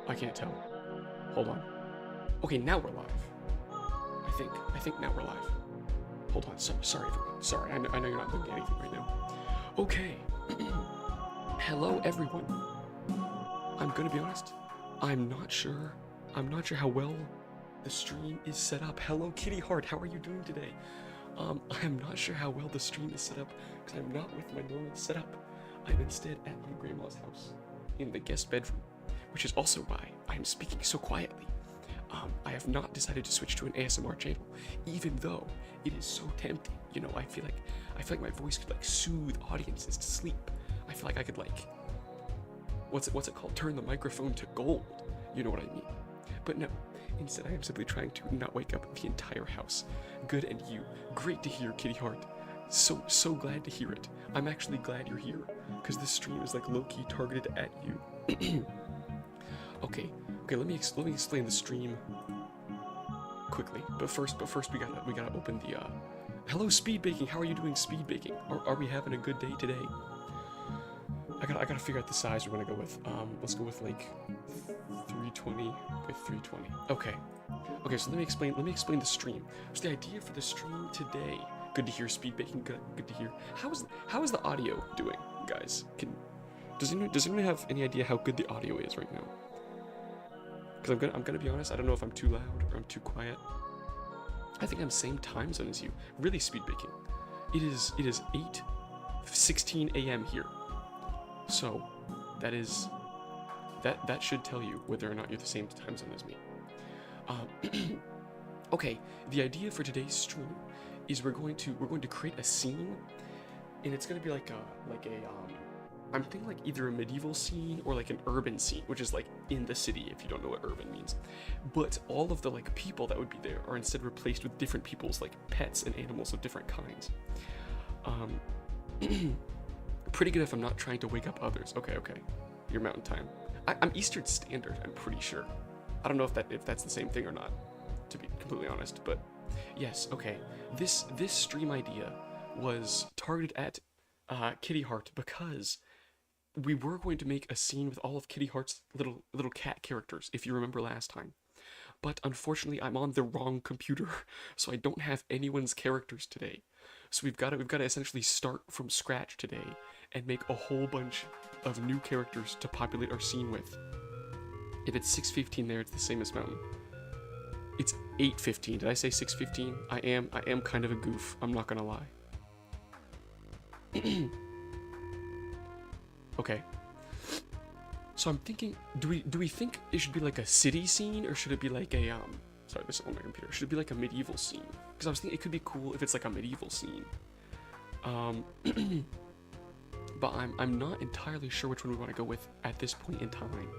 I can't tell. Hold on. Okay, now we're live. I think now we're live. Hold on. Sorry, everyone. Sorry, I know you're not looking at anything right now. Okay. Hello, everyone. I'm gonna be honest. I'm not sure how well the stream is set up. Hello, Kitty Heart. How are you doing today? I'm not sure how well the stream is set up because I'm not with my normal setup. I'm instead at my grandma's house in the guest bedroom, which is also why I'm speaking so quietly. I have not decided to switch to an ASMR channel, even though it is so tempting. You know, I feel like my voice could like soothe audiences to sleep. I feel like I could like, what's it called? Turn the microphone to gold. You know what I mean? But no, instead I am simply trying to not wake up the entire house. Good, and you. Great to hear, Kitty Heart. So glad to hear it. I'm actually glad you're here, because this stream is like low-key targeted at you. Okay, let me explain the stream quickly. But first we gotta open the hello, Speed Baking. How are you doing, Speed Baking? Are we having a good day today? I gotta figure out the size we're gonna go with. Let's go with like 320 by 320. Okay, so let me explain the stream. So the idea for the stream today. Good to hear, Speed Baking. Good to hear. How is the audio doing, guys? Does anyone have any idea how good the audio is right now? Because I'm gonna be honest, I don't know if I'm too loud or I'm too quiet. I think I'm same time zone as you. Really, Speed Baking. It is 8:16 a.m. here. So that should tell you whether or not you're the same time zone as me. Okay, the idea for today's stream is we're going to create a scene, and it's gonna be like I'm thinking like either a medieval scene or like an urban scene, which is like in the city, if you don't know what urban means. But all of the like people that would be there are instead replaced with different people's like pets and animals of different kinds. Pretty good if I'm not trying to wake up others. Okay, your mountain time. I'm Eastern Standard, I'm pretty sure. I don't know if that's the same thing or not, to be completely honest, but yes, okay. This stream idea was targeted at Kitty Heart because we were going to make a scene with all of Kitty Heart's little cat characters, if you remember last time. But unfortunately, I'm on the wrong computer, so I don't have anyone's characters today. So we've got to essentially start from scratch today and make a whole bunch of new characters to populate our scene with. If it's 6:15 there, it's the same as Mountain. It's 8:15. Did I say 6:15? I am kind of a goof. I'm not gonna lie. Okay. So I'm thinking, do we think it should be like a city scene, or should it be like a sorry, this is on my computer. Should it be like a medieval scene? Because I was thinking it could be cool if it's like a medieval scene. But I'm not entirely sure which one we want to go with at this point in time.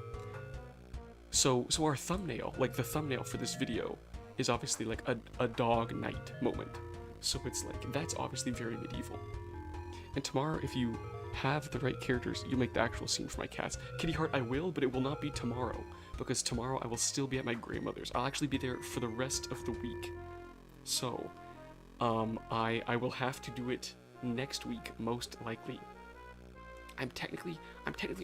So our thumbnail, like the thumbnail for this video, is obviously like a dog night moment. So it's like, that's obviously very medieval. And tomorrow, if you have the right characters, you'll make the actual scene for my cats. Kitty Heart, I will, but it will not be tomorrow, because tomorrow I will still be at my grandmother's. I'll actually be there for the rest of the week. So, I will have to do it next week, most likely. I'm technically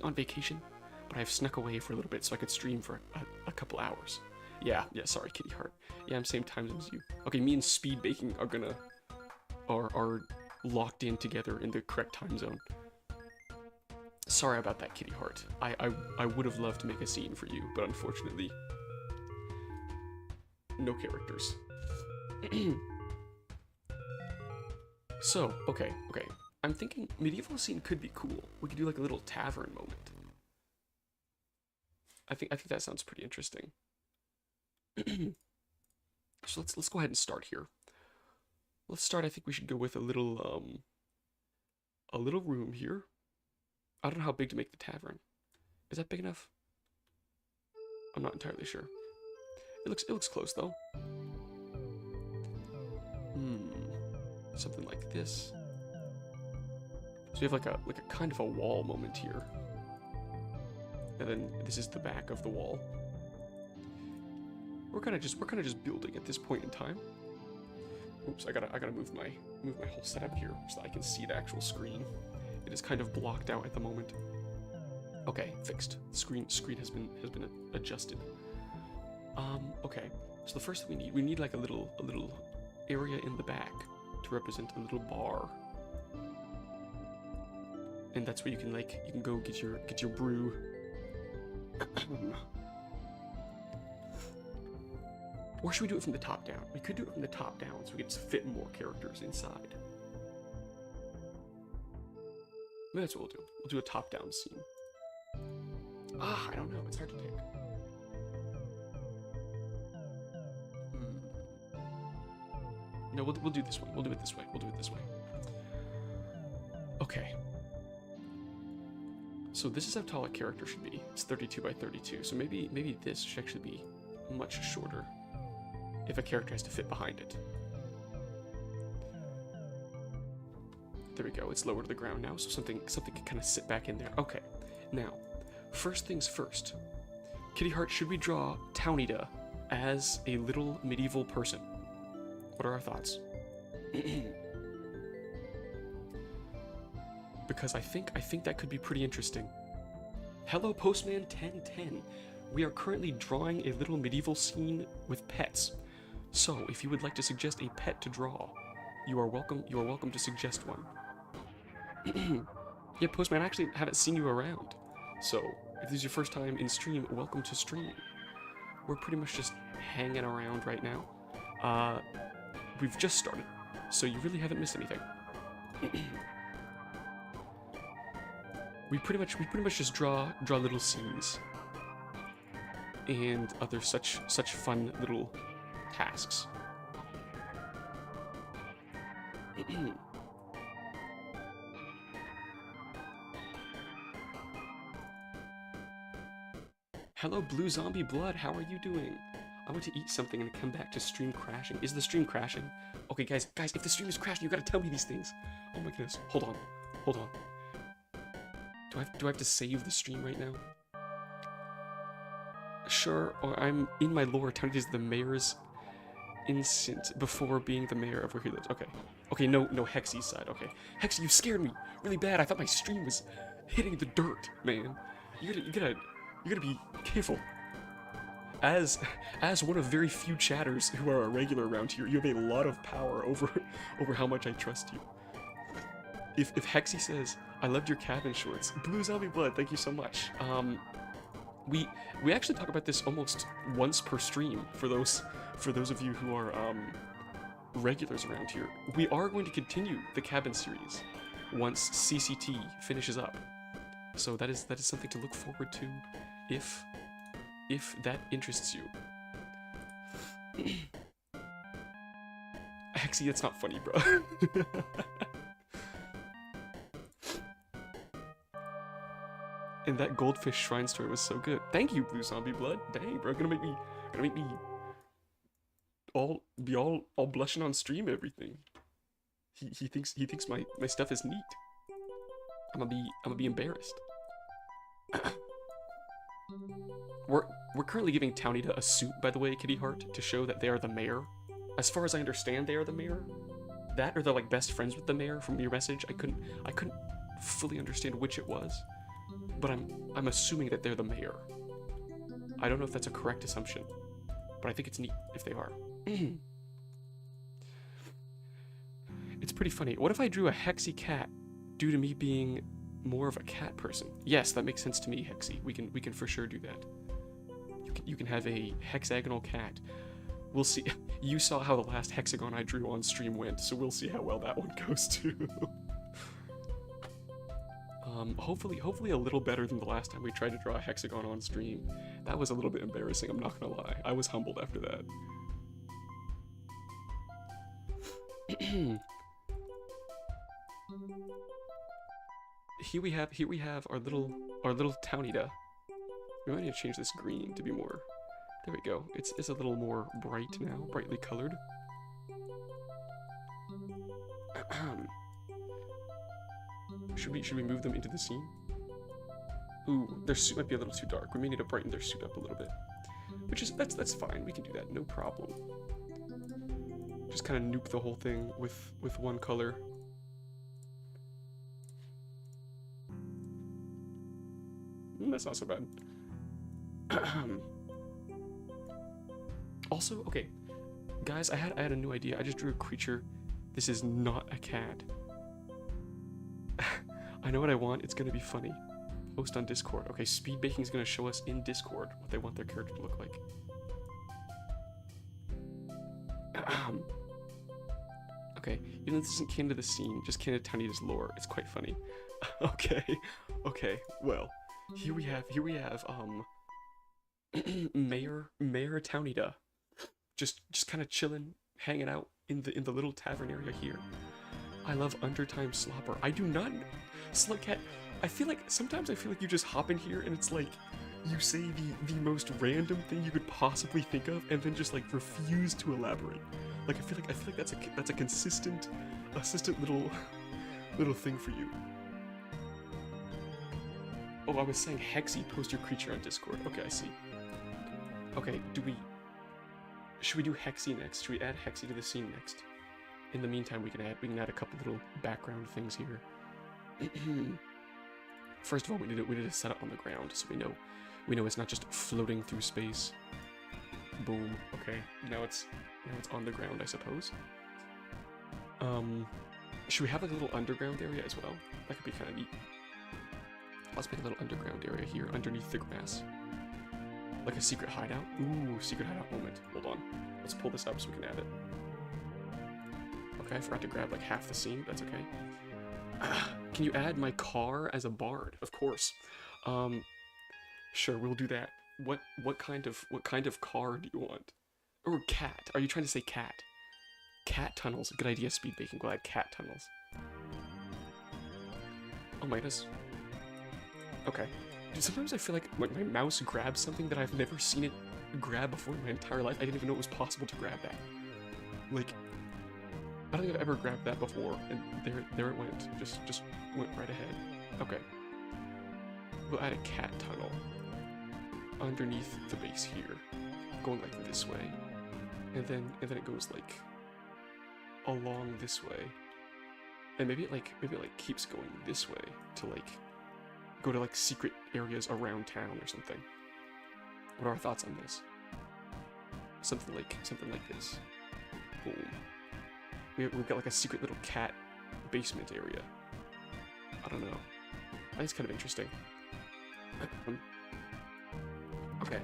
on vacation, but I've snuck away for a little bit so I could stream for a couple hours. Yeah, sorry, Kitty Heart. Yeah, I'm same time zone as you. Okay, me and Speed Baking are locked in together in the correct time zone. Sorry about that, Kitty Heart. I would have loved to make a scene for you, but unfortunately, no characters. So, okay. I'm thinking medieval scene could be cool. We could do like a little tavern moment. I think that sounds pretty interesting. So let's go ahead and start here. Let's start. I think we should go with a little room here. I don't know how big to make the tavern. Is that big enough? I'm not entirely sure. It looks close though. Something like this. So you have like a kind of a wall moment here. And then this is the back of the wall. We're kind of just building at this point in time. Oops, I gotta move my whole setup here so that I can see the actual screen. It is kind of blocked out at the moment. Okay, fixed. Screen has been adjusted. Okay. So the first thing we need like a little area in the back to represent a little bar. And that's where you can go get your brew. Or should we do it from the top down? We could do it from the top down so we could fit more characters inside. Maybe that's what we'll do. We'll do a top-down scene. I don't know. It's hard to pick. No, we'll do this one. We'll do it this way. Okay. So this is how tall a character should be. It's 32 by 32. So maybe this should actually be much shorter if a character has to fit behind it. There we go. It's lower to the ground now, so something can kind of sit back in there. Okay. Now, first things first. Kitty Heart, should we draw Townita as a little medieval person? What are our thoughts? Because I think that could be pretty interesting. Hello, Postman 1010. We are currently drawing a little medieval scene with pets. So, if you would like to suggest a pet to draw, you are welcome to suggest one. Yeah, Postman, I actually haven't seen you around. So, if this is your first time in stream, welcome to stream. We're pretty much just hanging around right now. We've just started, so you really haven't missed anything. We pretty much just draw little scenes and other such fun little tasks. Hello, Blue Zombie Blood. How are you doing? I want to eat something and come back to stream crashing. Is the stream crashing? Okay, guys, if the stream is crashing, you gotta tell me these things. Oh my goodness. Hold on. Do I have to save the stream right now? Sure, or I'm in my lore. Townita is the mayor's instant before being the mayor of where he lives. Okay, no Hexy's side. Okay, Hexy, you scared me really bad. I thought my stream was hitting the dirt, man. You gotta be careful. As one of very few chatters who are a regular around here, you have a lot of power over how much I trust you. If Hexy says, I loved your cabin shorts, Blue Zombie Blood, thank you so much. We actually talk about this almost once per stream for those of you who are regulars around here. We are going to continue the cabin series once CCT finishes up. So that is something to look forward to if that interests you. Hexy, that's not funny, bro. And that goldfish shrine story was so good. Thank you, Blue Zombie Blood. Dang, bro, gonna make me all blushing on stream. Everything. He thinks my stuff is neat. I'm gonna be embarrassed. We're currently giving Townita a suit, by the way, Kitty Heart, to show that they are the mayor. As far as I understand, they are the mayor. That or they're like best friends with the mayor from your message. I couldn't fully understand which it was. But I'm assuming that they're the mayor. I don't know if that's a correct assumption, but I think it's neat if they are. It's pretty funny. What if I drew a Hexy cat due to me being more of a cat person? Yes, that makes sense to me, Hexy. We can for sure do that. You can have a hexagonal cat. We'll see. You saw how the last hexagon I drew on stream went, so we'll see how well that one goes too. Hopefully a little better than the last time we tried to draw a hexagon on stream. That was a little bit embarrassing, I'm not gonna lie. I was humbled after that. Here we have our little Townita. We might need to change this green to be more. There we go. It's a little more bright now, brightly colored. Should we move them into the scene? Ooh, their suit might be a little too dark. We may need to brighten their suit up a little bit. That's fine. We can do that. No problem. Just kind of nuke the whole thing with one color. That's not so bad. Also, okay, guys, I had a new idea. I just drew a creature. This is not a cat. I know what I want. It's gonna be funny. Post on Discord. Okay, Speed Baking is gonna show us in Discord what they want their character to look like. Okay, even though this isn't canon to the scene, just canon to Tiny lore. It's quite funny. Okay, okay. Well, here we have Mayor Townita, just kind of chilling, hanging out in the little tavern area here. I love Undertime Slopper. I do not, Slugcat. Sometimes I feel like you just hop in here and it's like you say the most random thing you could possibly think of and then just like refuse to elaborate. Like I feel like that's a consistent little thing for you. Oh, I was saying Hexy, post your creature on Discord. Okay, I see. Okay, should we do Hexy next? Should we add Hexy to the scene next? In the meantime, we can add a couple little background things here. First of all, we need to set it on the ground so we know it's not just floating through space. Boom. Okay. Now it's on the ground, I suppose. Should we have like a little underground area as well? That could be kind of neat. Let's make a little underground area here underneath the grass. Like a secret hideout. Ooh, secret hideout moment. Hold on. Let's pull this up so we can add it. Okay, I forgot to grab like half the scene. That's okay. Can you add my car as a bard? Of course. Sure, we'll do that. What kind of car do you want? Or cat? Are you trying to say cat? Cat tunnels. Good idea, Speed Baking. We'll add cat tunnels. Oh my goodness. Okay. Dude, sometimes I feel like when my mouse grabs something that I've never seen it grab before in my entire life, I didn't even know it was possible to grab that. Like, I don't think I've ever grabbed that before, and there it went. Just went right ahead. Okay. We'll add a cat tunnel underneath the base here, going like this way, and then it goes like along this way, and maybe it keeps going this way to like go to like secret areas around town or something. What are our thoughts on this? Something like this. Boom. We've got like a secret little cat basement area. I don't know. I think it's kind of interesting. Okay.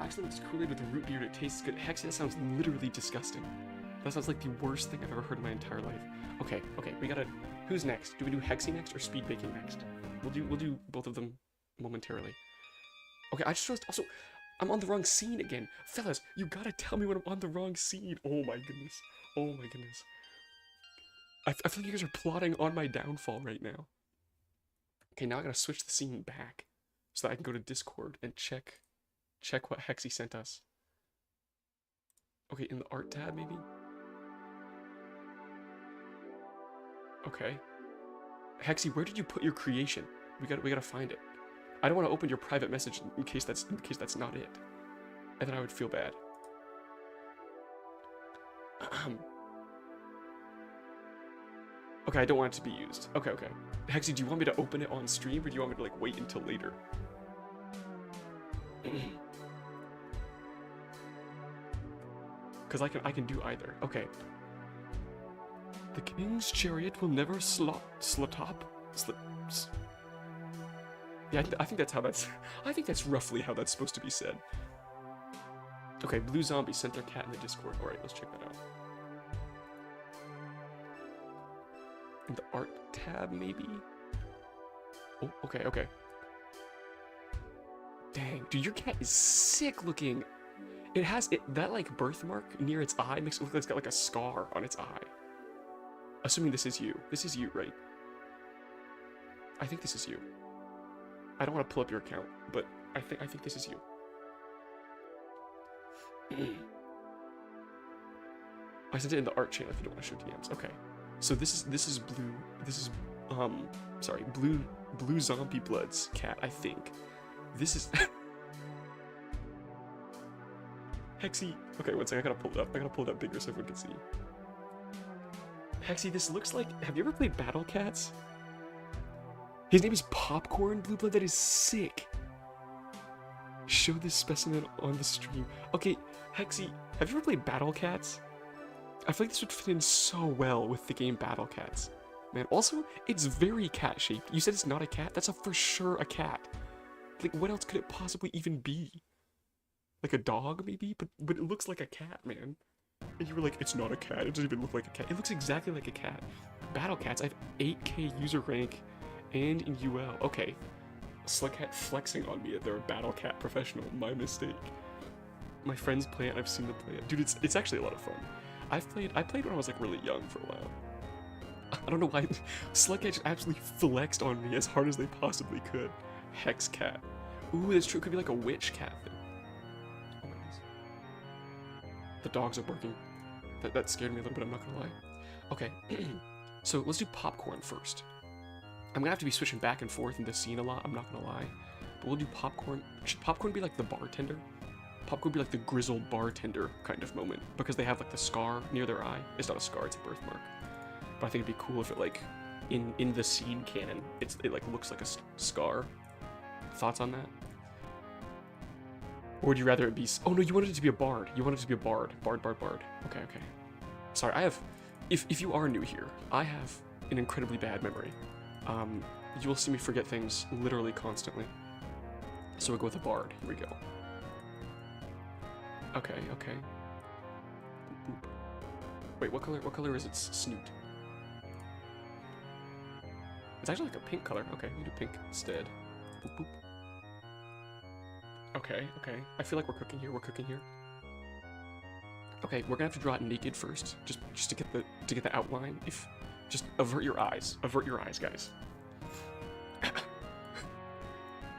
Actually, it's Kool-Aid with a root beer. It tastes good. Hexy, that sounds literally disgusting. That sounds like the worst thing I've ever heard in my entire life. Okay. We gotta. Who's next? Do we do Hexy next or Speed Baking next? We'll do both of them momentarily. Okay, I just realized also I'm on the wrong scene again. Fellas, you gotta tell me when I'm on the wrong scene. Oh my goodness. I feel like you guys are plotting on my downfall right now. Okay, now I gotta switch the scene back so that I can go to Discord and check what Hexy sent us. Okay, in the art tab maybe? Okay. Hexy, where did you put your creation? We gotta find it. I don't want to open your private message in case that's not it. And then I would feel bad. Okay, I don't want it to be used. Okay. Hexy, do you want me to open it on stream, or do you want me to like wait until later? Because I can do either. Okay. The king's chariot will never Yeah, I think that's roughly how that's supposed to be said. Okay, Blue Zombie sent their cat in the Discord. Alright, let's check that out. In the art tab, maybe? Oh, okay. Dang, dude, your cat is sick looking. It has that like birthmark near its eye makes it look like it's got like a scar on its eye. Assuming this is you. This is you, right? I think this is you. I don't want to pull up your account, but I think this is you. I sent it in the art channel if you don't want to show DMs. Okay. So this is blue zombie blood's cat, I think. This is Hexy. Okay, one second, I gotta pull it up bigger so everyone can see. Hexy, this looks like, have you ever played Battle Cats? His name is Popcorn Blue Blood. That is sick. Show this specimen on the stream. Okay, Hexy, have you ever played Battle Cats? I feel like this would fit in so well with the game Battle Cats. Man, also, it's very cat-shaped. You said it's not a cat? That's for sure a cat. Like, what else could it possibly even be? Like a dog, maybe? But it looks like a cat, man. And you were like, it's not a cat. It doesn't even look like a cat. It looks exactly like a cat. Battle Cats, I have 8K user rank and in UL. Okay. Slickhat flexing on me that they're a Battle Cat professional. My mistake. My friends play it. I've seen them play it. Dude, it's actually a lot of fun. I played when I was like really young for a while. I don't know why. Slickhat just absolutely flexed on me as hard as they possibly could. Hex cat. Ooh, that's true. It could be like a witch cat thing. Oh my goodness. The dogs are barking. That scared me a little bit, I'm not gonna lie. Okay, so let's do popcorn first. I'm gonna have to be switching back and forth in the scene a lot, I'm not gonna lie. But we'll do popcorn. Should popcorn be like the bartender? Popcorn be like the grizzled bartender kind of moment, because they have like the scar near their eye. It's not a scar, it's a birthmark. But I think it'd be cool if it like, in the scene canon, it like looks like a scar. Thoughts on that? Or would you rather it be... Oh no, you wanted it to be a bard. You wanted it to be a bard. Bard. Okay. Sorry, I have... If you are new here, I have an incredibly bad memory. You will see me forget things literally constantly. So we'll go with a bard. Here we go. Okay. Boop. Wait, what color is its snoot? It's actually like a pink color. Okay, we'll do pink instead. Boop. Okay. I feel like we're cooking here. Okay, we're gonna have to draw it naked first, just to get the outline. Just avert your eyes, guys.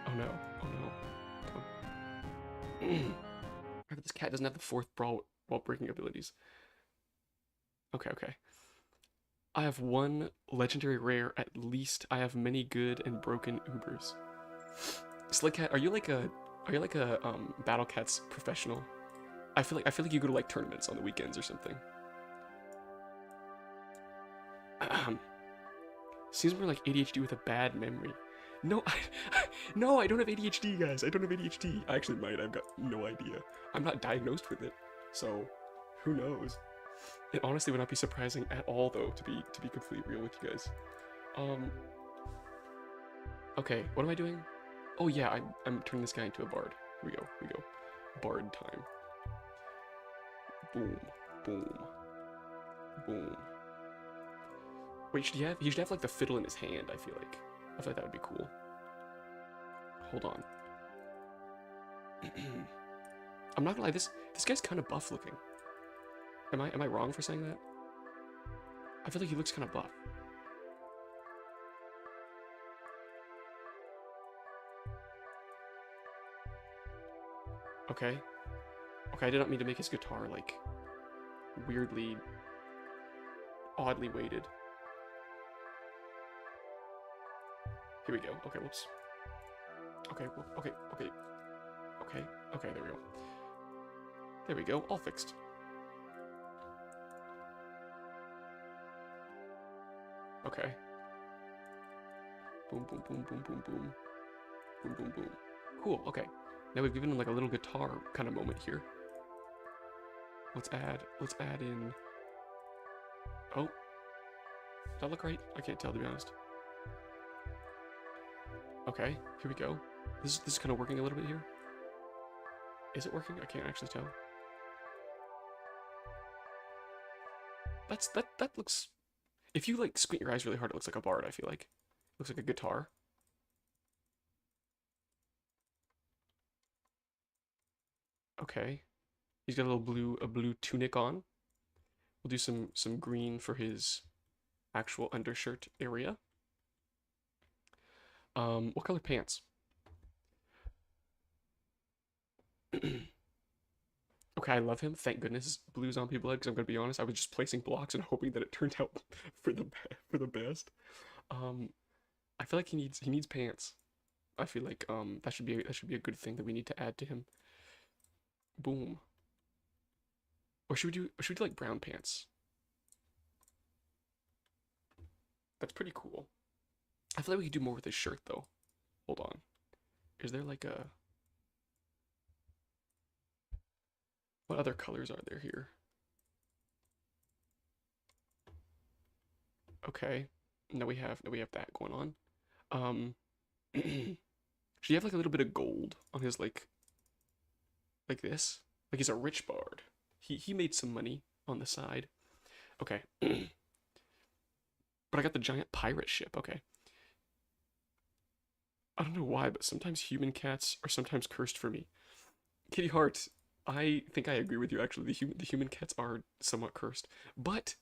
Oh no. This cat doesn't have the fourth brawl while breaking abilities. Okay. I have one legendary rare at least. I have many good and broken Ubers. Slickhat, are you like a Battle Cats professional? I feel like you go to like tournaments on the weekends or something. Seems more like ADHD with a bad memory. No, I don't have ADHD, guys. I don't have ADHD. I actually might. I've got no idea. I'm not diagnosed with it, so who knows? It honestly would not be surprising at all, though, to be completely real with you guys. Okay, what am I doing? Oh yeah, I'm turning this guy into a bard. Here we go. Bard time. Boom. Wait, he should have like the fiddle in his hand, I feel like that would be cool. Hold on. I'm not gonna lie, this guy's kind of buff looking. Am I wrong for saying that? I feel like he looks kind of buff. Okay, I did not mean to make his guitar, like, weirdly, oddly weighted. Here we go. Okay, whoops. Okay, there we go. All fixed. Okay. Boom. Cool, okay. Now we've given him like a little guitar kind of moment here. Let's add in... Oh. Does that look right? I can't tell, to be honest. Okay, here we go. This is kind of working a little bit here. Is it working? I can't actually tell. That looks... If you like squint your eyes really hard, it looks like a bard, I feel like. It looks like a guitar. Okay. He's got a blue tunic on. We'll do some green for his actual undershirt area. What color pants? Okay, I love him. Thank goodness blue zombie blood, because I'm gonna be honest, I was just placing blocks and hoping that it turned out for the best. I feel like he needs pants. I feel like that should be a good thing that we need to add to him. Boom. Or should we do like brown pants? That's pretty cool. I feel like we could do more with his shirt, though. Hold on. Is there like a... What other colors are there here? Okay. Now we have that going on. Should he have like a little bit of gold on his like this? Like he's a rich bard. He made some money on the side. Okay. But I got the giant pirate ship. Okay. I don't know why, but sometimes human cats are sometimes cursed for me. Kitty Heart, I think I agree with you. Actually, the human cats are somewhat cursed, but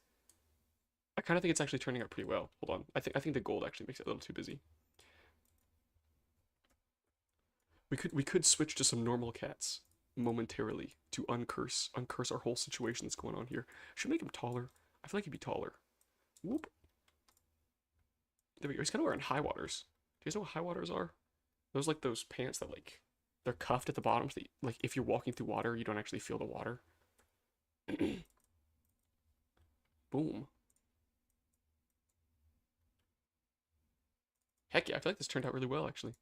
I kind of think it's actually turning out pretty well. Hold on, I think the gold actually makes it a little too busy. We could switch to some normal cats momentarily to uncurse our whole situation that's going on here. Should make him taller. I feel like he'd be taller. Whoop. There we go. He's kind of wearing high waters. Do you guys know what high waters are? Those like those pants that like they're cuffed at the bottom, so that, like if you're walking through water, you don't actually feel the water. Boom. Heck yeah, I feel like this turned out really well actually.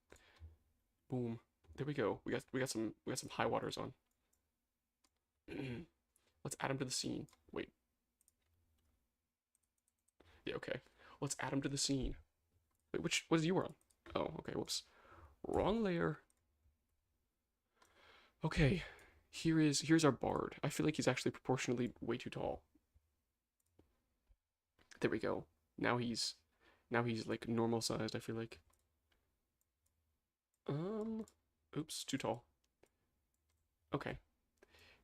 Boom. There we go. We got some high waters on. Let's add him to the scene. Wait. Yeah, okay. Let's add him to the scene. Wait, what is you on? Oh, okay, whoops. Wrong layer. Okay. Here's our bard. I feel like he's actually proportionally way too tall. There we go. Now he's like normal sized, I feel like. Oops, too tall. Okay.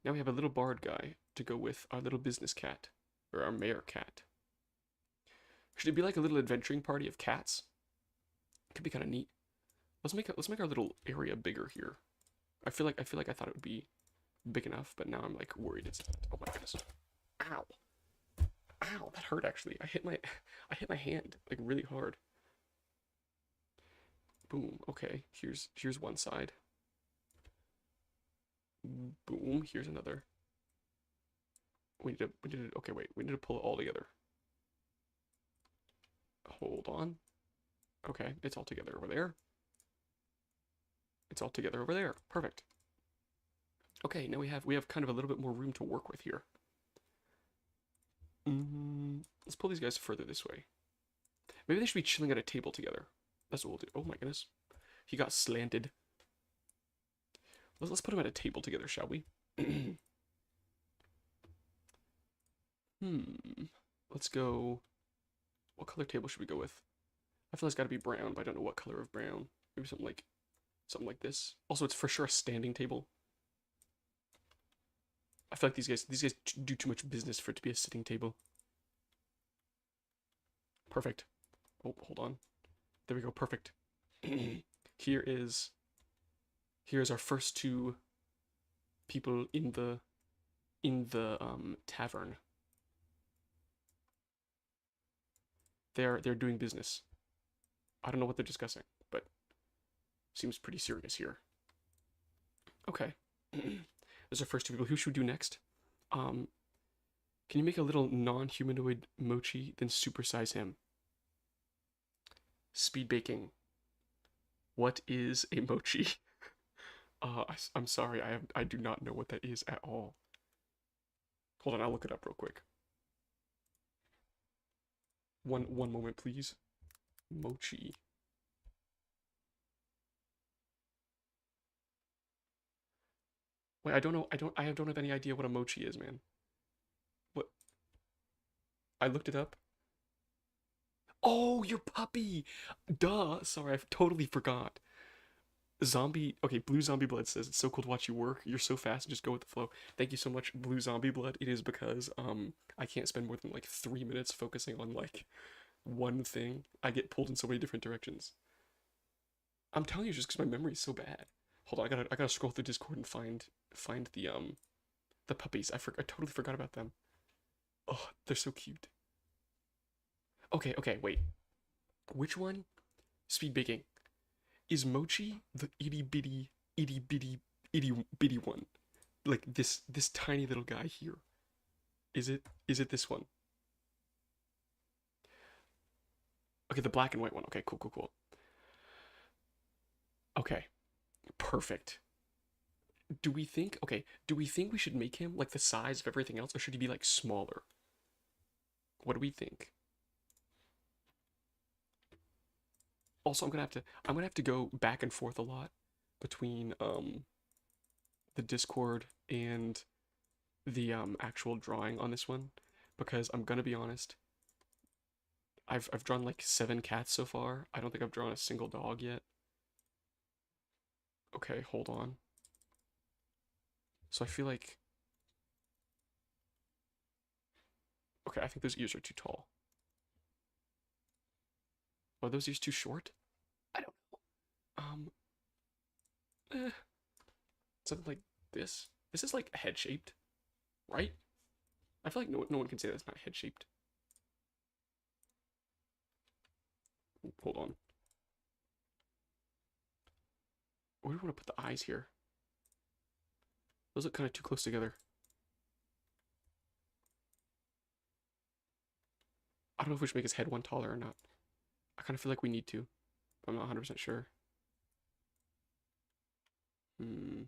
Now we have a little bard guy to go with our little business cat, or our mayor cat. Should it be like a little adventuring party of cats? It could be kind of neat. Let's make our little area bigger here. I feel like I thought it would be big enough, but now I'm like worried it's not. Oh my goodness. Ow. Ow, that hurt actually. I hit my hand like really hard. Boom. Okay, here's one side. Boom, here's another. We need to okay, wait. We need to pull it all together. Hold on. Okay, it's all together over there. It's all together over there. Perfect. Okay, now we have kind of a little bit more room to work with here. Let's pull these guys further this way. Maybe they should be chilling at a table together. That's what we'll do. Oh my goodness. He got slanted. Let's put him at a table together, shall we? Let's go. What color table should we go with? I feel it's got to be brown, but I don't know what color of brown. Maybe something like this. Also, it's for sure a standing table. I feel like these guys do too much business for it to be a sitting table. Perfect. Oh, hold on. There we go. Perfect. Here's our first two people in the tavern. They're doing business. I don't know what they're discussing, but seems pretty serious here. Okay. Those are first two people. Who should we do next? Can you make a little non-humanoid mochi, then supersize him? Speed baking. What is a mochi? I'm sorry, I do not know what that is at all. Hold on, I'll look it up real quick. One moment, please. Mochi. Wait, I don't know. I don't have any idea what a mochi is, man. What? I looked it up. Oh, your puppy! Duh! Sorry, I totally forgot. Zombie. Okay, Blue Zombie Blood says it's so cool to watch you work. You're so fast and just go with the flow. Thank you so much, Blue Zombie Blood. It is because I can't spend more than like 3 minutes focusing on like one thing. I get pulled in so many different directions. I'm telling you, just because my memory is so bad. Hold on, I gotta scroll through Discord and find the puppies. I totally forgot about them. Oh, they're so cute. Okay, wait. Which one? Speed baking. Is Mochi the itty bitty one? Like this tiny little guy here. Is it this one? Okay, the black and white one. Okay, cool, cool, cool. Okay, perfect. Do we think we should make him like the size of everything else, or should he be like smaller? What do we think? Also, I'm gonna have to go back and forth a lot between the Discord and the actual drawing on this one, because I'm gonna be honest, I've drawn like 7 cats so far. I don't think I've drawn a single dog yet. Okay, hold on. So I feel like, okay, I think those ears are too tall. Are those ears too short? I don't know. Something like this. This is like head shaped, right? I feel like no one can say that's not head shaped. Hold on. Where do we want to put the eyes here? Those look kind of too close together. I don't know if we should make his head one taller or not. I kind of feel like we need to, but I'm not 100% sure. Hmm.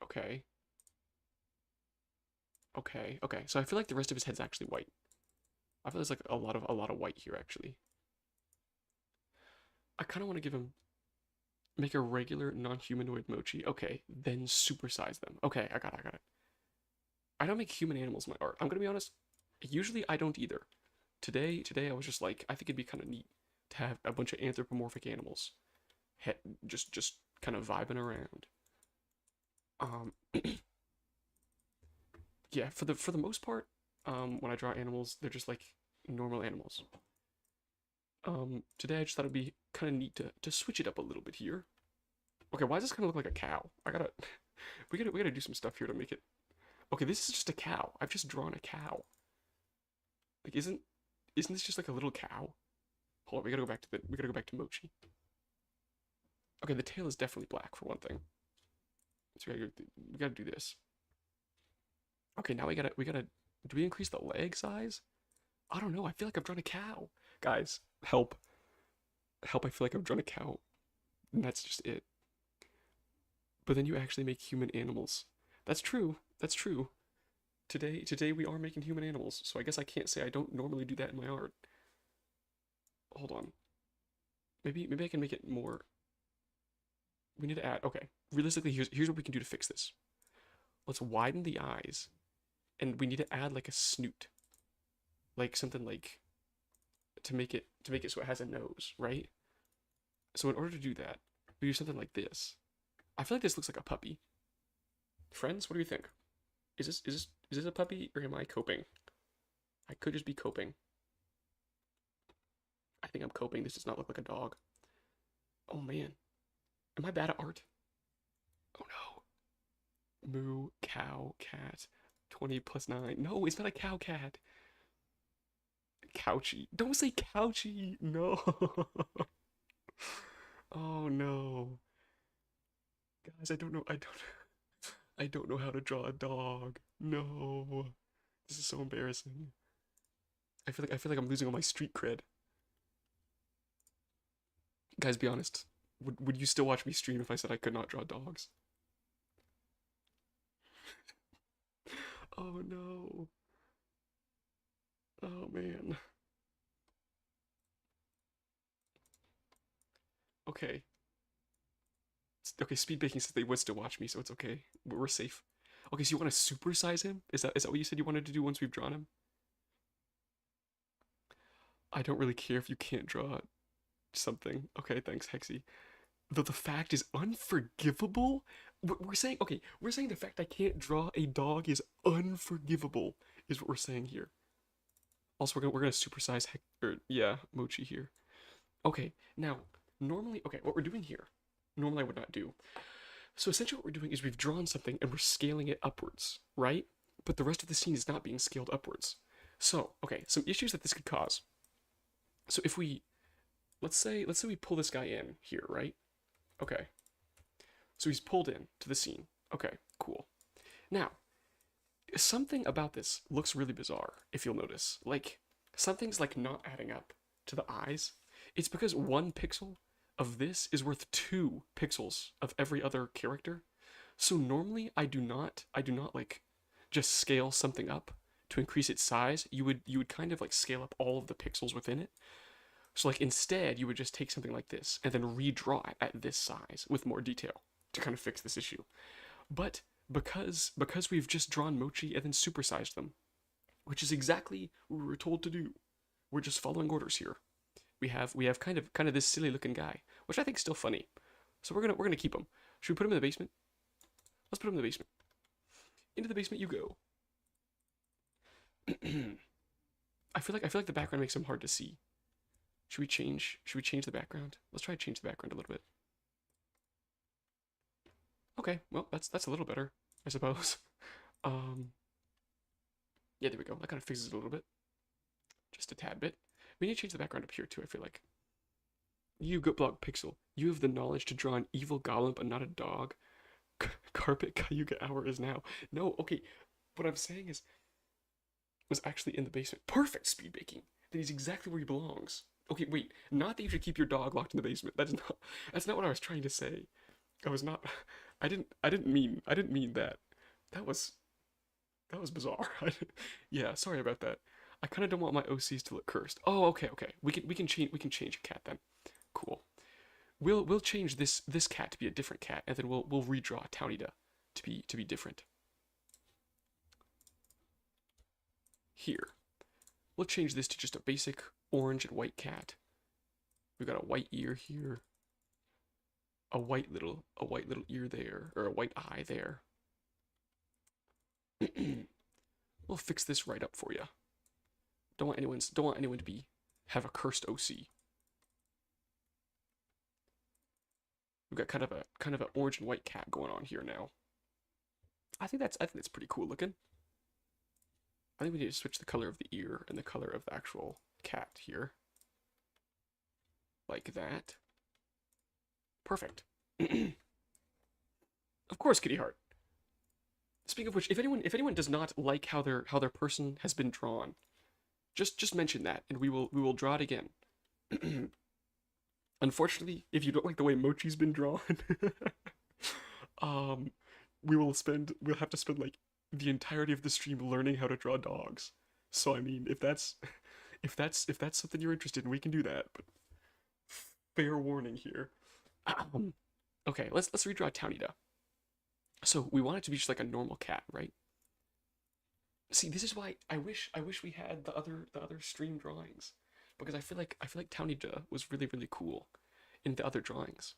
Okay. Okay. Okay. So I feel like the rest of his head's actually white. I feel there's like a lot of white here actually. I kind of want to give him make a regular non-humanoid mochi. Okay, then supersize them. Okay, I got it. I got it. I don't make human animals in my art. I'm gonna be honest. Usually I don't either. Today I was just like, I think it'd be kind of neat to have a bunch of anthropomorphic animals, just kind of vibing around. Um, yeah, for the most part, when I draw animals, they're just like normal animals. Today I just thought it'd be kind of neat to switch it up a little bit here. Okay, why does this kind of look like a cow? I gotta, we gotta do some stuff here to make it. Okay, this is just a cow. I've just drawn a cow. Like, isn't this just like a little cow? Hold on, we gotta go back to Mochi. Okay, the tail is definitely black for one thing. So we gotta do this. Okay, now we gotta. Do we increase the leg size? I don't know. I feel like I've drawn a cow. Guys, help. Help, I feel like I've drawn a cow. And that's just it. But then you actually make human animals. That's true. That's true. Today we are making human animals, so I guess I can't say I don't normally do that in my art. Hold on. Maybe I can make it more. We need to add. Okay. Realistically, here's what we can do to fix this. Let's widen the eyes, and we need to add like a snoot, like something like to make it so it has a nose, right? So in order to do that, we do something like this. I feel like this looks like a puppy. Friends, what do you think? Is this a puppy or am I coping? I could just be coping. I think I'm coping. This does not look like a dog. Oh man. Am I bad at art? Oh no. Moo, cow, cat. 20 plus 9. No, it's not a cow cat. Couchy. Don't say couchy. No. Oh no. Guys, I don't know how to draw a dog. No. This is so embarrassing. I feel like I'm losing all my street cred. Guys, be honest. Would you still watch me stream if I said I could not draw dogs? Oh no. Oh man. Okay. Okay, Speed Baking says they would still watch me, so it's okay. We're safe. Okay, so you want to supersize him? Is that what you said you wanted to do once we've drawn him? I don't really care if you can't draw something. Okay, thanks, Hexy. The fact is unforgivable? We're saying, okay, we're saying the fact I can't draw a dog is unforgivable, is what we're saying here. Also, we're gonna supersize yeah, Mochi here. Okay, now, normally, okay, what we're doing here, normally I would not do. So essentially what we're doing is we've drawn something and we're scaling it upwards, right? But the rest of the scene is not being scaled upwards. So, okay, some issues that this could cause. So if we, let's say we pull this guy in here, right? Okay. So he's pulled in to the scene. Okay, cool. Now, something about this looks really bizarre, if you'll notice. Like, something's like not adding up to the eyes. It's because 1 pixel of this is worth 2 pixels of every other character. So normally I do not like just scale something up to increase its size. You would kind of like scale up all of the pixels within it. So like instead you would just take something like this and then redraw it at this size with more detail to kind of fix this issue. But because we've just drawn Mochi and then supersized them, which is exactly what we were told to do. We're just following orders here. We have kind of this silly looking guy, which I think is still funny. So we're gonna keep him. Should we put him in the basement? Let's put him in the basement. Into the basement you go. I feel like the background makes him hard to see. Should we change the background? Let's try to change the background a little bit. Okay, well that's a little better, I suppose. Um yeah, there we go. That kind of fixes it a little bit. Just a tad bit. We need to change the background up here too, I feel like. You, GoatBlob Pixel, you have the knowledge to draw an evil goblin but not a dog. Carpet Cayuga hour is now. No, okay. What I'm saying is, was actually in the basement. Perfect speed baking. Then he's exactly where he belongs. Okay, wait. Not that you should keep your dog locked in the basement. That's not what I was trying to say. I was not. I didn't mean that. That was that was bizarre. Yeah, sorry about that. I kind of don't want my OCs to look cursed. Oh, okay, okay. We can change a cat then. Cool. We'll change this cat to be a different cat, and then we'll redraw Townita to be different. Here, we'll change this to just a basic orange and white cat. We've got a white ear here, a white little ear there, or a white eye there. We'll fix this right up for you. Don't want anyone to have a cursed OC. We've got kind of an orange and white cat going on here now. I think that's pretty cool looking. I think we need to switch the color of the ear and the color of the actual cat here. Like that. Perfect. Of course, Kitty Heart. Speaking of which, if anyone does not like how their person has been drawn, just mention that and we will draw it again. Unfortunately, if you don't like the way Mochi's been drawn, um, we'll have to spend like the entirety of the stream learning how to draw dogs. So I mean, if that's something you're interested in, we can do that. But fair warning here. Okay, let's redraw Townita. So we want it to be just like a normal cat, right? See, this is why I wish we had the other stream drawings, because I feel like Townita was really cool in the other drawings.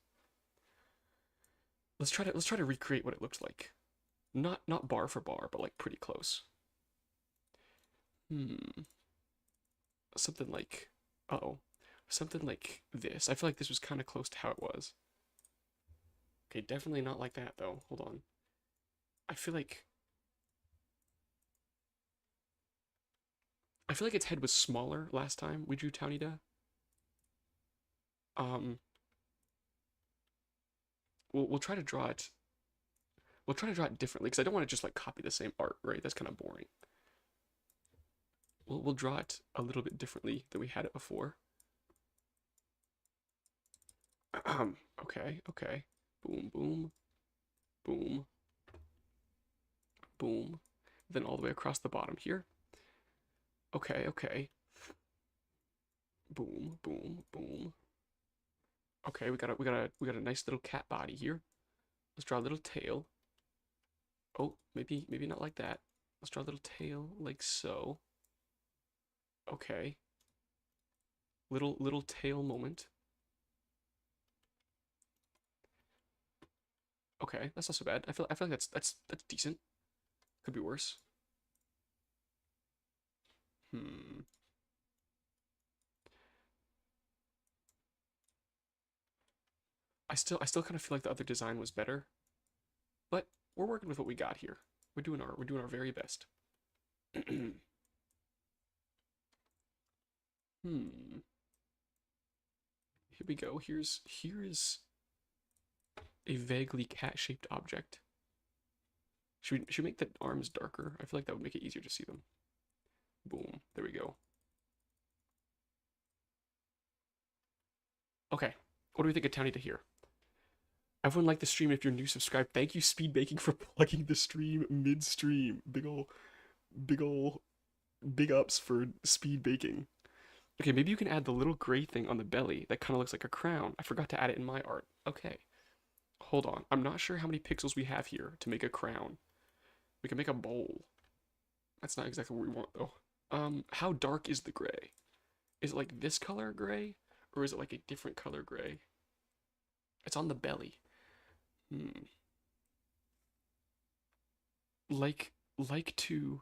Let's try to recreate what it looks like. Not bar for bar, but like pretty close. Hmm. Something like, uh-oh. Something like this. I feel like this was kind of close to how it was. Okay, definitely not like that though. Hold on. I feel like I feel like its head was smaller last time we drew Townita. Um, we'll try to draw it. We'll try to draw it differently because I don't want to just like copy the same art, right? That's kind of boring. We'll draw it a little bit differently than we had it before. Okay, okay. Boom, boom, boom, boom. Then all the way across the bottom here. Okay, okay. Boom, boom, boom. Okay, we got a nice little cat body here. Let's draw a little tail. Oh, maybe not like that. Let's draw a little tail like so. Okay. Little tail moment. Okay, that's not so bad. I feel like that's decent. Could be worse. Hmm. I still kind of feel like the other design was better, but we're working with what we got here. We're doing our very best. Hmm. Here we go. Here's a vaguely cat-shaped object. Should we make the arms darker? I feel like that would make it easier to see them. Boom. There we go. Okay, what do we think of Townie to here? Everyone like the stream. If you're new, subscribe. Thank you, Speed Baking, for plugging the stream mid-stream. Big ol', big ups for Speed Baking. Okay, maybe you can add the little gray thing on the belly that kind of looks like a crown. I forgot to add it in my art. Okay, hold on. I'm not sure how many pixels we have here to make a crown. We can make a bowl. That's not exactly what we want, though. How dark is the gray? Is it like this color gray? Or is it like a different color gray? It's on the belly. Like to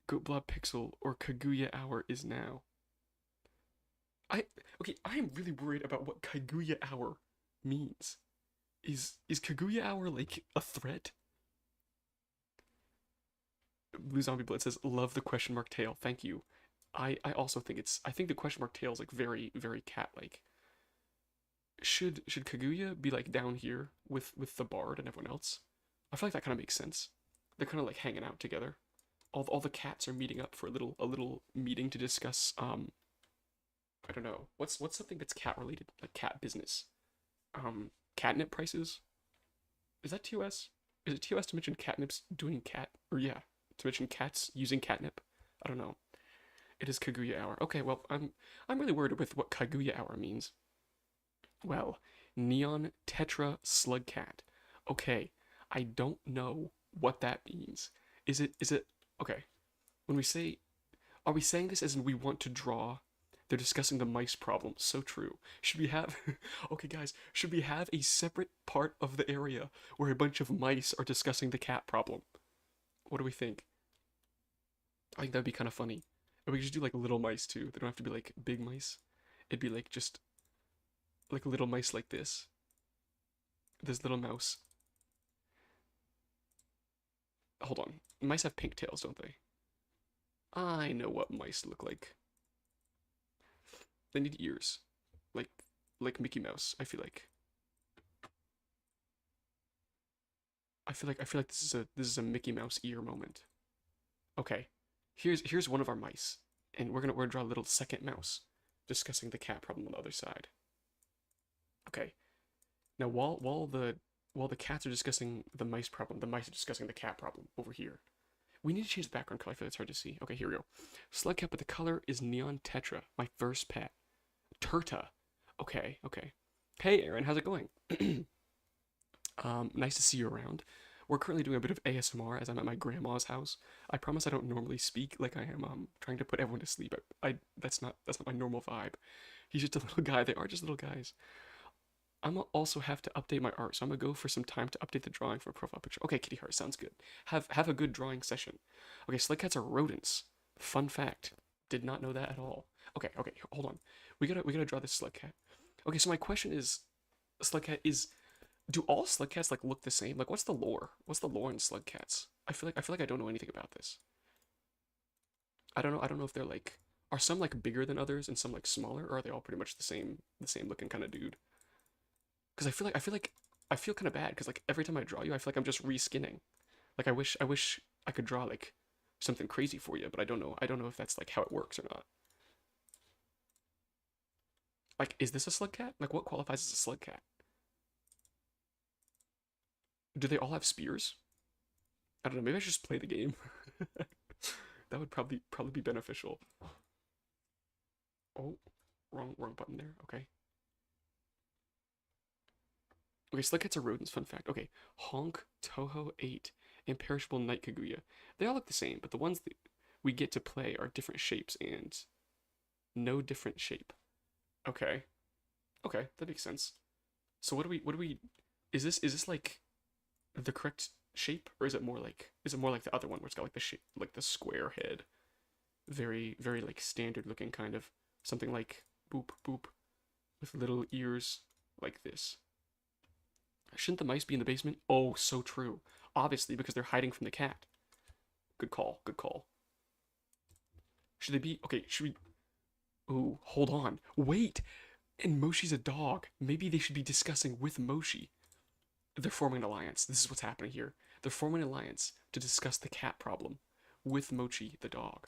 GoatBlob Pixel or Kaguya Hour is now. Okay, I am really worried about what Kaguya Hour means. Is Kaguya Hour like a threat? Blue Zombie Blood says, love the question mark tail. Thank you. I also think I think the question mark tail is like very, very cat-like. Should Kaguya be like down here with the bard and everyone else? I feel like that kind of makes sense. They're kind of like hanging out together. All the cats are meeting up for a little meeting to discuss I don't know. What's something that's cat related? Like cat business. Catnip prices? Is that TOS? Is it TOS to mention catnip's doing cat? Or yeah, to mention cats using catnip? I don't know. It is Kaguya Hour. Okay, well, I'm really worried with what Kaguya Hour means. Well, Neon Tetra Slug Cat. Okay, I don't know what that means. Is it okay? When we say, are we saying this as in we want to draw? They're discussing the mice problem. So true. Should we have, okay guys, should we have a separate part of the area where a bunch of mice are discussing the cat problem? What do we think? I think that'd be kind of funny. And we could just do like little mice too. They don't have to be like big mice. It'd be like just like little mice like this. This little mouse. Hold on. Mice have pink tails, don't they? I know what mice look like. They need ears. Like Mickey Mouse, I feel like. I feel like this is a Mickey Mouse ear moment. Okay. Here's one of our mice. And we're gonna draw a little second mouse discussing the cat problem on the other side. Okay. Now while the cats are discussing the mice problem, the mice are discussing the cat problem over here. We need to change the background color. I feel like it's hard to see. Okay, here we go. Slug cat, but the color is Neon Tetra, my first pet. Turta. Okay. Hey Aaron, how's it going? Nice to see you around. We're currently doing a bit of ASMR as I'm at my grandma's house. I promise I don't normally speak like I am trying to put everyone to sleep. That's not my normal vibe. He's just a little guy. They are just little guys. I'm gonna also have to update my art, so I'm gonna go for some time to update the drawing for a profile picture. Okay, kitty heart, sounds good. Have a good drawing session. Okay, slug cats are rodents. Fun fact. Did not know that at all. Okay, hold on. We gotta draw this slug cat. Okay, so my question is, slug cat is, do all slug cats like look the same? Like, what's the lore? What's the lore in slug cats? I feel like I don't know anything about this. I don't know if they're like, are some like bigger than others and some like smaller, or are they all pretty much the same looking kind of dude? Because I feel kind of bad because like every time I draw you, I feel like I'm just reskinning. Like I wish I could draw like something crazy for you, but I don't know if that's like how it works or not. Like, is this a slug cat? Like, what qualifies as a slug cat? Do they all have spears? I don't know. Maybe I should just play the game. That would probably be beneficial. Oh, wrong button there. Okay. Okay, slug cats are rodents. Fun fact. Okay, Honk, Toho 8, Imperishable Night Kaguya. They all look the same, but the ones that we get to play are different shapes and no different shape. Okay, that makes sense. So what do we? Is this like the correct shape, or is it more like the other one where it's got like the shape, like the square head, very like standard looking kind of something like boop boop with little ears like this. Shouldn't the mice be in the basement? Oh, so true. Obviously, because they're hiding from the cat. Good call. Should they be okay? Should we? Ooh, hold on. Wait. And Moshi's a dog. Maybe they should be discussing with Moshi. They're forming an alliance. This is what's happening here. They're forming an alliance to discuss the cat problem with Mochi, the dog.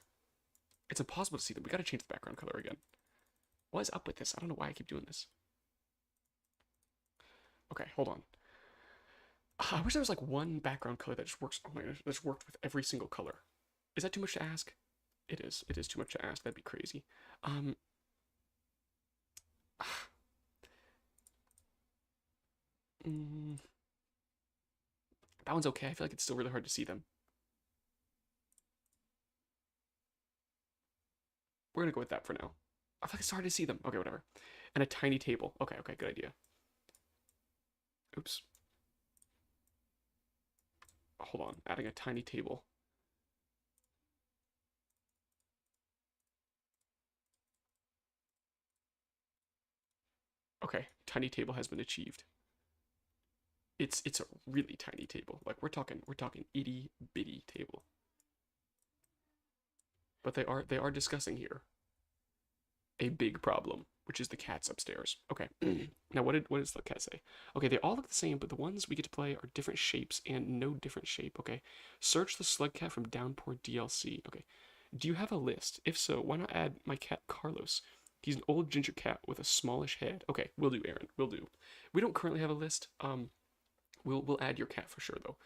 It's impossible to see them. We gotta change the background color again. What is up with this? I don't know why I keep doing this. Okay, hold on. I wish there was like one background color that just works. Oh my gosh, that just worked with every single color. Is that too much to ask? It is. It is too much to ask. That'd be crazy. Um, mm, that one's okay. I feel like it's still really hard to see them. We're gonna go with that for now. I feel like it's hard to see them. Okay, whatever. And a tiny table. Okay, okay, good idea. Oops. Hold on. Adding a tiny table. Okay, tiny table has been achieved. It's a really tiny table. Like we're talking itty bitty table. But they are discussing here a big problem, which is the cats upstairs. Okay. Now what does the cat say? Okay, they all look the same, but the ones we get to play are different shapes and no different shape. Okay. Search the slug cat from Downpour DLC. Okay. Do you have a list? If so, why not add my cat Carlos? He's an old ginger cat with a smallish head. Okay, will do, Aaron. Will do. We don't currently have a list. We'll add your cat for sure though.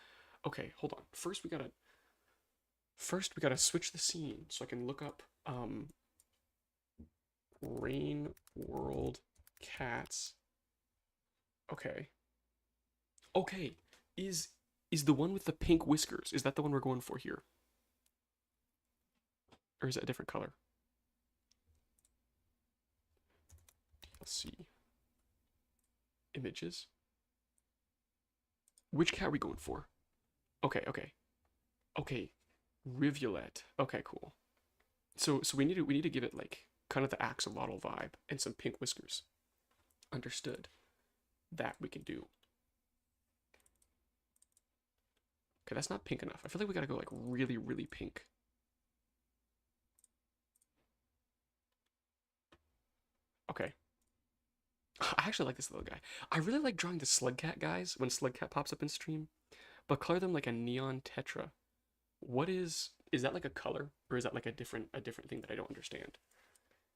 Okay, hold on. First we gotta switch the scene so I can look up Rain World Cats. Okay. Okay. Is the one with the pink whiskers? Is that the one we're going for here? Or is it a different color? Let's see. Images. Which cat are we going for? Okay, okay. Okay. Rivulet. Okay, cool. So we need to give it like kind of the axolotl vibe and some pink whiskers. Understood. That we can do. Okay, that's not pink enough. I feel like we gotta go like really, really pink. Okay. I actually like this little guy. I really like drawing the slug cat guys when slug cat pops up in stream, but color them like a neon tetra. What is that like a color or is that like a different thing that I don't understand?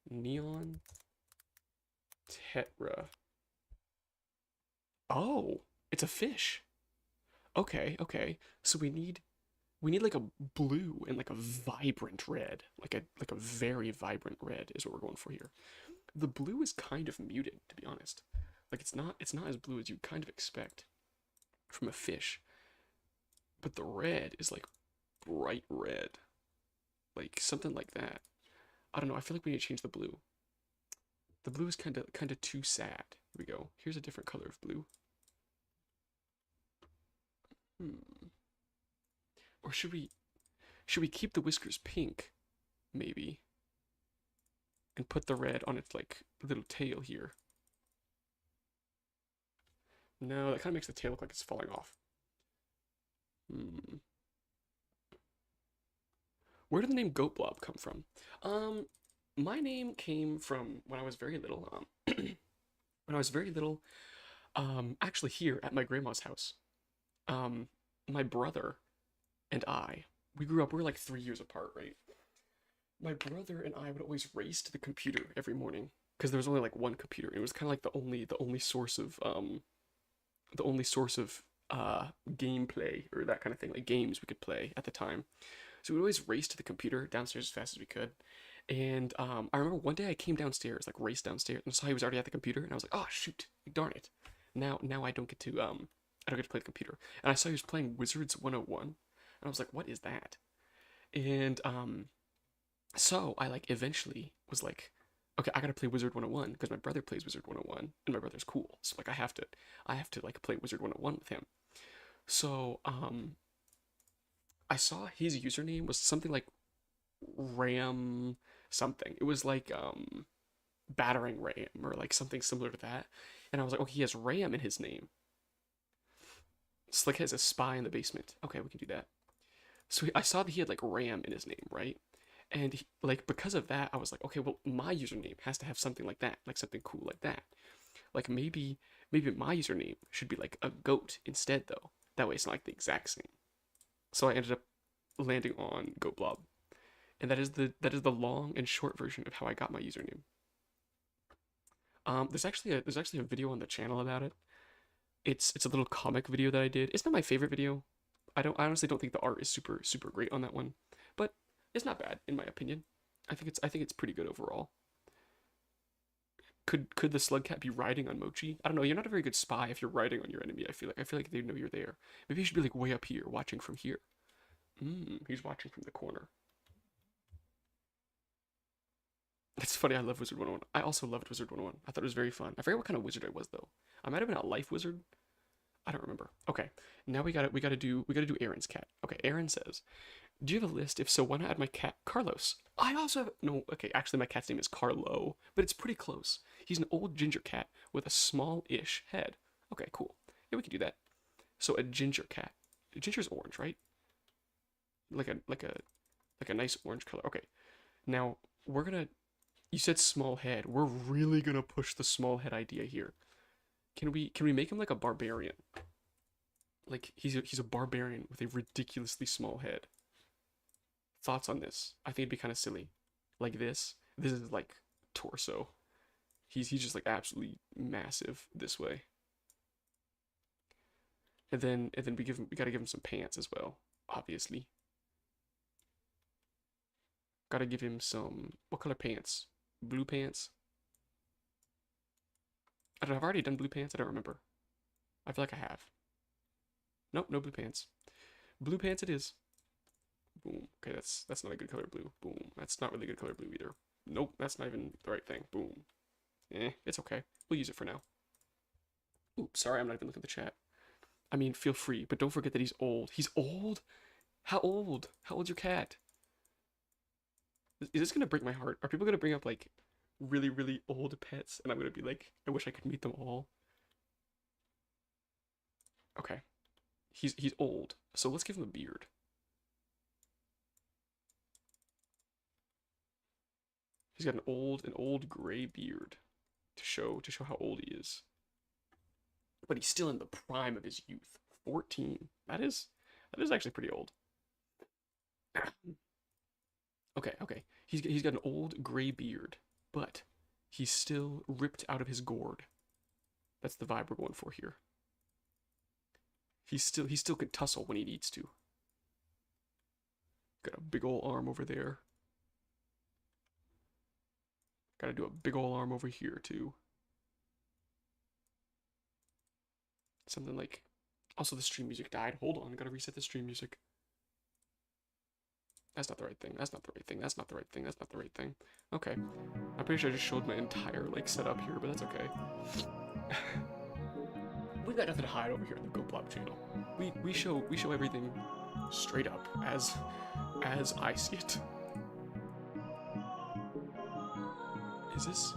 Neon tetra. Oh, it's a fish. Okay, okay. So we need like a blue and like a vibrant red, like a very vibrant red is what we're going for here. The blue is kind of muted, to be honest. Like it's not as blue as you'd kind of expect from a fish. But the red is like bright red. Like something like that. I don't know, I feel like we need to change the blue. The blue is kind of too sad. Here we go. Here's a different color of blue. Hmm. Or should we keep the whiskers pink, maybe? And put the red on its like little tail here. No, that kind of makes the tail look like it's falling off. Hmm. Where did the name GoatBlob come from? My name came from when I was very little. When I was very little, actually here at my grandma's house. Um, my brother and I, we grew up. We were like 3 years apart, right? My brother and I would always race to the computer every morning because there was only like one computer. It was kind of like the only source of gameplay or that kind of thing, like games we could play at the time. So we'd always race to the computer downstairs as fast as we could. And I remember one day I came downstairs, like raced downstairs, and saw he was already at the computer, and I was like, "Oh shoot, darn it! Now I don't get to play the computer." And I saw he was playing Wizards 101, and I was like, "What is that?" And so I like eventually was like, "Okay, I gotta play Wizard 101 because my brother plays Wizard 101, and my brother's cool, so like I have to like play Wizard 101 with him." So I saw his username was something like Ram something. It was like battering ram or like something similar to that. And I was like, okay, he has ram in his name. Slick has a spy in the basement. Okay, we can do that. So I saw that he had like ram in his name, right? And like because of that, I was like, okay, well, my username has to have something like that, like something cool like that. Like maybe my username should be like a goat instead, though. That way, it's not like the exact same. So I ended up landing on GoatBlob, and that is the long and short version of how I got my username. There's actually a video on the channel about it. It's a little comic video that I did. It's not my favorite video. I honestly don't think the art is super great on that one, but it's not bad in my opinion. I think it's pretty good overall. Could the slug cat be riding on Mochi? I don't know. You're not a very good spy if you're riding on your enemy. I feel like they know you're there. Maybe you should be like way up here, watching from here. He's watching from the corner. It's funny. I love Wizard 101. I also loved Wizard 101. I thought it was very fun. I forget what kind of wizard I was though. I might have been a life wizard. I don't remember. Okay, now we gotta do Aaron's cat. Okay, Aaron says, "Do you have a list? If so, why not add my cat Carlos?" I also have no. Okay, actually, my cat's name is Carlo, but it's pretty close. He's an old ginger cat with a small-ish head. Okay, cool. Yeah, we can do that. So a ginger cat. Ginger's orange, right? Like a nice orange color. Okay. Now we're gonna. You said small head. We're really gonna push the small head idea here. Can we make him like a barbarian? Like he's a barbarian with a ridiculously small head. Thoughts on this? I think it'd be kind of silly. Like this. This is like torso. He's just like absolutely massive this way. And then we gotta give him some pants as well, obviously. Gotta give him some what color pants? Blue pants? I don't know, I've already done blue pants, I don't remember. I feel like I have. Nope, no blue pants. Blue pants it is. Boom. Okay, that's not a good color blue. Boom. That's not really good color blue either. Nope, that's not even the right thing. Boom. It's okay. We'll use it for now. Oops, sorry, I'm not even looking at the chat. I mean, feel free, but don't forget that he's old. He's old? How old? How old's your cat? Is this gonna break my heart? Are people gonna bring up like really old pets and I'm gonna be like, I wish I could meet them all? Okay. He's old. So let's give him a beard. He's got an old gray beard to show how old he is. But he's still in the prime of his youth. 14. That is actually pretty old. Okay. He's got an old gray beard, but he's still ripped out of his gourd. That's the vibe we're going for here. He still can tussle when he needs to. Got a big ol' arm over there. Gotta do a big ol' arm over here too. Something like. Also, the stream music died. Hold on, gotta reset the stream music. That's not the right thing. That's not the right thing. That's not the right thing. That's not the right thing. Okay. I'm pretty sure I just showed my entire like setup here, but that's okay. We've got nothing to hide over here on the GoatBlob channel. We show everything straight up as I see it. Is this?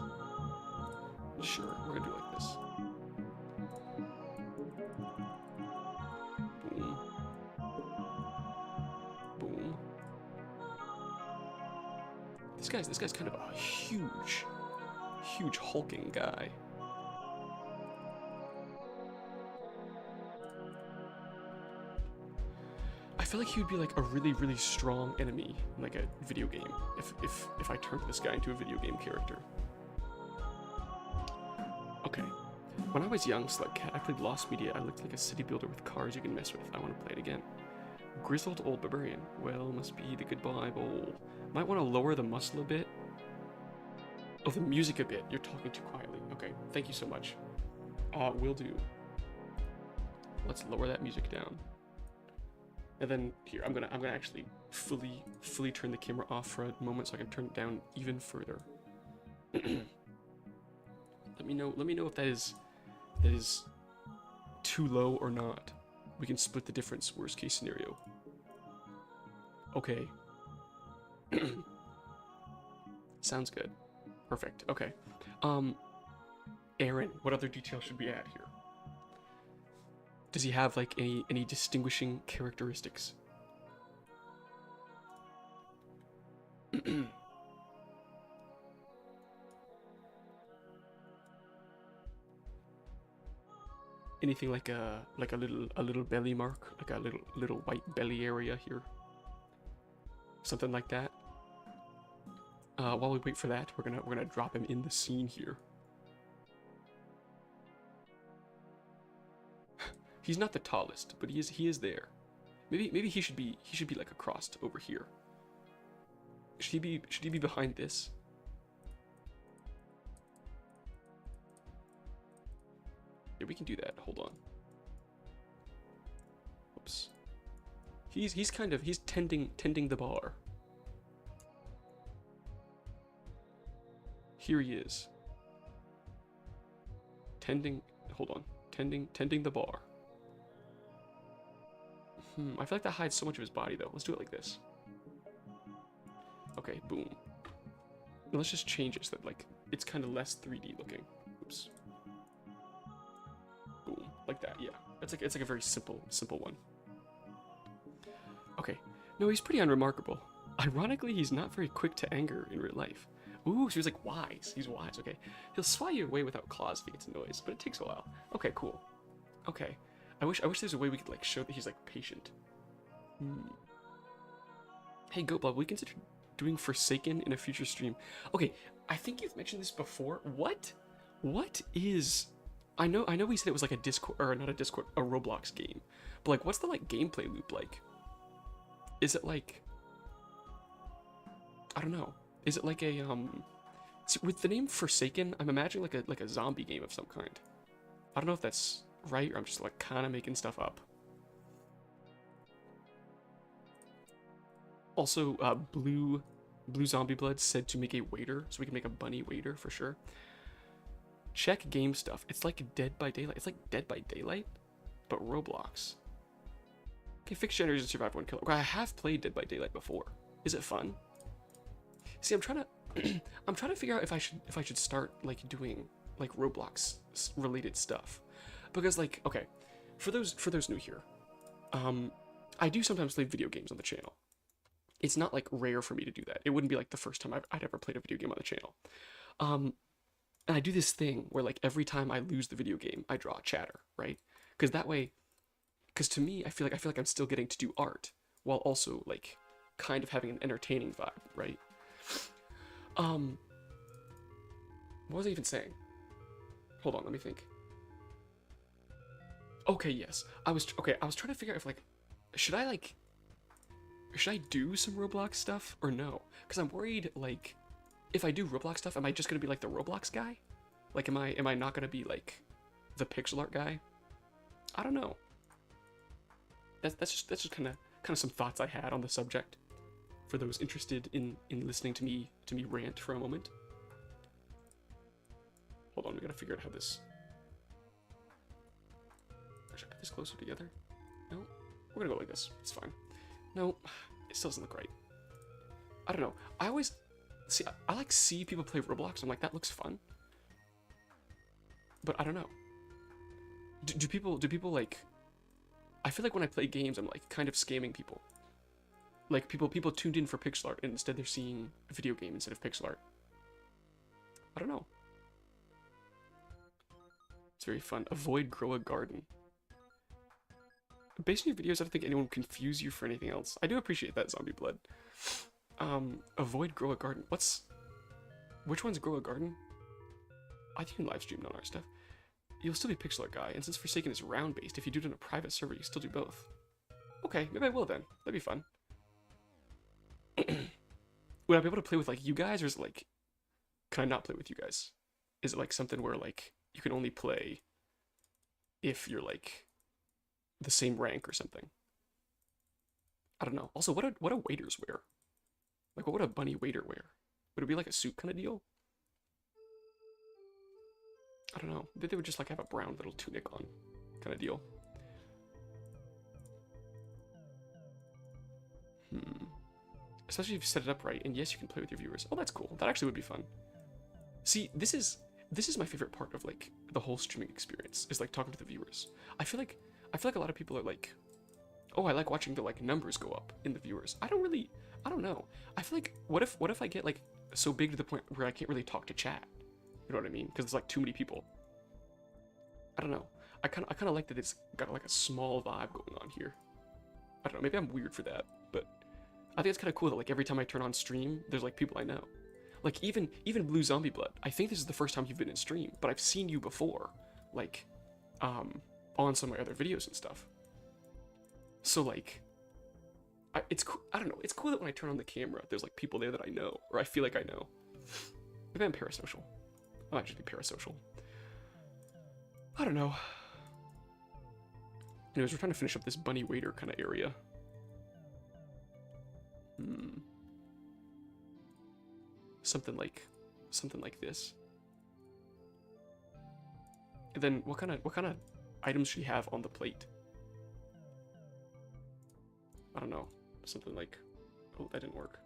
Sure, we're gonna do it like this. Boom. Boom. This guy's kind of a huge hulking guy. I feel like he would be like a really strong enemy in like a video game if I turned this guy into a video game character. Okay. When I was young, Slugcat, I played Lost Media. I looked like a city builder with cars you can mess with. I want to play it again. Grizzled old barbarian. Well, must be the goodbye bowl. Might want to lower the muscle a bit. Oh, the music a bit. You're talking too quietly. Okay, thank you so much. Will do. Let's lower that music down. And then here, I'm gonna actually fully turn the camera off for a moment so I can turn it down even further. Let me know if that is too low or not. We can split the difference, worst case scenario. Okay. Sounds good. Perfect. Okay. Aaron, what other details should we add here? Does he have like any distinguishing characteristics? Anything like a little belly mark, like a little white belly area here? Something like that. While we wait for that, we're gonna drop him in the scene here. He's not the tallest, but he is there. Maybe he should be like across over here. Should he be behind this? Yeah, we can do that. Hold on. Oops. He's tending the bar. Here he is. Hold on. Tending the bar. I feel like that hides so much of his body, though. Let's do it like this. Okay, boom. Now let's just change it so that, like, it's kind of less 3D looking. Oops. Boom. Like that, yeah. It's like a very simple one. Okay. No, he's pretty unremarkable. Ironically, he's not very quick to anger in real life. Ooh, so he's like wise. He's wise, okay. He'll swat you away without claws if he gets a noise, but it takes a while. Okay, cool. Okay. I wish there's a way we could like show that he's like patient. Hey GoatBlob, we consider doing Forsaken in a future stream. Okay, I think you've mentioned this before. What is I know we said it was like a Discord, or not a Discord, a Roblox game. But like what's the like gameplay loop like? Is it like, I don't know. Is it like a see, with the name Forsaken, I'm imagining like a zombie game of some kind. I don't know if that's right, or I'm just like kind of making stuff up. Also, Blue Zombie Blood said to make a waiter, so we can make a bunny waiter for sure. Check game stuff. It's like Dead by Daylight. It's like Dead by Daylight, but Roblox. Okay, fix generators and survive one killer. I have played Dead by Daylight before. Is it fun? See, I'm trying to figure out if I should start like doing like Roblox related stuff. Because like, okay, for those new here, I do sometimes play video games on the channel. It's not like rare for me to do that. It wouldn't be like the first time I'd ever played a video game on the channel. And I do this thing where like every time I lose the video game, I draw a chatter, right? Because that way, because to me, I feel like I'm still getting to do art while also like kind of having an entertaining vibe, right? What was I even saying? Hold on, let me think. Okay, yes. I was trying to figure out if like should I do some Roblox stuff or no? Because I'm worried like if I do Roblox stuff, am I just gonna be like the Roblox guy? Like am I not gonna be like the pixel art guy? I don't know. That's just kind of some thoughts I had on the subject. For those interested in listening to me rant for a moment. Hold on, we gotta figure out how this. Should I put this closer together? No, we're gonna go like this. It's fine. No, it still doesn't look right. I don't know. I always see. I like see people play Roblox. I'm like, that looks fun. But I don't know. Do people like? I feel like when I play games, I'm like kind of scamming people. Like people tuned in for pixel art and instead they're seeing a video game instead of pixel art. I don't know. It's very fun. Avoid grow a garden. Based on your videos, I don't think anyone will confuse you for anything else. I do appreciate that, Zombie Blood. Avoid grow a garden. Which one's grow a garden? I think you can live stream on our stuff. You'll still be pixel art guy, and since Forsaken is round based, if you do it in a private server, you can still do both. Okay, maybe I will then. That'd be fun. Would I be able to play with like you guys, or is it like, can I not play with you guys? Is it like something where like you can only play if you're like the same rank or something? I don't know. Also, what do waiters wear? Like, what would a bunny waiter wear? Would it be like a suit kind of deal? I don't know. Maybe they would just like have a brown little tunic on, kind of deal. Especially if you set it up right, and yes, you can play with your viewers. Oh, that's cool. That actually would be fun. See, this is my favorite part of like the whole streaming experience, is like talking to the viewers. I feel like a lot of people are like, oh, I like watching the like numbers go up in the viewers. I don't know. I feel like what if I get like so big to the point where I can't really talk to chat? You know what I mean? Because there's like too many people. I don't know. I kind of like that it's got like a small vibe going on here. I don't know. Maybe I'm weird for that, but I think it's kind of cool that like every time I turn on stream, there's like people I know. Like even Blue Zombie Blood. I think this is the first time you've been in stream, but I've seen you before. Like, on some of my other videos and stuff. So like, it's cool. I don't know. It's cool that when I turn on the camera, there's like people there that I know, or I feel like I know. Maybe I'm parasocial. I might just be parasocial. I don't know. Anyways, we're trying to finish up this bunny waiter kind of area. Something like this. And then what kind of items should you have on the plate? I don't know. Something like, oh, that didn't work.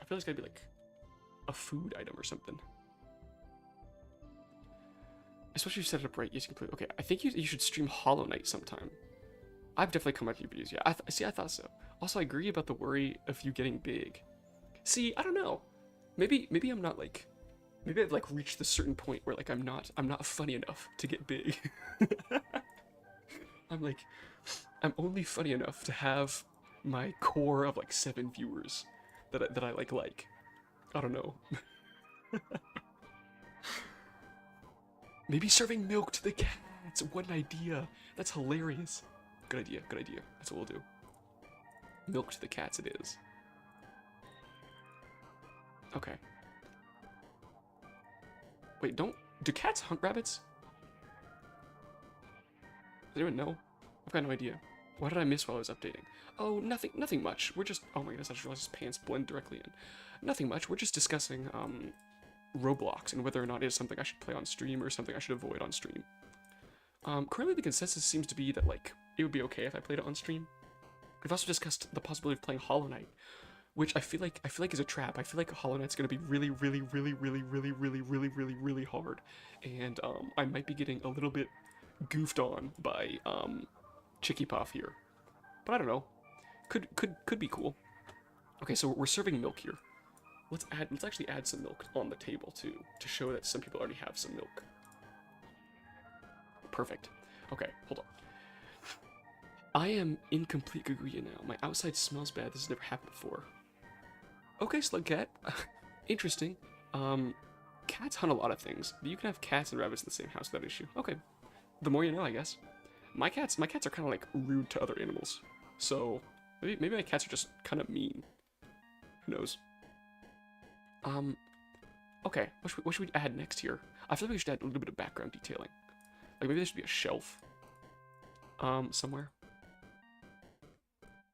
I feel like it's gotta be like a food item or something. Especially if you set it up right. Yes, you can play. Okay, I think you should stream Hollow Knight sometime. I've definitely come up with your videos. Yeah, I thought so. Also, I agree about the worry of you getting big. See, I don't know. Maybe I'm not like. Maybe I've like reached a certain point where like I'm not funny enough to get big. I'm only funny enough to have my core of like 7 viewers that I like. I don't know. Maybe serving milk to the cats. What an idea. That's hilarious. Good idea. Good idea. That's what we'll do. Milk to the cats it is. Okay. Wait, do cats hunt rabbits? Does anyone know? I've got no idea. What did I miss while I was updating? Oh, nothing much. We're just, oh my goodness, I just realized his pants blend directly in. Nothing much. We're just discussing, Roblox and whether or not it is something I should play on stream or something I should avoid on stream. Currently the consensus seems to be that, like, it would be okay if I played it on stream. We've also discussed the possibility of playing Hollow Knight, which I feel like is a trap. I feel like Hollow Knight's gonna be really hard, and I might be getting a little bit goofed on by Chicky Puff here, but I don't know. Could be cool. Okay, so we're serving milk here. Let's actually add some milk on the table too, to show that some people already have some milk. Perfect. Okay, hold on. I am incomplete Guguya now. My outside smells bad. This has never happened before. Okay, Slug Cat. Interesting. Cats hunt a lot of things. You can have cats and rabbits in the same house without issue. Okay. The more you know, I guess. My cats are kind of like rude to other animals. So maybe my cats are just kind of mean. Who knows? Okay. What should we add next here? I feel like we should add a little bit of background detailing. Like maybe there should be a shelf. Somewhere.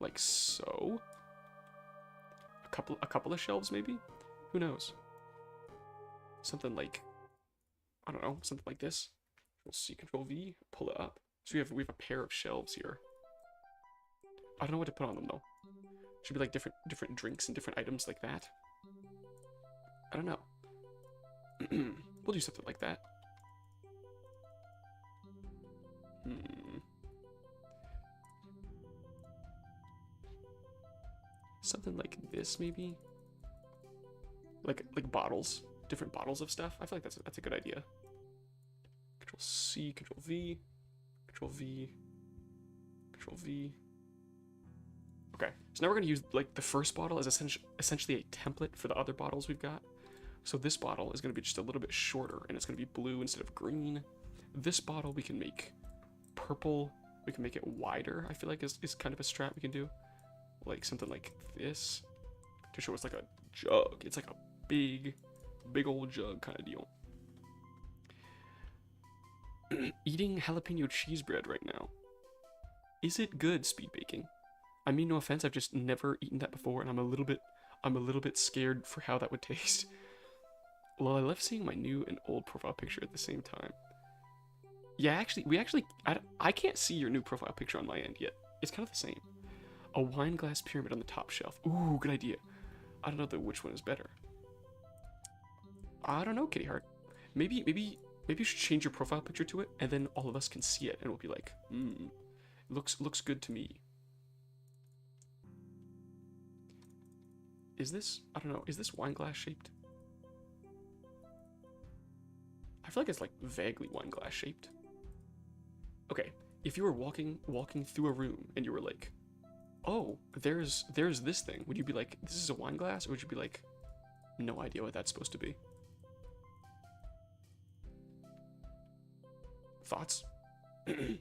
Like so. A couple of shelves maybe? Who knows? Something like, I don't know, something like this. Control C, Control V, pull it up. So we have a pair of shelves here. I don't know what to put on them though. Should be like different drinks and different items like that. I don't know. We'll do something like that. Something like this maybe. Like bottles, different bottles of stuff. I feel like that's a good idea. Control C, Control V, Control V, Control V. Okay, so now we're gonna use like the first bottle as essentially a template for the other bottles we've got. So this bottle is gonna be just a little bit shorter, and it's gonna be blue instead of green. This bottle we can make purple. We can make it wider. I feel like is kind of a strat we can do, like something like this, to show it's like a jug. It's like a big old jug kind of deal. Eating jalapeno cheese bread right now. Is it good, speed baking? I mean, no offense, I've just never eaten that before, and I'm a little bit scared for how that would taste. Well, I love seeing my new and old profile picture at the same time. Yeah, I can't see your new profile picture on my end yet. It's kind of the same. A wine glass pyramid on the top shelf. Ooh, good idea. I don't know which one is better. I don't know, Kitty Heart. Maybe you should change your profile picture to it, and then all of us can see it, and we'll be like, looks good to me. Is this, I don't know, is this wine glass shaped? I feel like it's like vaguely wine glass shaped. Okay, if you were walking through a room and you were like, oh, there's this thing, would you be like, this is a wine glass, or would you be like, no idea what that's supposed to be? Thoughts? Did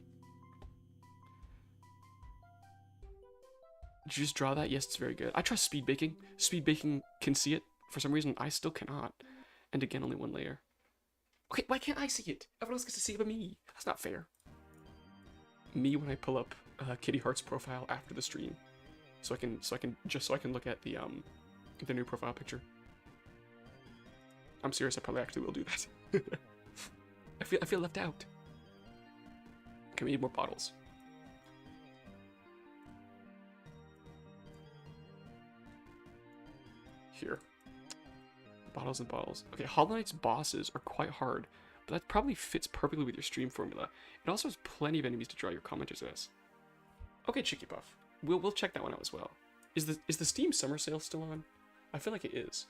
you just draw that? Yes, it's very good. I trust speed baking. Speed baking can see it. For some reason, I still cannot. And again, only one layer. Okay, why can't I see it? Everyone else gets to see it but me. That's not fair. Me when I pull up Kitty Heart's profile after the stream, so I can look at the new profile picture. I'm serious. I probably actually will do that. I feel left out. Okay, we need more bottles. Here. Bottles and bottles. Okay, Hollow Knight's bosses are quite hard, but that probably fits perfectly with your stream formula. It also has plenty of enemies to draw your commenters as. Okay, Chicky Puff. We'll check that one out as well. Is the Steam Summer Sale still on? I feel like it is.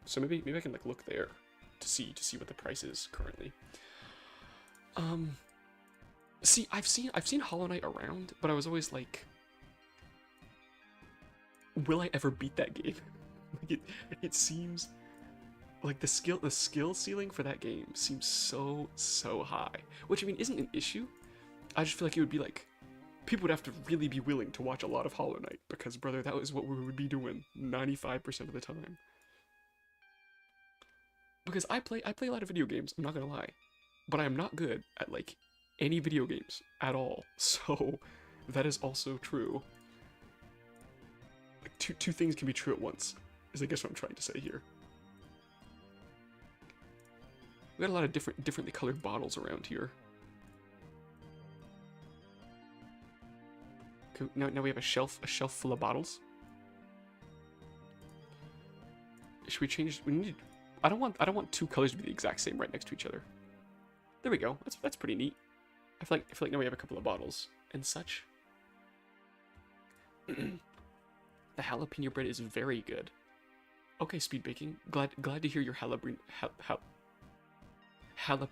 So maybe I can like look there to see what the price is currently. See, I've seen Hollow Knight around, but I was always like, will I ever beat that game? Like it seems like the skill ceiling for that game seems so high, which I mean isn't an issue. I just feel like it would be like people would have to really be willing to watch a lot of Hollow Knight, because brother, that was what we would be doing 95% of the time. Because I play a lot of video games, I'm not gonna lie, but I am not good at like any video games at all. So that is also true. Like two things can be true at once, is I guess what I'm trying to say here. We got a lot of differently colored bottles around here. Okay, now we have a shelf full of bottles. Should we change? We need. I don't want two colors to be the exact same right next to each other. There we go. That's pretty neat. I feel like now we have a couple of bottles and such. The jalapeno bread is very good. Okay, speed baking. Glad to hear your jalapeno. Oh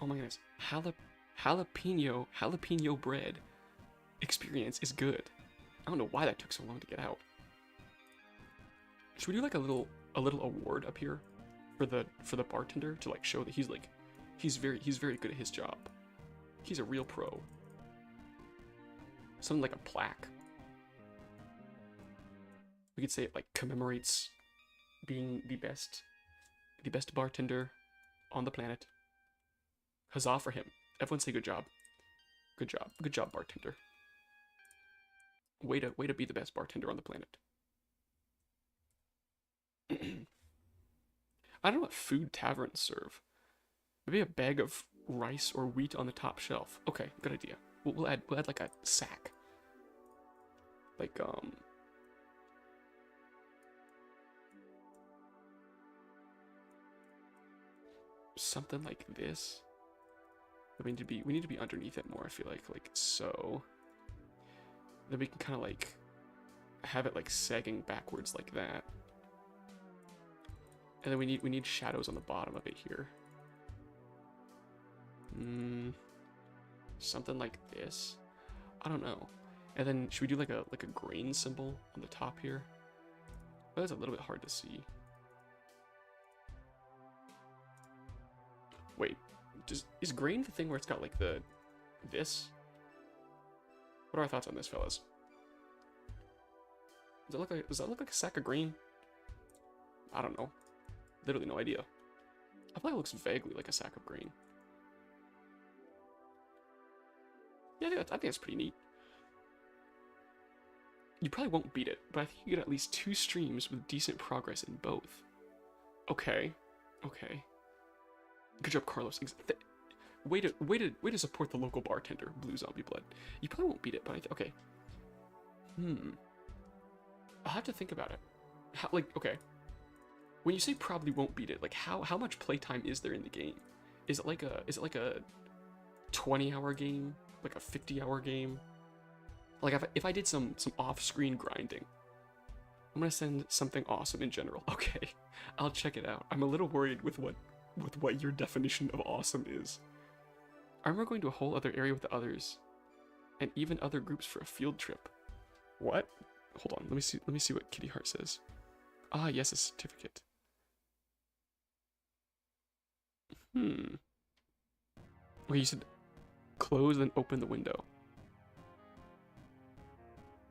my goodness. Jalapeno bread experience is good. I don't know why that took so long to get out. Should we do like a little award up here for the bartender to like show that he's very good at his job. He's a real pro. Something like a plaque. We could say it like commemorates being the best bartender on the planet. Huzzah for him. Everyone say good job. Good job, bartender. Way to be the best bartender on the planet. I don't know what food taverns serve. Maybe a bag of rice or wheat on the top shelf. Okay, good idea. We'll add like a sack. Like something like this. We need to be underneath it more, I feel like so. Then we can kind of like have it like sagging backwards like that. And then we need shadows on the bottom of it here. Something like this. I don't know. And then should we do like a grain symbol on the top here? Oh, that's a little bit hard to see. Wait, is grain the thing where it's got like this? What are our thoughts on this, fellas? Does that look like a sack of grain? I don't know. Literally no idea. I feel like it looks vaguely like a sack of grain. Yeah, I think that's pretty neat. You probably won't beat it, but I think you get at least 2 streams with decent progress in both. Okay. Good job, Carlos. Way to support the local bartender, Blue Zombie Blood. You probably won't beat it, but okay. I'll have to think about it. Okay. When you say probably won't beat it, like how much playtime is there in the game? Is it like a 20-hour game? Like a 50-hour game? Like if I did some off-screen grinding, I'm gonna send something awesome in general. Okay, I'll check it out. I'm a little worried with what your definition of awesome is. I remember going to a whole other area with the others, and even other groups for a field trip. What? Hold on, let me see what Kitty Heart says. Ah, yes, a certificate. Well, you said Close, then open the window.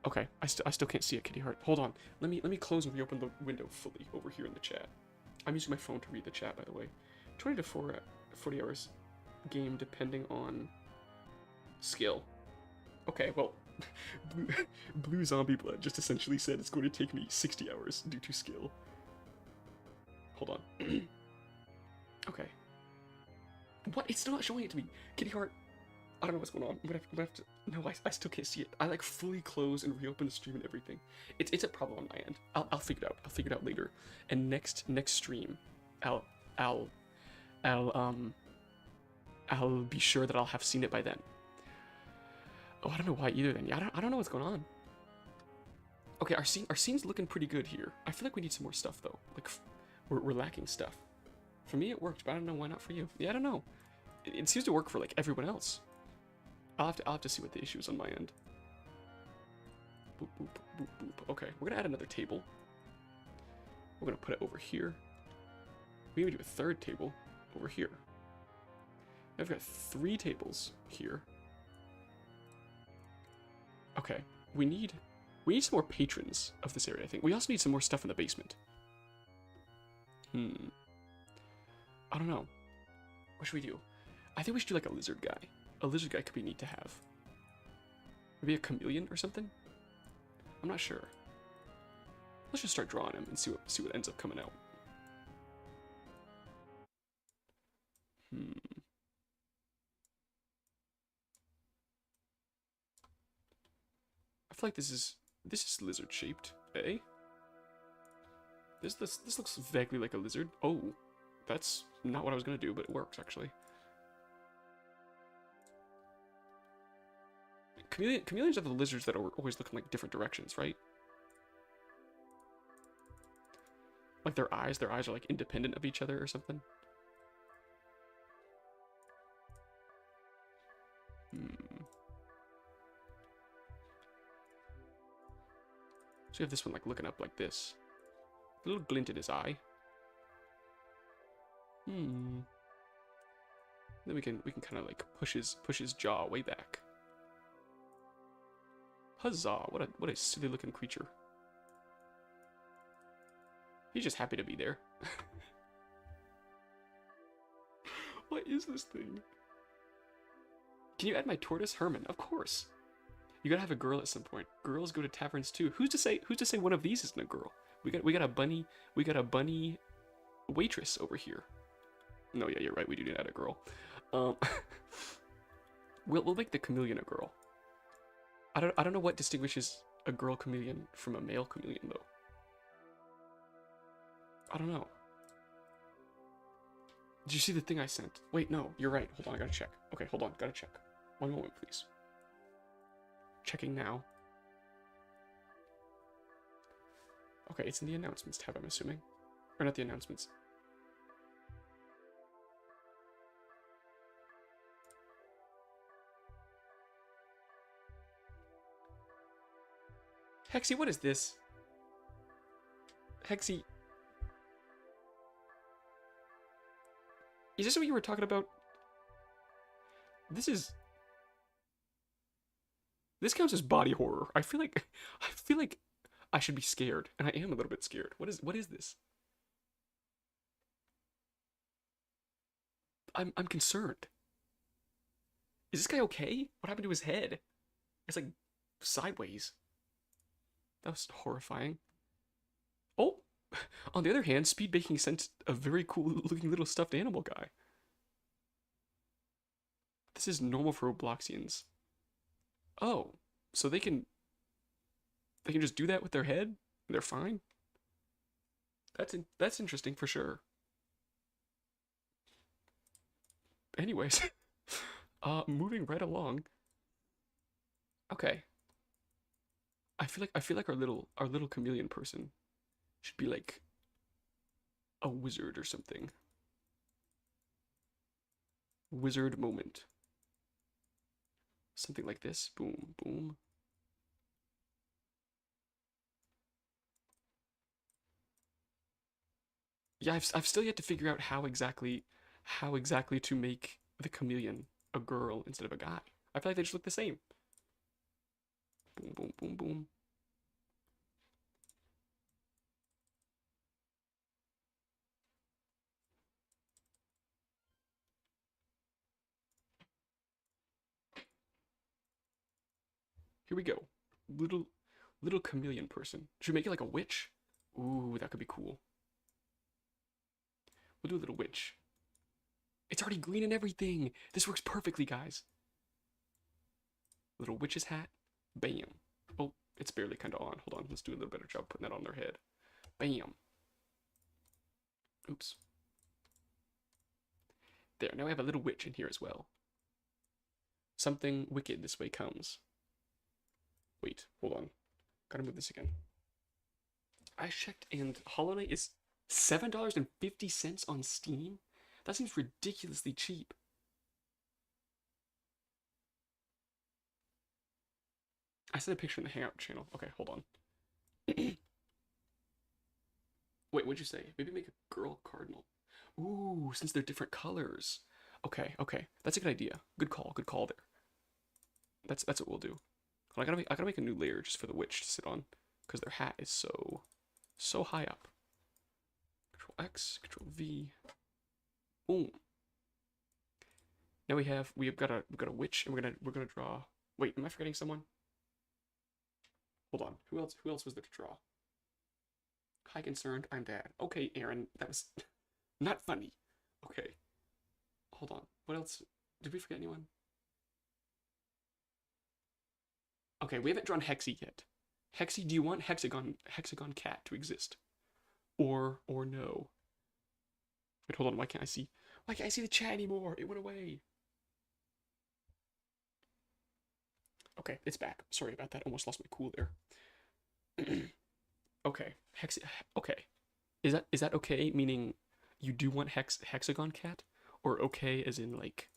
Okay, I still can't see it, Kitty Heart. Hold on. Let me close and reopen the window fully over here in the chat. I'm using my phone to read the chat, by the way. 20 to 40 hours game depending on skill. Okay, well, Blue Zombie Blood just essentially said it's going to take me 60 hours due to skill. Hold on. Okay. What? It's still not showing it to me. Kitty Heart, I don't know what's going on. I'm gonna have to... No, I still can't see it. I like fully close and reopen the stream and everything. It's a problem on my end. I'll figure it out. I'll figure it out later. And next stream, I'll be sure that I'll have seen it by then. Oh, I don't know why either then. Yeah, I don't know what's going on. Okay, our scene's looking pretty good here. I feel like we need some more stuff though. Like we're lacking stuff. For me it worked, but I don't know why not for you. Yeah, I don't know. It seems to work for like everyone else. I'll have to see what the issue is on my end. Boop, boop, boop, boop. Okay, we're gonna add another table. We're gonna put it over here. We even do a third table over here. I've got 3 tables here. Okay, we need some more patrons of this area, I think. We also need some more stuff in the basement. I don't know. What should we do? I think we should do like a lizard guy. A lizard guy could be neat to have. Maybe a chameleon or something? I'm not sure. Let's just start drawing him and see what ends up coming out. I feel like this is lizard shaped, eh? This looks vaguely like a lizard. Oh, that's not what I was gonna do, but it works actually. Chameleons are the lizards that are always looking like different directions, right? Like their eyes are like independent of each other or something. So we have this one like looking up like this. A little glint in his eye. Then we can kind of like push his jaw way back. Huzzah! What a silly looking creature. He's just happy to be there. What is this thing? Can you add my tortoise, Herman? Of course. You gotta have a girl at some point. Girls go to taverns too. Who's to say one of these isn't a girl? We got a bunny waitress over here. No, yeah, you're right. We do need to add a girl. We'll make the chameleon a girl. I don't know what distinguishes a girl chameleon from a male chameleon though. I don't know. Did you see the thing I sent? Wait, no, you're right. Hold on, I gotta check. Okay, hold on, gotta check. One moment, please. Checking now. Okay, it's in the announcements tab, I'm assuming. Or not the announcements. Hexy, what is this? Hexy. Is this what you were talking about? This counts as body horror. I feel like I should be scared, and I am a little bit scared. What is this? I'm concerned. Is this guy okay? What happened to his head? It's like sideways. That was horrifying. Oh, on the other hand, Speed Baking sent a very cool looking little stuffed animal guy. This is normal for Robloxians. Oh, so they can just do that with their head and they're fine? That's interesting for sure. Anyways, moving right along. Okay. I feel like our little chameleon person should be like a wizard or something. Wizard moment. Something like this. Boom, boom. Yeah, I've still yet to figure out how exactly to make the chameleon. a girl instead of a guy. I feel like they just look the same. Boom, boom, boom, boom. Here we go. Little chameleon person. Should we make it like a witch? Ooh, that could be cool. We'll do a little witch. It's already green and everything. This works perfectly, guys. Little witch's hat. Bam. Oh, it's barely kind of on. Hold on. Let's do a little better job putting that on their head. Bam. Oops. There. Now we have a little witch in here as well. Something wicked this way comes. Wait. Hold on. Gotta move this again. I checked and Hollow Knight is $7.50 on Steam? That seems ridiculously cheap. I sent a picture in the Hangout channel. Okay, hold on. Wait, what'd you say? Maybe make a girl cardinal. Ooh, since they're different colors. Okay, okay. That's a good idea. Good call there. That's what we'll do. I gotta make a new layer just for the witch to sit on. Because their hat is so high up. Control X, Control V. Boom. Now we've got a witch, and we're gonna draw. Wait, am I forgetting someone? Hold on. Who else was there to draw? High concerned, I'm dad. Okay, Aaron, that was not funny. Okay. Hold on. What else? Did we forget anyone? Okay, we haven't drawn Hexy yet. Hexy, do you want Hexagon Cat to exist? Or no? Wait, hold on. Why can't I see the chat anymore? It went away. Okay, it's back. Sorry about that. Almost lost my cool there. Okay, okay. Is that okay? Meaning you do want Hexagon Cat, or okay as in like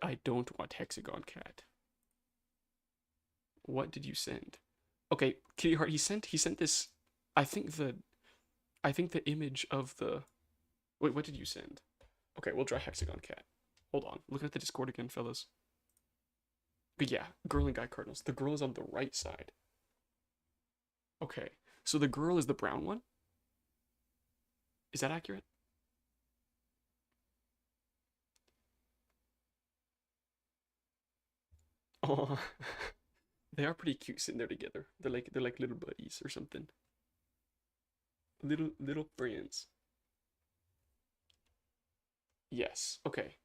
I don't want Hexagon Cat? What did you send? Okay, Kitty Heart. He sent this. I think the image of the. Wait, what did you send? Okay, we'll draw Hexagon Cat. Hold on. Looking at the Discord again, fellas. But yeah, girl and guy cardinals. The girl is on the right side. Okay, so the girl is the brown one? Is that accurate? Oh, they are pretty cute sitting there together. They're like little buddies or something. Little friends. Yes. Okay.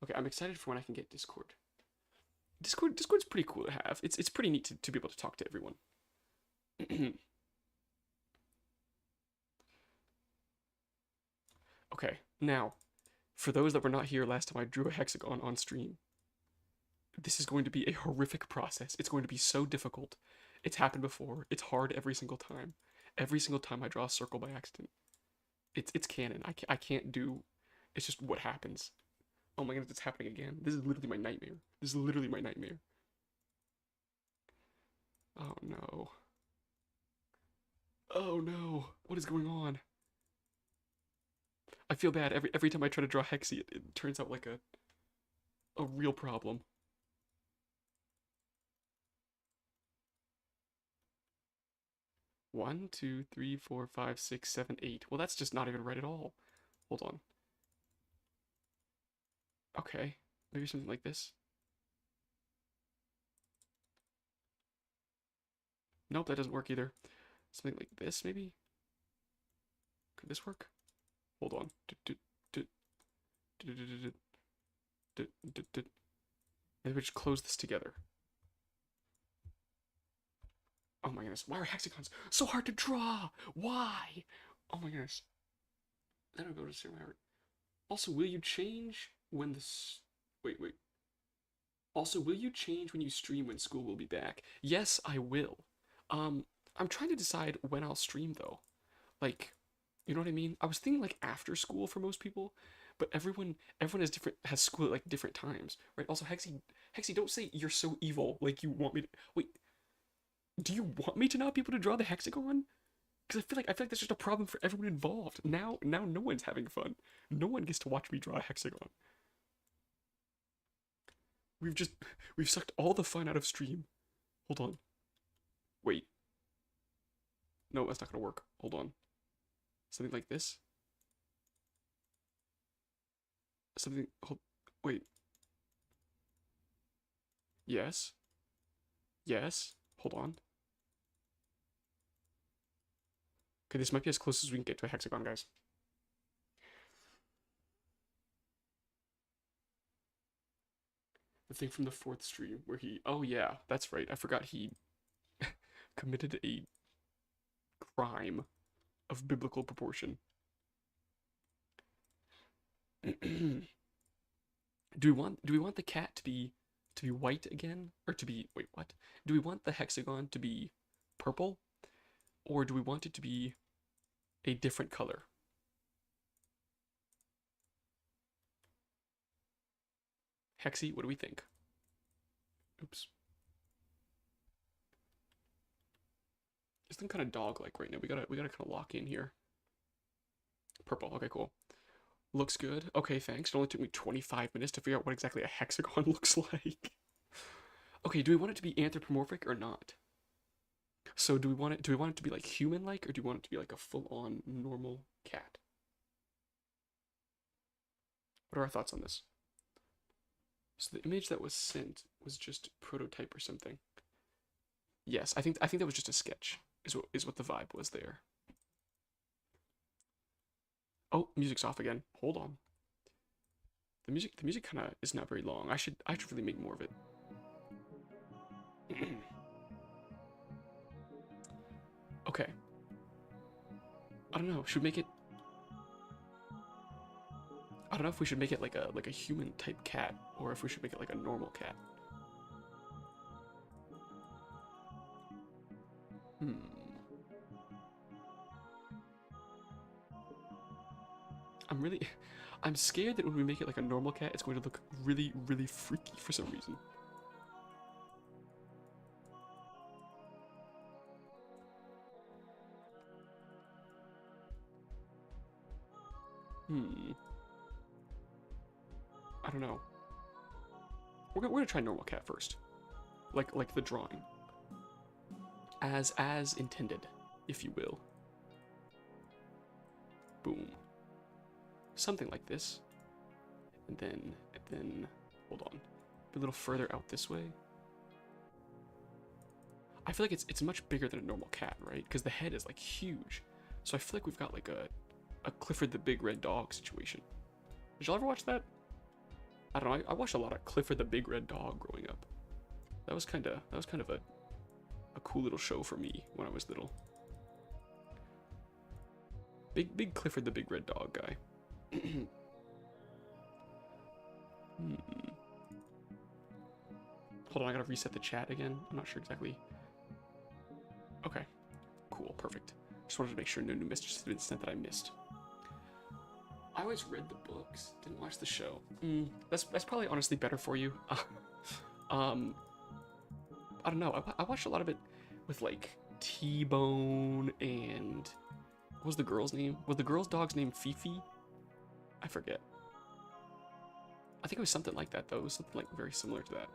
Okay, I'm excited for when I can get Discord. Discord's pretty cool to have. It's pretty neat to be able to talk to everyone. Okay, now, for those that were not here last time I drew a hexagon on stream, this is going to be a horrific process. It's going to be so difficult. It's happened before. It's hard every single time. Every single time I draw a circle by accident. It's canon. I can't do. It's just what happens. Oh my goodness, it's happening again. This is literally my nightmare. This is literally my nightmare. Oh no. Oh no. What is going on? I feel bad every time I try to draw Hexy, it turns out like a real problem. One, two, three, four, five, six, seven, eight. Well, that's just not even right at all. Hold on. Okay, maybe something like this. Nope, that doesn't work either. Something like this, maybe? Could this work? Hold on. Maybe we just close this together. Oh my goodness, why are hexagons so hard to draw? Why? Oh my goodness. I don't go to zero hour. Also, will you change when this... Wait. Also, will you change when you stream when school will be back? Yes, I will. I'm trying to decide when I'll stream though. Like, you know what I mean? I was thinking like after school for most people, but everyone has school at like different times, right? Also, Hexy, don't say you're so evil. Like you want me to wait. Do you want me to not be able to draw the hexagon? Because I feel like that's just a problem for everyone involved. Now no one's having fun. No one gets to watch me draw a hexagon. We've just we've sucked all the fun out of stream. Hold on. Wait. No, that's not gonna work. Hold on. Something like this. Something. Hold. Wait. Yes. Yes. Hold on. Okay, this might be as close as we can get to a hexagon, guys. The thing from the fourth stream where he. Oh yeah, that's right. I forgot he committed a crime of biblical proportion. do we want the cat to be white again, or to be, wait, what? Do we want the hexagon to be purple, or do we want it to be a different color? Hexy, what do we think? Oops. This thing kind of dog-like right now. We gotta kind of lock in here. Purple. Okay, cool. Looks good. Okay, thanks. It only took me 25 minutes to figure out what exactly a hexagon looks like. Okay, do we want it to be anthropomorphic or not? So do we want it to be like human-like, or do we want it to be like a full-on normal cat? What are our thoughts on this? So the image that was sent was just prototype or something. Yes, I think that was just a sketch. Is what the vibe was there. Oh, music's off again. Hold on. The music kind of is not very long. I should really make more of it. Okay. I don't know. Should we make it? I don't know if we should make it like a human type cat, or if we should make it like a normal cat. Hmm. I'm scared that when we make it like a normal cat, it's going to look really, really freaky for some reason. Hmm. I don't know. We're gonna try normal cat first, like the drawing, as intended, if you will. Boom. Something like this, and then hold on, be a little further out this way. I feel like it's much bigger than a normal cat, right? Because the head is like huge, so I feel like we've got like a Clifford the Big Red Dog situation. Did y'all ever watch that? I don't know. I watched a lot of Clifford the Big Red Dog growing up. That was kind of a cool little show for me when I was little. Big Clifford the Big Red Dog guy. Hold on, I gotta reset the chat again. I'm not sure exactly. Okay, cool, perfect. Just wanted to make sure no new messages had been sent that I missed. I always read the books, didn't watch the show. That's probably honestly better for you. I don't know. I watched a lot of it with like T-Bone and what was the girl's name? Was the girl's dog's name Fifi? I forget. I think it was something like that though. It was something like very similar to that.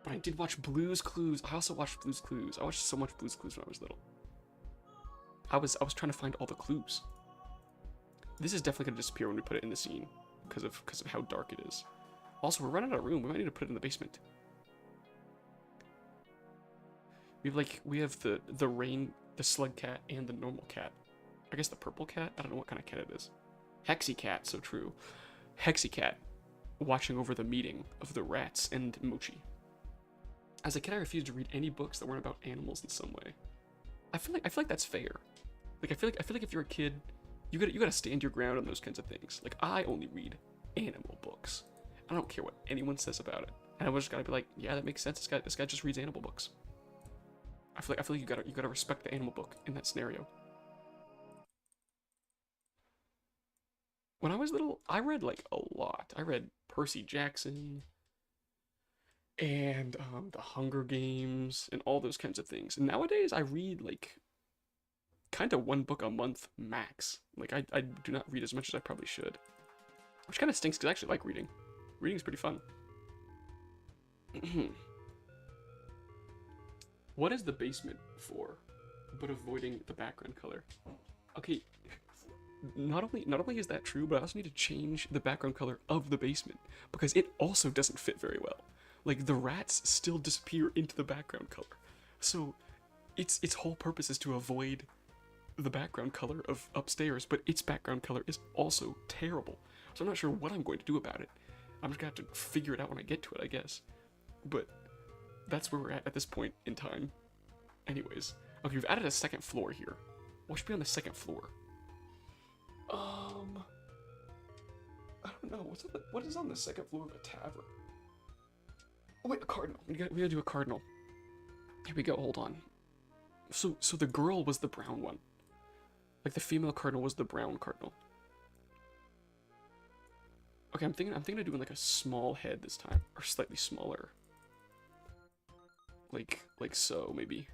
But I did watch Blue's Clues. I also watched Blue's Clues. I watched so much Blue's Clues when I was little. I was trying to find all the clues. This is definitely gonna disappear when we put it in the scene because of how dark it is. Also, we're running out of room. We might need to put it in the basement. We have the slug cat, and the normal cat. I guess the purple cat. I don't know what kind of cat it is. Hexy cat. So true. Hexy cat, watching over the meeting of the rats and Mochi. As a kid, I refused to read any books that weren't about animals in some way. I feel like that's fair. Like I feel like if you're a kid, you gotta stand your ground on those kinds of things. Like I only read animal books. I don't care what anyone says about it. And I just gotta be like, yeah, that makes sense. This guy just reads animal books. I feel like you gotta respect the animal book in that scenario. When I was little, I read like a lot. I read Percy Jackson and the Hunger Games and all those kinds of things. And nowadays, I read like kind of one book a month max. Like, I do not read as much as I probably should. Which kind of stinks, because I actually like reading. Reading is pretty fun. What is the basement for, but avoiding the background color? Okay, not only is that true, but I also need to change the background color of the basement, because it also doesn't fit very well. Like, the rats still disappear into the background color. So, its whole purpose is to avoid the background color of upstairs, but its background color is also terrible. So I'm not sure what I'm going to do about it. I'm just gonna have to figure it out when I get to it, I guess. But that's where we're at this point in time. Anyways, okay, we've added a second floor here. What should be on the second floor? I don't know. What is on the second floor of a tavern? Oh wait, a cardinal. We gotta do a cardinal. Here we go. Hold on. So the girl was the brown one. Like, the female cardinal was the brown cardinal. Okay, I'm thinking of doing like a small head this time, or slightly smaller. Like so, maybe.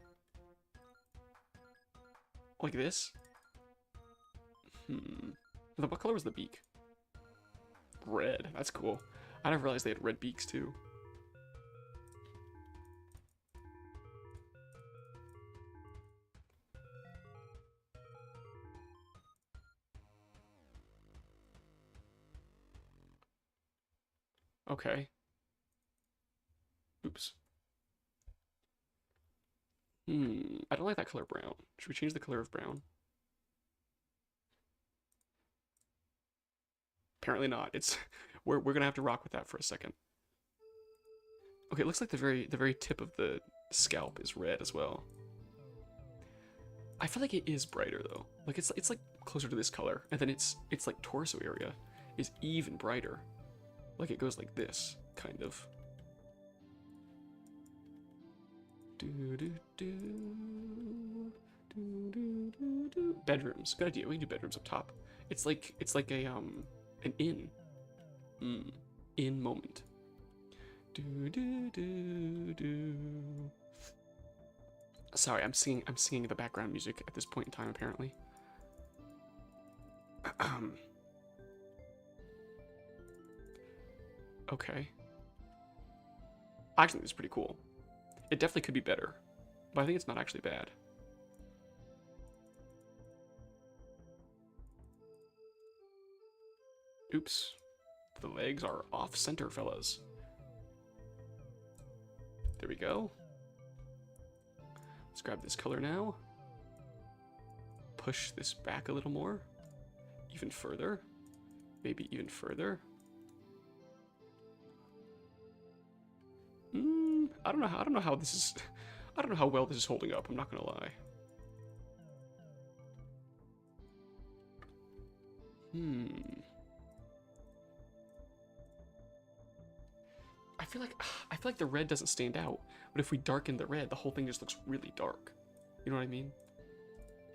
Like this? What color was the beak? Red. That's cool. I never realized they had red beaks too. Okay. Oops. I don't like that color brown. Should we change the color of brown? Apparently not. It's we're gonna have to rock with that for a second. Okay, it looks like the very tip of the scalp is red as well. I feel like it is brighter though. Like, it's like closer to this color, and then it's like torso area is even brighter. Like, it goes like this, kind of. Bedrooms. Good idea. We can do bedrooms up top. It's like a an inn. Inn moment. Sorry, I'm singing the background music at this point in time, apparently. Okay. Actually, this is pretty cool. It definitely could be better, but I think it's not actually bad. Oops. The legs are off center, fellas. There we go. Let's grab this color now. Push this back a little more. Even further. Maybe even further. I don't know how this is. I don't know how well this is holding up. I'm not gonna lie. I feel like the red doesn't stand out, but if we darken the red, the whole thing just looks really dark. You know what I mean?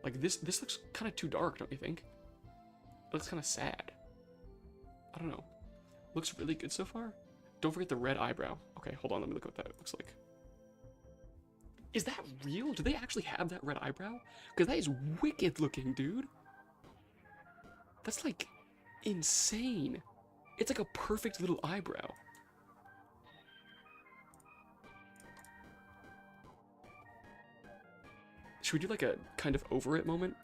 Like, this looks kind of too dark, don't you think? It looks kind of sad. I don't know. Looks really good so far. Don't forget the red eyebrow. Okay, hold on, let me look at what that looks like. Is that real? Do they actually have that red eyebrow? Because that is wicked looking, dude. That's like insane. It's like a perfect little eyebrow. Should we do like a kind of over it moment?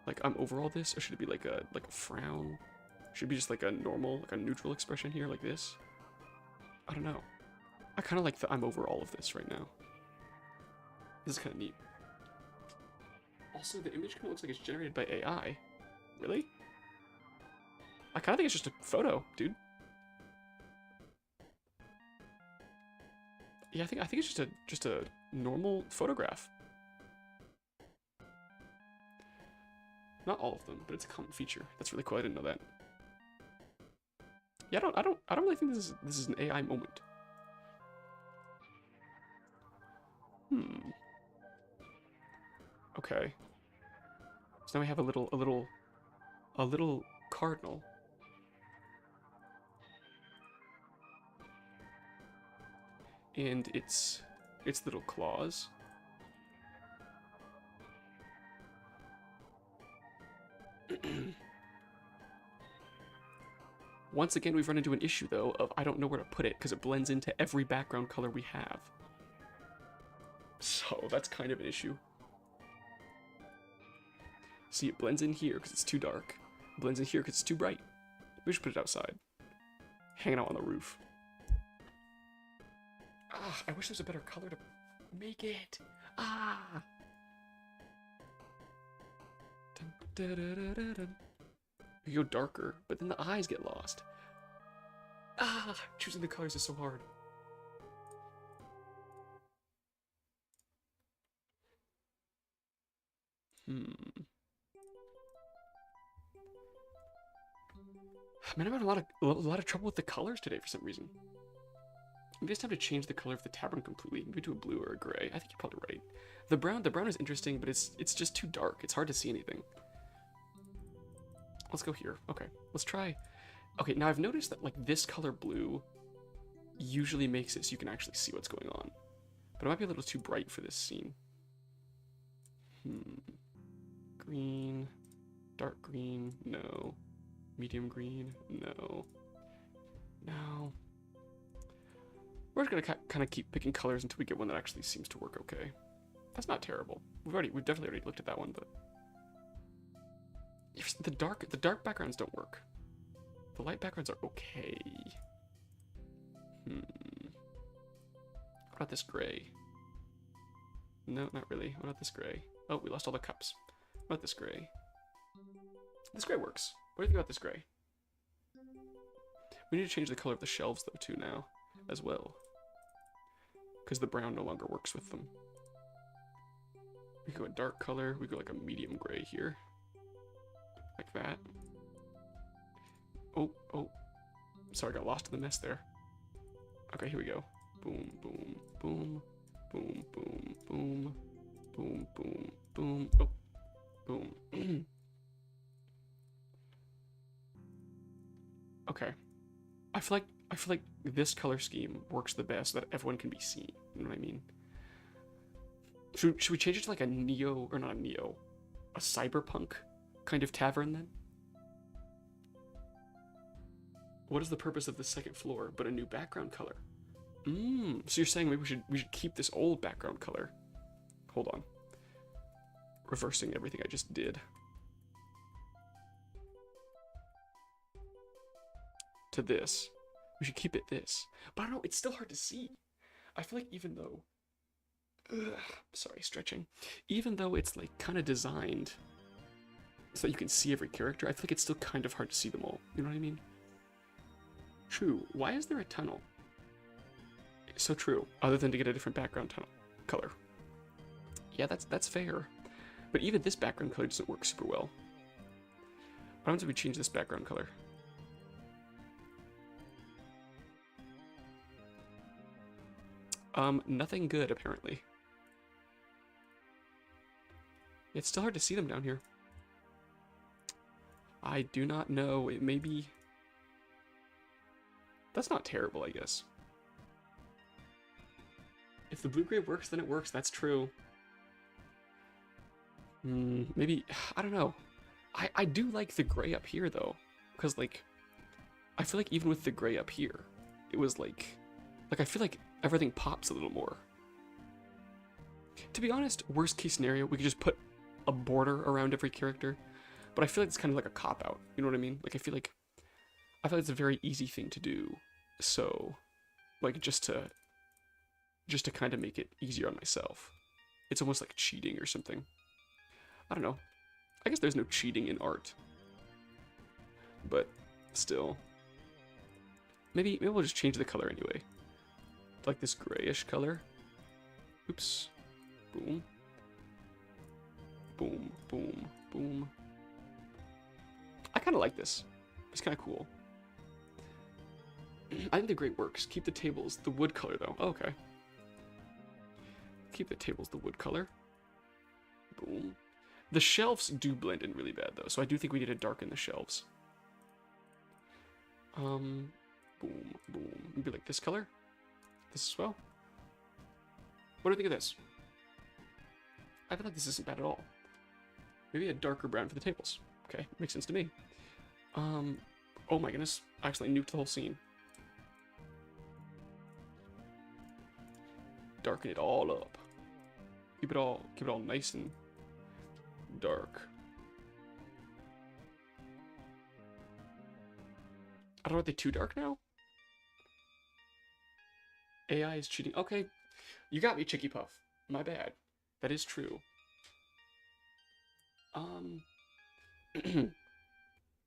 Like, I'm over all this? Or should it be like a frown? Should it be just like a normal, like a neutral expression here, like this? I don't know. I kind of like the I'm over all of this right now. This is kind of neat. Also, the image kind of looks like it's generated by AI. Really? I kind of think it's just a photo, dude. Yeah, I think it's just a normal photograph. Not all of them, but it's a common feature. That's really cool. I didn't know that. Yeah, I don't really think this is an AI moment. Okay. So now we have a little cardinal. And its little claws. Once again, we've run into an issue, though, of I don't know where to put it because it blends into every background color we have. So that's kind of an issue. See, it blends in here because it's too dark. It blends in here because it's too bright. We should put it outside. Hanging out on the roof. Ah, I wish there was a better color to make it. Ah! Dun, dun, dun, dun, dun. You go darker, but then the eyes get lost. Ah! Choosing the colors is so hard. Man, I'm having a lot of trouble with the colors today for some reason. Maybe it's time to change the color of the tavern completely. Maybe to a blue or a gray. I think you're probably right. The brown is interesting, but it's just too dark. It's hard to see anything. Let's go here. Okay, let's try. Okay, now I've noticed that like this color blue usually makes it so you can actually see what's going on. But it might be a little too bright for this scene. Green, dark green, no. Medium green, no. No. We're just gonna kind of keep picking colors until we get one that actually seems to work okay. That's not terrible. We've definitely already looked at that one, but the dark backgrounds don't work. The light backgrounds are okay. What about this gray? No, not really. What about this gray? Oh, we lost all the cups. What about this gray? This gray works. What do you think about this gray? We need to change the color of the shelves though too now, as well. Because the brown no longer works with them. We go a dark color, we go like a medium gray here. Like that. Oh. Sorry, I got lost in the mess there. Okay, here we go. Boom, boom, boom. Boom, boom, boom. Boom, boom, boom. Oh. Boom. Okay. I feel like this color scheme works the best so that everyone can be seen. You know what I mean? Should we change it to like a neo, or not a neo, a cyberpunk kind of tavern then? What is the purpose of the second floor but a new background color? So you're saying maybe we should keep this old background color. Hold on. Reversing everything I just did. To this. We should keep it this. But I don't know, it's still hard to see. I feel like even though... sorry, stretching. Even though it's like kind of designed so that you can see every character, I feel like it's still kind of hard to see them all. You know what I mean? True. Why is there a tunnel? It's so true. Other than to get a different background tunnel color. Yeah, that's fair. But even this background color doesn't work super well. What happens if we change this background color? Nothing good, apparently. It's still hard to see them down here. I do not know. It may be... That's not terrible, I guess. If the blue-gray works, then it works. That's true. Maybe... I don't know. I do like the gray up here, though. Because, like... I feel like even with the gray up here, it was like... Like, I feel like everything pops a little more. To be honest, worst case scenario, we could just put a border around every character. But I feel like it's kind of like a cop-out. You know what I mean? Like, I feel like it's a very easy thing to do. So, like, just to kind of make it easier on myself. It's almost like cheating or something. I don't know. I guess there's no cheating in art. But, still. Maybe we'll just change the color anyway. Like this grayish color. Oops. Boom. Boom, boom, boom. I kind of like this. It's kind of cool. I think the gray works. Keep the tables the wood color, though. Oh, okay. Keep the tables the wood color. Boom. The shelves do blend in really bad, though, so I do think we need to darken the shelves. Boom, boom. Maybe like this color? This as well? What do you think of this? I feel like this isn't bad at all. Maybe a darker brown for the tables. Okay, makes sense to me. Oh my goodness. I accidentally nuked the whole scene. Darken it all up. Keep it all nice and dark. I don't know, are they too dark now? AI is cheating. Okay, you got me, Chicky Puff. My bad. That is true.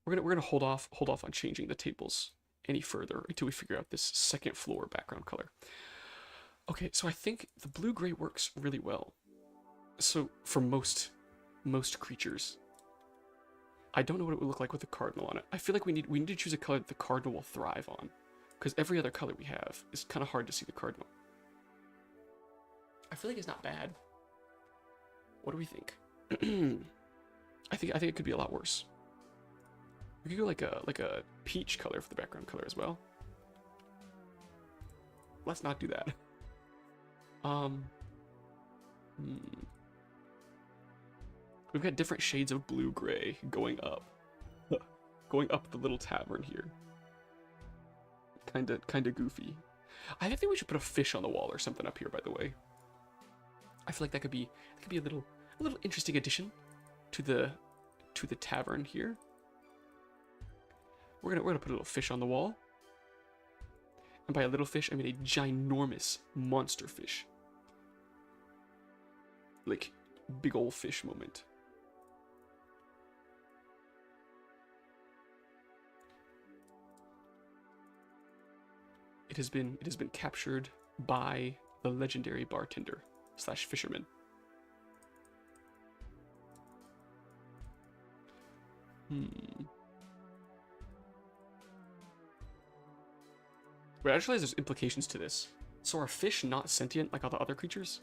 we're gonna hold off on changing the tables any further until we figure out this second floor background color. Okay, so I think the blue-gray works really well. So for most creatures, I don't know what it would look like with a cardinal on it. I feel like we need to choose a color that the cardinal will thrive on, because every other color we have is kind of hard to see the cardinal. I feel like it's not bad. What do we think? I think it could be a lot worse. We could go like a peach color for the background color as well. Let's not do that. We've got different shades of blue-gray going up. Going up the little tavern here. Kinda goofy. I think we should put a fish on the wall or something up here, by the way. I feel like that could be a little interesting addition to the tavern here. We're gonna put a little fish on the wall. And by a little fish, I mean a ginormous monster fish. Like, big ol' fish moment. It has been captured by the legendary bartender / fisherman. Wait, I just realized there's implications to this. So are fish not sentient like all the other creatures?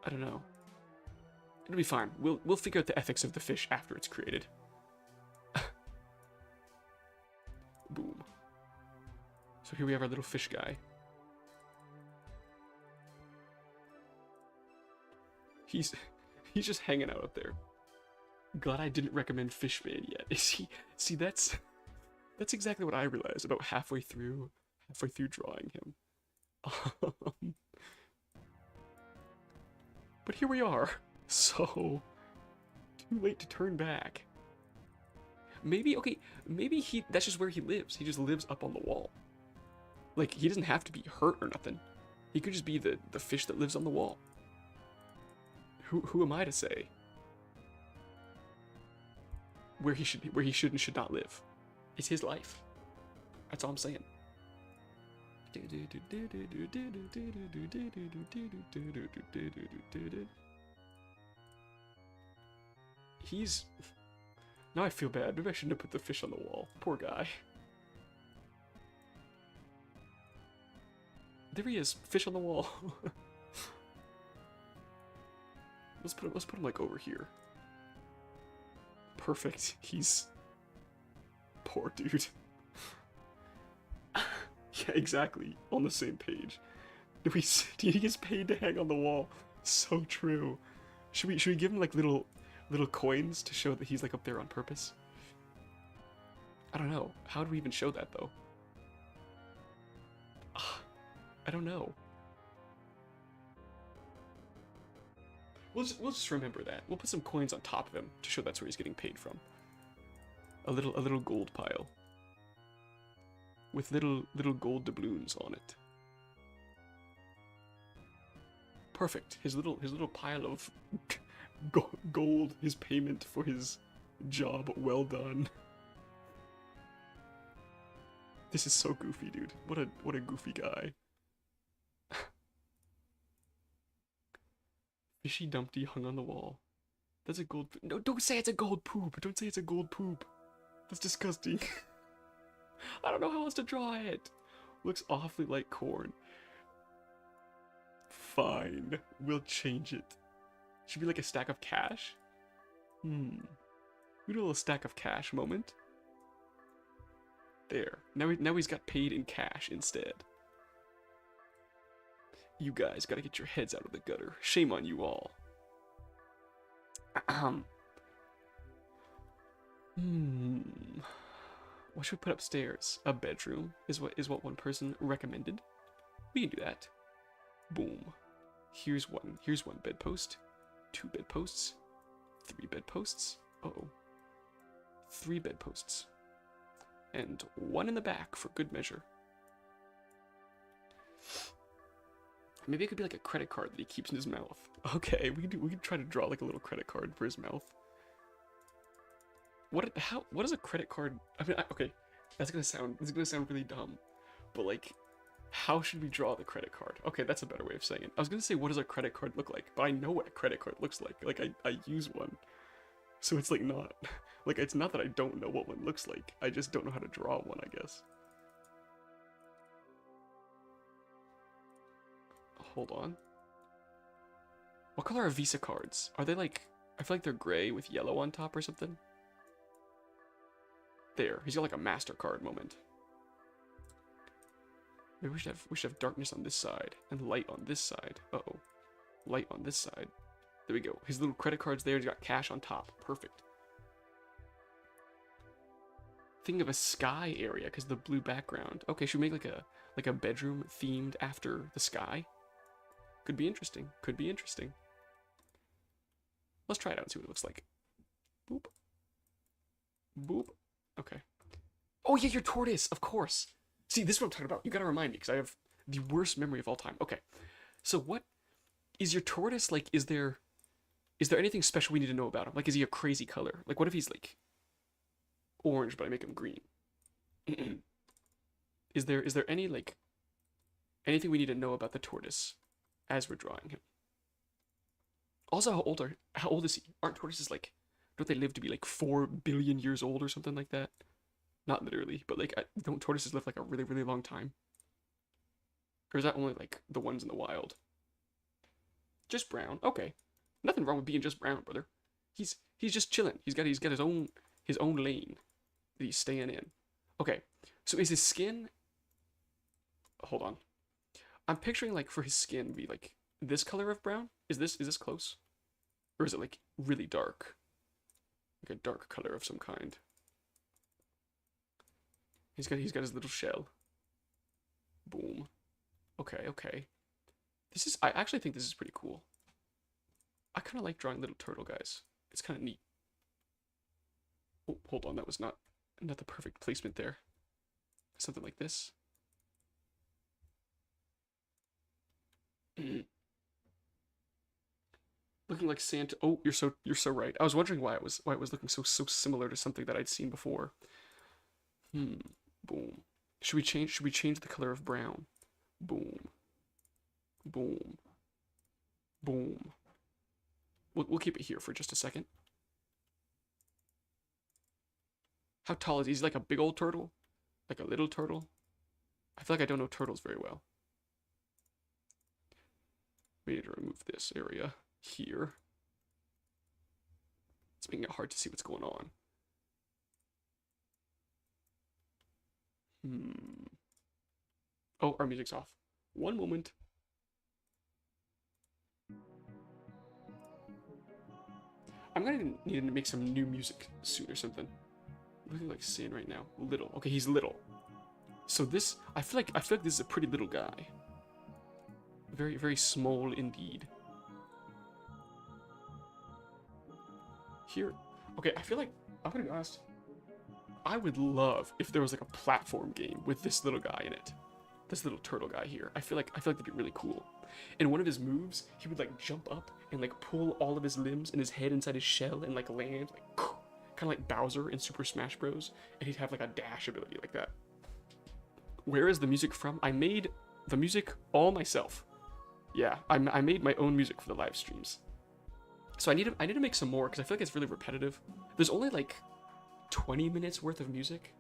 I don't know. It'll be fine. We'll figure out the ethics of the fish after it's created. Boom. So here we have our little fish guy. He's just hanging out up there. Glad I didn't recommend Fishman yet. See, that's exactly what I realized about halfway through drawing him. But here we are. So too late to turn back. Maybe that's just where he lives. He just lives up on the wall. Like, he doesn't have to be hurt or nothing. He could just be the fish that lives on the wall. Who am I to say where he should and should not live? It's his life. That's all I'm saying. Now I feel bad. Maybe I shouldn't have put the fish on the wall. Poor guy. There he is. Fish on the wall. Let's put him like over here. Perfect. He's poor dude. Yeah, exactly. On the same page. He gets paid to hang on the wall. So true. Should we give him like little coins to show that he's like up there on purpose? I don't know. How do we even show that though? I don't know. We'll just remember that. We'll put some coins on top of him to show that's where he's getting paid from. A little gold pile with little gold doubloons on it. Perfect. His little pile of gold, his payment for his job well done. This is so goofy, dude. What a goofy guy. Fishy Dumpty hung on the wall. That's a gold... No, don't say it's a gold poop. Don't say it's a gold poop. That's disgusting. I don't know how else to draw it. Looks awfully like corn. Fine. We'll change it. Should be like a stack of cash? We do a little stack of cash moment. There. Now he's got paid in cash instead. You guys gotta get your heads out of the gutter. Shame on you all. Hmm. What should we put upstairs? A bedroom is what one person recommended. We can do that. Boom. Here's one bedpost. 2 bedposts. 3 bedposts. Uh-oh. 3 bedposts. And 1 in the back for good measure. Maybe it could be like a credit card that he keeps in his mouth. Okay, we could try to draw like a little credit card for his mouth. What is a credit card? I mean, okay, this is gonna sound really dumb, but like, how should we draw the credit card? Okay, that's a better way of saying it. I was gonna say, what does a credit card look like? But I know what a credit card looks like. Like, I use one. So it's like not, like, it's not that I don't know what one looks like. I just don't know how to draw one, I guess. Hold on. What color are Visa cards? Are they like, I feel like they're gray with yellow on top or something. There, he's got like a MasterCard moment. Maybe we should have darkness on this side and light on this side. Uh-oh. Light on this side. There we go. His little credit card's there. He's got cash on top. Perfect. Thinking of a sky area because the blue background. Okay, should we make like a bedroom themed after the sky? Could be interesting. Could be interesting. Let's try it out and see what it looks like. Boop. Boop. Okay. Oh yeah, your tortoise, of course. See, this is what I'm talking about. You gotta remind me because I have the worst memory of all time. Okay. So what is your tortoise like? Is there anything special we need to know about him? Like, is he a crazy color? Like, what if he's like orange, but I make him green? Is there any like anything we need to know about the tortoise as we're drawing him? Also, how old is he? Aren't tortoises like, don't they live to be like 4 billion years old or something like that? Not literally, but like, don't tortoises live like a really, really long time? Or is that only like the ones in the wild? Just brown. Okay. Nothing wrong with being just brown, brother. He's just chilling. He's got his own lane that he's staying in. Okay. So is his skin, hold on. I'm picturing like for his skin be like this color of brown. Is this close? Or is it like really dark? Like a dark color of some kind. He's got his little shell. Boom. Okay, okay. I actually think this is pretty cool. I kind of like drawing little turtle guys. It's kind of neat. Oh, hold on, that was not the perfect placement there. Something like this. Looking like Santa. Oh, you're so right. I was wondering why it was looking so similar to something that I'd seen before. Boom. Should we change the color of brown? Boom. Boom. Boom. We'll keep it here for just a second. How tall is he? Is he like a big old turtle? Like a little turtle? I feel like I don't know turtles very well. We need to remove this area here. It's making it hard to see what's going on. Oh, our music's off. One moment. I'm gonna need to make some new music soon or something. What are you like saying right now? Little. Okay, he's little. So this, I feel like this is a pretty little guy. Very, very small indeed. Here. Okay, I feel like, I'm gonna be honest. I would love if there was like a platform game with this little guy in it. This little turtle guy here. I feel like that'd be really cool. And one of his moves, he would like jump up and like pull all of his limbs and his head inside his shell and like land like kind of like Bowser in Super Smash Bros. And he'd have like a dash ability like that. Where is the music from? I made the music all myself. Yeah, I made my own music for the live streams. So I need to make some more because I feel like it's really repetitive. There's only like 20 minutes worth of music.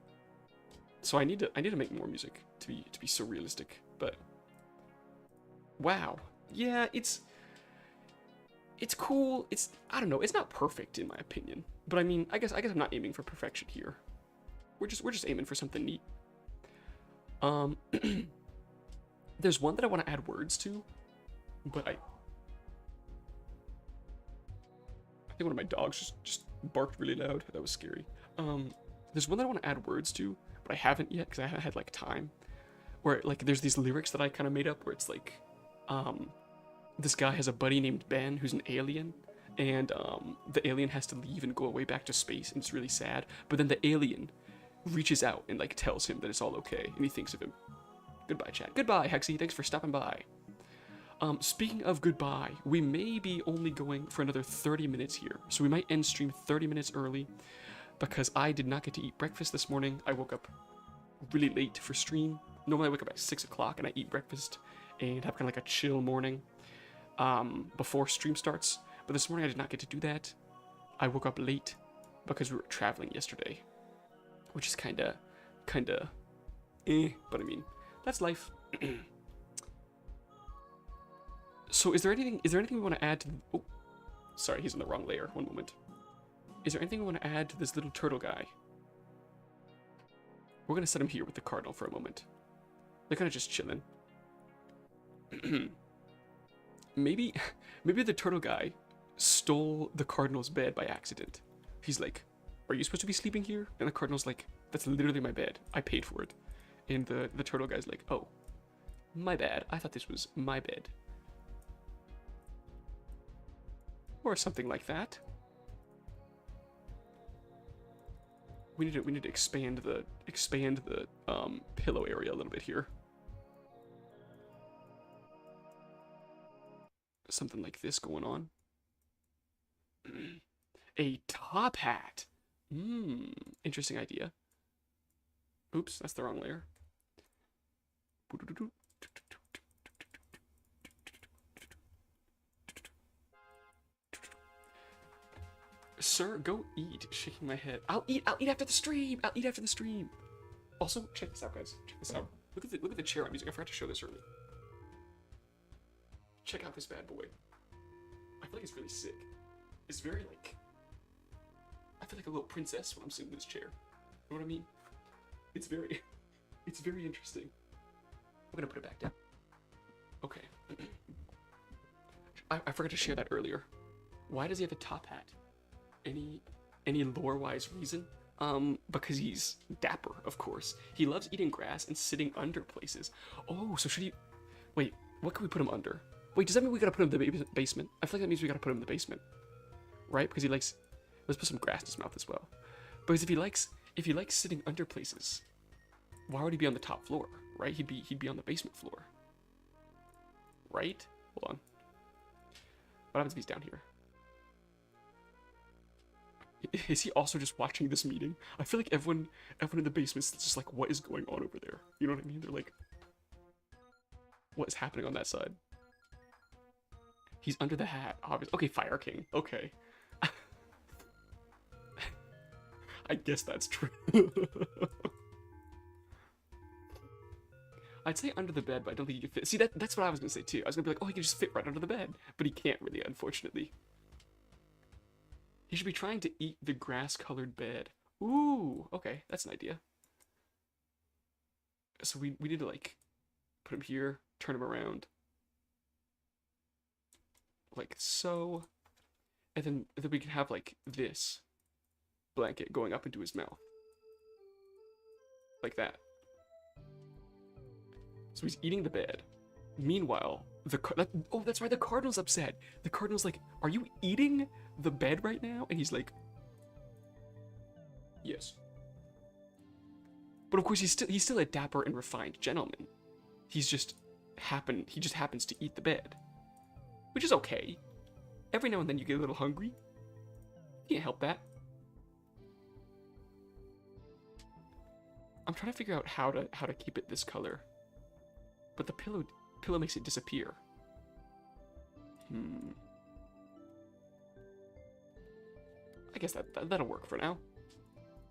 So I need to make more music to be so realistic. But wow. Yeah, it's cool. I don't know, it's not perfect in my opinion. But I mean, I guess I'm not aiming for perfection here. We're just aiming for something neat. There's one that I want to add words to, but I think one of my dogs just barked really loud. That was scary. There's one that I want to add words to, but I haven't yet because I haven't had like time. Where like there's these lyrics that I kind of made up where it's like, this guy has a buddy named Ben who's an alien, and the alien has to leave and go away back to space, and it's really sad. But then the alien reaches out and like tells him that it's all okay, and he thinks of him. Goodbye, chat. Goodbye, Hexy. Thanks for stopping by. Speaking of goodbye, we may be only going for another 30 minutes here, so we might end stream 30 minutes early because I did not get to eat breakfast this morning. I woke up really late for stream. Normally I wake up at 6 o'clock and I eat breakfast and have kind of like a chill morning before stream starts. But this morning I did not get to do that. I woke up late because we were traveling yesterday, which is kind of but I mean, that's life. So is there anything we want to add to oh, sorry, he's in the wrong layer. One moment. Is there anything we want to add to this little turtle guy? We're going to set him here with the cardinal for a moment. They're kind of just chilling. maybe the turtle guy stole the cardinal's bed by accident. He's like, are you supposed to be sleeping here? And the cardinal's like, that's literally my bed. I paid for it. And the turtle guy's like, oh, my bad. I thought this was my bed. Or something like that. We need to expand the pillow area a little bit here. Something like this going on. A top hat. Interesting idea. Oops, that's the wrong layer. Sir, go eat. Shaking my head. I'll eat after the stream. Also, check this out, guys. Check this out. Look at the chair I'm using. I forgot to show this earlier. Check out this bad boy. I feel like it's really sick. It's very like, I feel like a little princess when I'm sitting in this chair. You know what I mean? It's very interesting. I'm gonna put it back down. Okay. I forgot to share that earlier. Why does he have a top hat? Any lore-wise reason? Because he's dapper, of course. He loves eating grass and sitting under places. Oh, so should he... Wait, what can we put him under? Wait, does that mean we gotta put him in the basement? I feel like that means we gotta put him in the basement. Right? Because he likes... Let's put some grass in his mouth as well. Because if he likes sitting under places, why would he be on the top floor? Right? He'd be on the basement floor. Right? Hold on. What happens if he's down here? Is he also just watching this meeting? I feel like everyone in the basement is just like, what is going on over there? You know what I mean? They're like, what is happening on that side? He's under the hat, obviously. Okay, Fire King. Okay. I guess that's true. I'd say under the bed, but I don't think he can fit. See, that's what I was gonna say too. I was gonna be like, oh, he can just fit right under the bed, but he can't really, unfortunately. He should be trying to eat the grass-colored bed. Ooh, okay, that's an idea. So we need to like put him here, turn him around, like so, and then we can have like this blanket going up into his mouth, like that. So he's eating the bed. Meanwhile, that's why the cardinal's upset. The cardinal's like, "Are you eating the bed right now?" And he's like, "Yes." But of course, he's still a dapper and refined gentleman. He just happens to eat the bed, which is okay. Every now and then you get a little hungry. You can't help that. I'm trying to figure out how to keep it this color, but the pillow makes it disappear. I guess that'll work for now.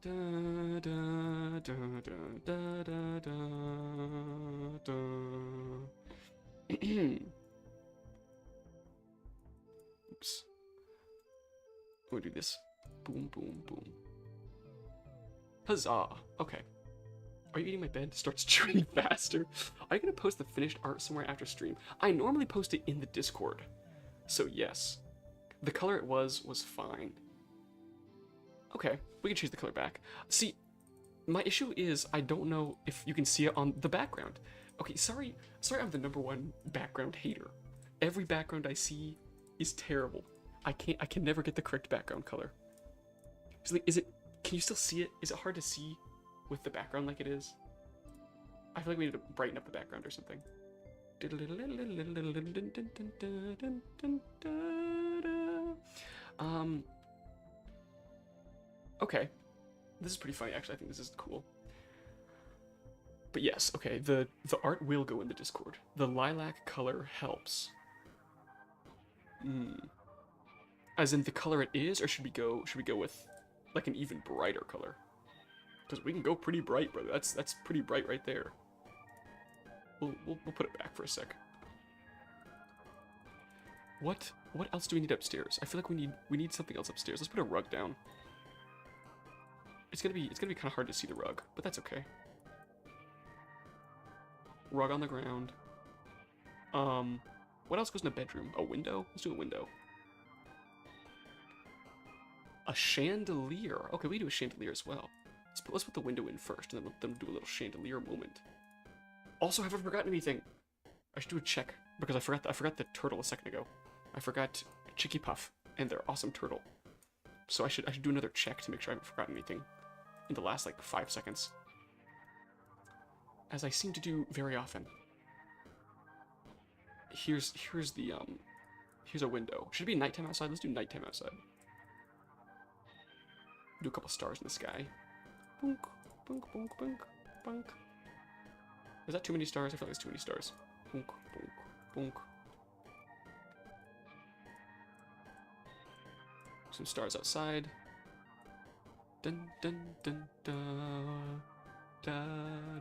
Da, da, da, da, da, da, da. Oops. We'll do this. Boom, boom, boom. Huzzah! Okay. Are you eating my bed? Starts chewing faster. Are you gonna post the finished art somewhere after stream? I normally post it in the Discord. So yes. The color it was fine. Okay, we can change the color back. See, my issue is I don't know if you can see it on the background. Okay, sorry, I'm the #1 background hater. Every background I see is terrible. I can never get the correct background color. So like, can you still see it? Is it hard to see with the background like it is? I feel like we need to brighten up the background or something. Okay. This is pretty funny, actually. I think this is cool. But yes, okay, the art will go in the Discord. The lilac color helps. As in the color it is, or should we go with like an even brighter color? Because we can go pretty bright, brother. That's pretty bright right there. We'll put it back for a sec. What else do we need upstairs? I feel like we need something else upstairs. Let's put a rug down. It's gonna be kind of hard to see the rug, but that's okay. Rug on the ground. What else goes in a bedroom? A window? Let's do a window. A chandelier. Okay, we do a chandelier as well. Let's put the window in first, and then do a little chandelier moment. Also, have I forgotten anything? I should do a check because I forgot the turtle a second ago. I forgot Chicky Puff and their awesome turtle. So I should do another check to make sure I haven't forgotten anything in the last like 5 seconds, as I seem to do very often. Here's a window. Should it be nighttime outside? Let's do nighttime outside. Do a couple stars in the sky. Boonk, boonk, boonk, boonk, boonk. Is that too many stars? I feel like it's too many stars. Boonk, boonk, boonk. Some stars outside. Dun dun dun da da da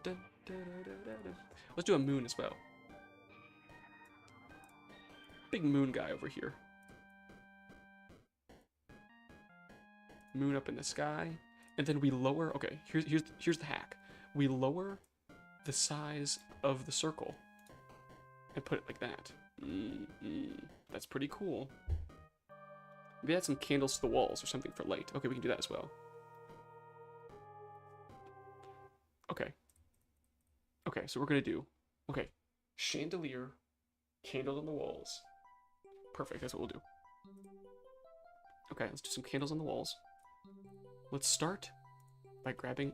dun da da da da. Let's do a moon as well. Big moon guy over here. Moon up in the sky, and then we lower. Okay, here's the hack. We lower the size of the circle and put it like that. That's pretty cool. Maybe add some candles to the walls or something for light. Okay, we can do that as well. Okay. Okay, so we're gonna do, okay, chandelier, candles on the walls. Perfect, that's what we'll do. Okay, let's do some candles on the walls. Let's start by grabbing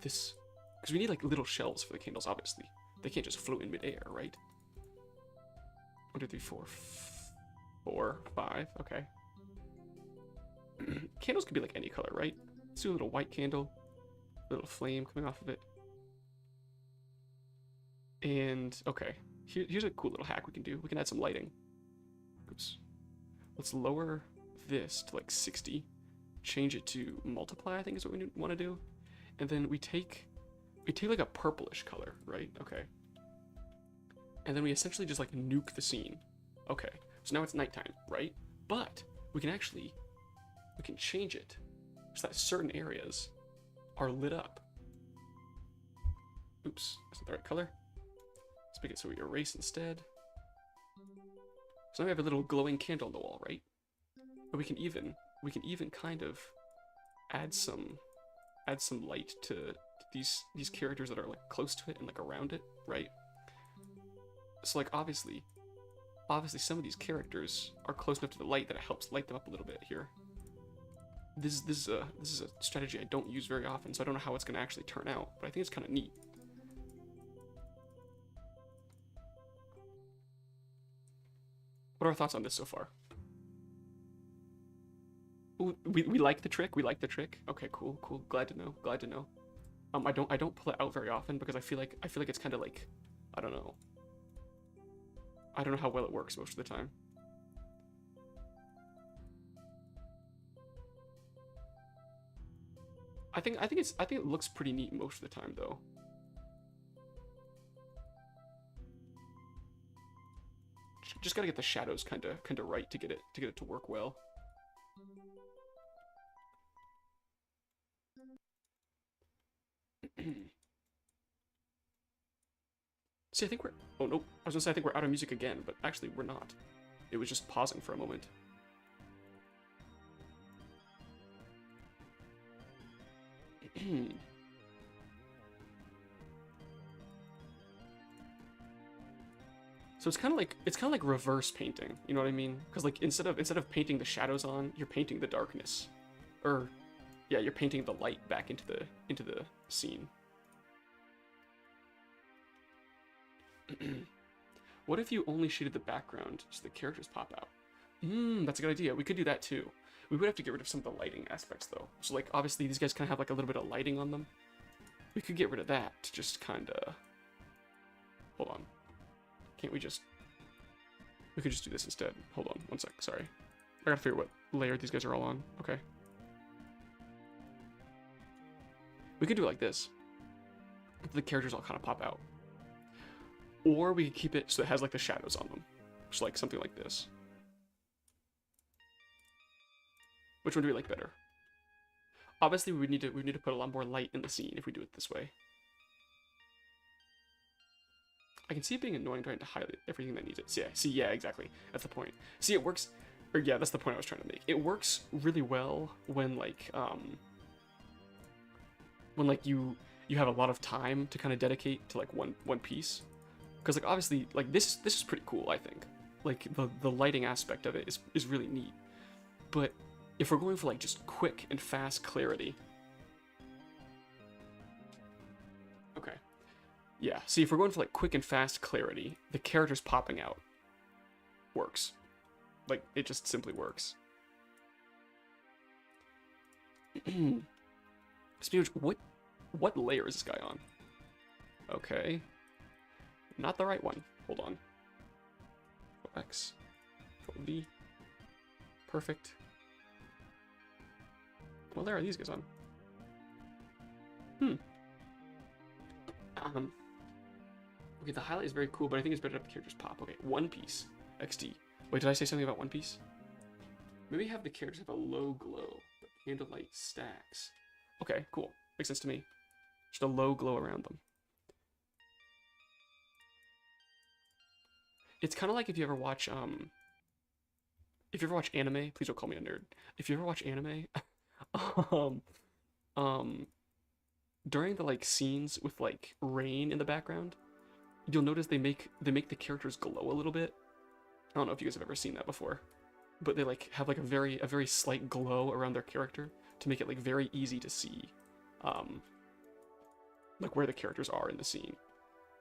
this, because we need like little shells for the candles, obviously. They can't just float in midair, right? 1, 2, 3, 4, 4, 5, okay. Candles could be like any color, right? Let's do a little white candle, a little flame coming off of it. And, okay, here's a cool little hack we can do. We can add some lighting. Oops. Let's lower this to like 60. Change it to multiply, I think is what we want to do. And then we take like a purplish color, right? Okay. And then we essentially just like nuke the scene. Okay, so now it's nighttime, right? But we can change it so that certain areas are lit up. Oops, that's not the right color. Let's make it so we erase instead. So now we have a little glowing candle on the wall, right? But we can even kind of add some light to these characters that are like close to it and like around it, right? So like obviously some of these characters are close enough to the light that it helps light them up a little bit here. This is a strategy I don't use very often, so I don't know how it's gonna actually turn out, but I think it's kind of neat. What are our thoughts on this so far? Ooh, we like the trick. We like the trick. Okay, cool. Glad to know. I don't pull it out very often because I feel like it's kind of like, I don't know how well it works most of the time. I think it looks pretty neat most of the time though. Just gotta get the shadows kind of right to get it to work well. See, I think we're... Oh, nope. I was gonna say I think we're out of music again, but actually we're not. It was just pausing for a moment. So it's kind of like reverse painting. You know what I mean? Because like instead of painting the shadows on, you're painting the darkness, or yeah, you're painting the light back into the scene. What if you only shaded the background so the characters pop out? That's a good idea. We could do that too. We would have to get rid of some of the lighting aspects though. So like obviously these guys kind of have like a little bit of lighting on them. We could get rid of that to just kind of... Hold on. Can't we just... We could just do this instead. Hold on, one sec, sorry. I gotta figure what layer these guys are all on. Okay. We could do it like this. The characters all kind of pop out. Or we could keep it so it has like the shadows on them. Just like something like this. Which one do we like better? Obviously we need to put a lot more light in the scene if we do it this way. I can see it being annoying trying to highlight everything that needs it. So yeah, exactly. That's the point. See, it works, or yeah, that's the point I was trying to make. It works really well when like you have a lot of time to kind of dedicate to like one piece. Because like obviously like this is pretty cool, I think. Like the lighting aspect of it is really neat. But if we're going for like just quick and fast clarity. Okay. Yeah, see, if we're going for like quick and fast clarity, the characters popping out works. Like, it just simply works. Speech, what layer is this guy on? Okay. Not the right one. Hold on. X. V. Perfect. What layer are these guys on? Okay, the highlight is very cool, but I think it's better to have the characters pop. Okay, One Piece. XD. Wait, did I say something about One Piece? Maybe have the characters have a low glow, but candlelight stacks. Okay, cool. Makes sense to me. Just a low glow around them. It's kind of like if you ever watch anime, please don't call me a nerd. If you ever watch anime, during the like scenes with like rain in the background, you'll notice they make the characters glow a little bit. I don't know if you guys have ever seen that before, but they like have like a very slight glow around their character to make it like very easy to see, like where the characters are in the scene.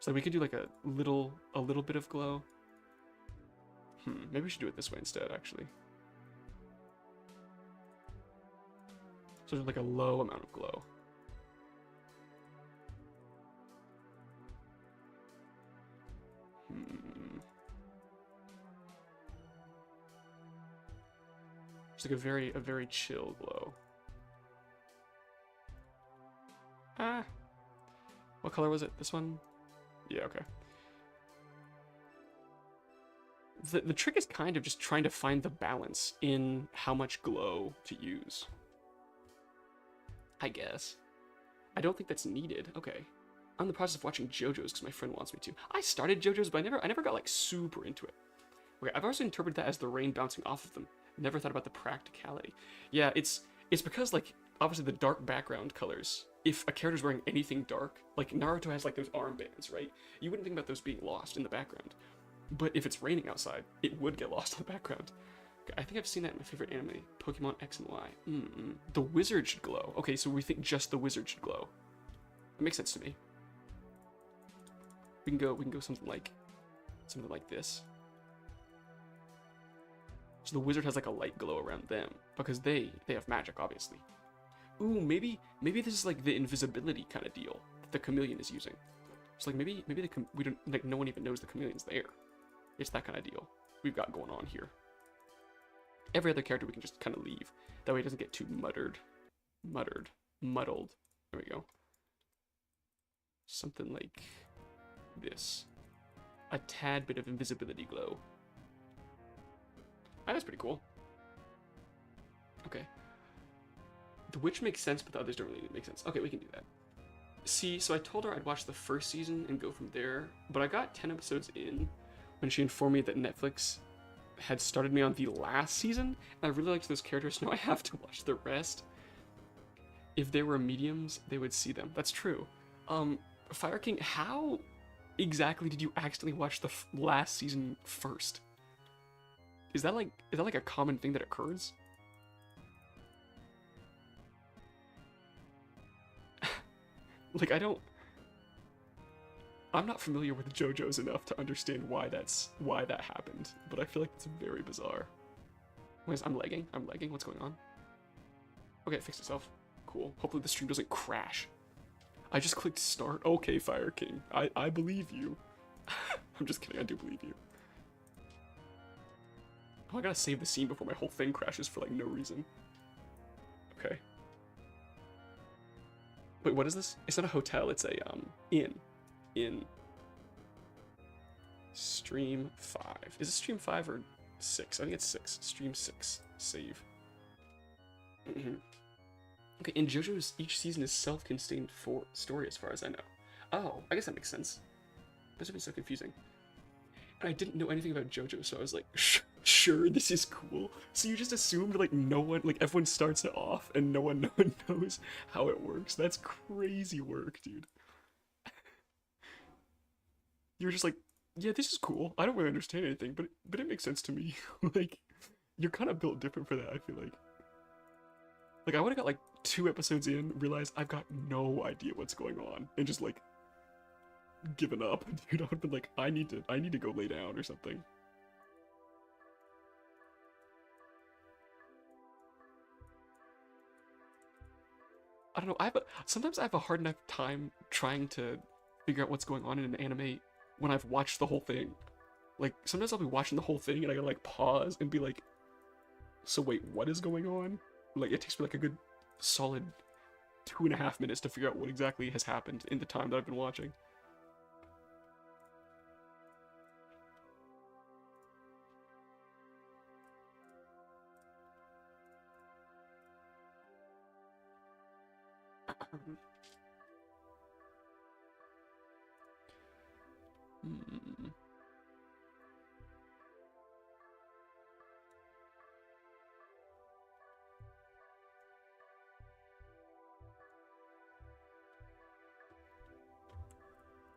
So we could do like a little bit of glow. Maybe we should do it this way instead, actually. So there's like a low amount of glow. It's like a very chill glow. What color was it? This one? Yeah, okay. The trick is kind of just trying to find the balance in how much glow to use. I guess. I don't think that's needed. Okay. I'm in the process of watching JoJo's because my friend wants me to. I started JoJo's, but I never got like super into it. Okay, I've always interpreted that as the rain bouncing off of them. Never thought about the practicality. Yeah, it's because like obviously the dark background colors. If a character's wearing anything dark, like Naruto has like those armbands, right? You wouldn't think about those being lost in the background. But if it's raining outside, it would get lost in the background. Okay, I think I've seen that in my favorite anime, Pokemon X and Y. The wizard should glow. Okay, so we think just the wizard should glow. It makes sense to me. We can go something like this. So the wizard has like a light glow around them because they have magic, obviously. Ooh, maybe this is like the invisibility kind of deal that the chameleon is using. So like maybe we don't like no one even knows the chameleon's there. It's that kind of deal we've got going on here. Every other character we can just kind of leave. That way it doesn't get too muddled. There we go. Something like this. A tad bit of invisibility glow. That's pretty cool. Okay. The witch makes sense, but the others don't really make sense. Okay, we can do that. See, so I told her I'd watch the first season and go from there, but I got 10 episodes in when she informed me that Netflix had started me on the last season, and I really liked those characters, so now I have to watch the rest. if they were mediums, they would see them. That's true. Um, Fire King, how exactly did you accidentally watch the last season first? Is that like a common thing that occurs? Like I'm not familiar with JoJo's enough to understand why that happened, but I feel like it's very bizarre. Wait, I'm lagging. I'm lagging. What's going on? Okay, it fixed itself. Cool. Hopefully the stream doesn't crash. I just clicked start. Okay, Fire King. I believe you. I'm just kidding. I do believe you. Oh, I gotta save the scene before my whole thing crashes for like no reason. Okay. Wait, what is this? It's not a hotel. It's a inn. In stream 5. Is it stream 5 or 6? I think it's 6. Stream 6. Save. Okay, in JoJo's, each season is self-contained story as far as I know. Oh, I guess that makes sense. This would be so confusing. And I didn't know anything about JoJo, so I was like, sure, this is cool. So you just assumed like no one, like everyone starts it off and no one knows how it works. That's crazy work, dude. You're just like, yeah, this is cool. I don't really understand anything, but it makes sense to me. Like, you're kind of built different for that, I feel like. Like, I would have got like 2 episodes in, realized I've got no idea what's going on, and just like given up. Dude, I would have been like, I need to go lay down or something. I don't know. Sometimes I have a hard enough time trying to figure out what's going on in an anime when I've watched the whole thing. Like, sometimes I'll be watching the whole thing and I gotta like pause and be like, so wait, what is going on? Like, it takes me like a good solid 2.5 minutes to figure out what exactly has happened in the time that I've been watching. Hmm.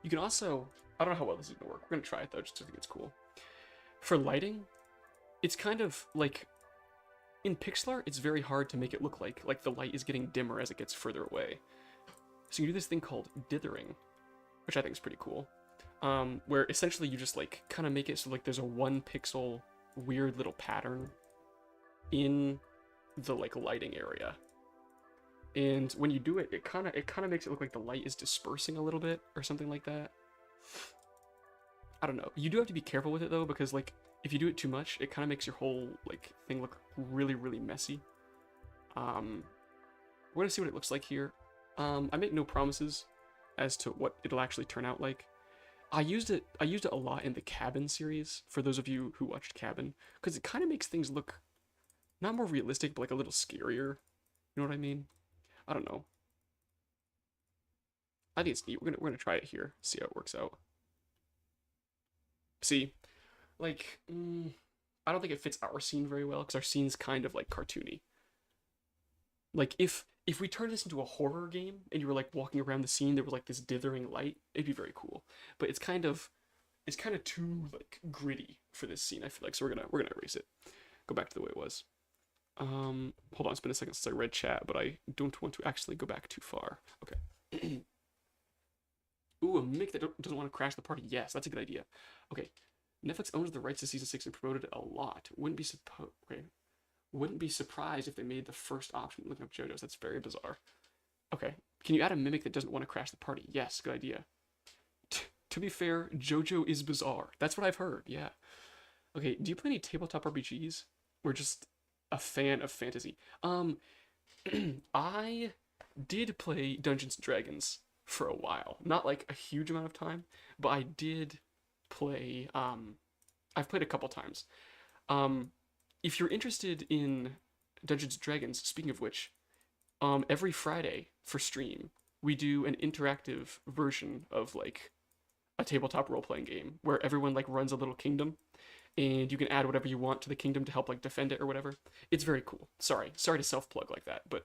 You can also, I don't know how well this is gonna work. We're gonna try it though, just to think it's cool. For lighting, it's kind of like in pixel art, it's very hard to make it look like the light is getting dimmer as it gets further away. So you do this thing called dithering, which I think is pretty cool. Where essentially you just like kind of make it so like there's a 1 pixel weird little pattern in the like lighting area. And when you do it, it kind of makes it look like the light is dispersing a little bit or something like that. I don't know. You do have to be careful with it though, because like if you do it too much, it kind of makes your whole like thing look really, really messy. We're gonna see what it looks like here. I make no promises as to what it'll actually turn out like. I used it a lot in the Cabin series, for those of you who watched Cabin, because it kind of makes things look not more realistic, but like a little scarier. You know what I mean? I don't know. I think it's neat. We're gonna try it here, see how it works out. See, like, I don't think it fits our scene very well because our scene's kind of like cartoony. Like if we turned this into a horror game and you were like walking around the scene, there was like this dithering light, it'd be very cool. But it's kind of too like gritty for this scene, I feel like. So we're gonna erase it. Go back to the way it was. Hold on, it's been a second since I read chat, but I don't want to actually go back too far. Okay. Ooh, a Mick that doesn't want to crash the party. Yes, that's a good idea. Okay. Netflix owns the rights to season 6 and promoted it a lot. Wouldn't be surprised if they made the first option looking up JoJo's. That's very bizarre. Okay. Can you add a mimic that doesn't want to crash the party? Yes, good idea. To be fair, JoJo is bizarre. That's what I've heard, yeah. Okay, do you play any tabletop RPGs? Or just a fan of fantasy? I did play Dungeons and Dragons for a while. Not like a huge amount of time, but I did play, I've played a couple times. If you're interested in Dungeons and Dragons, speaking of which, every Friday for stream, we do an interactive version of like a tabletop role-playing game where everyone like runs a little kingdom and you can add whatever you want to the kingdom to help like defend it or whatever. It's very cool. Sorry to self-plug like that, but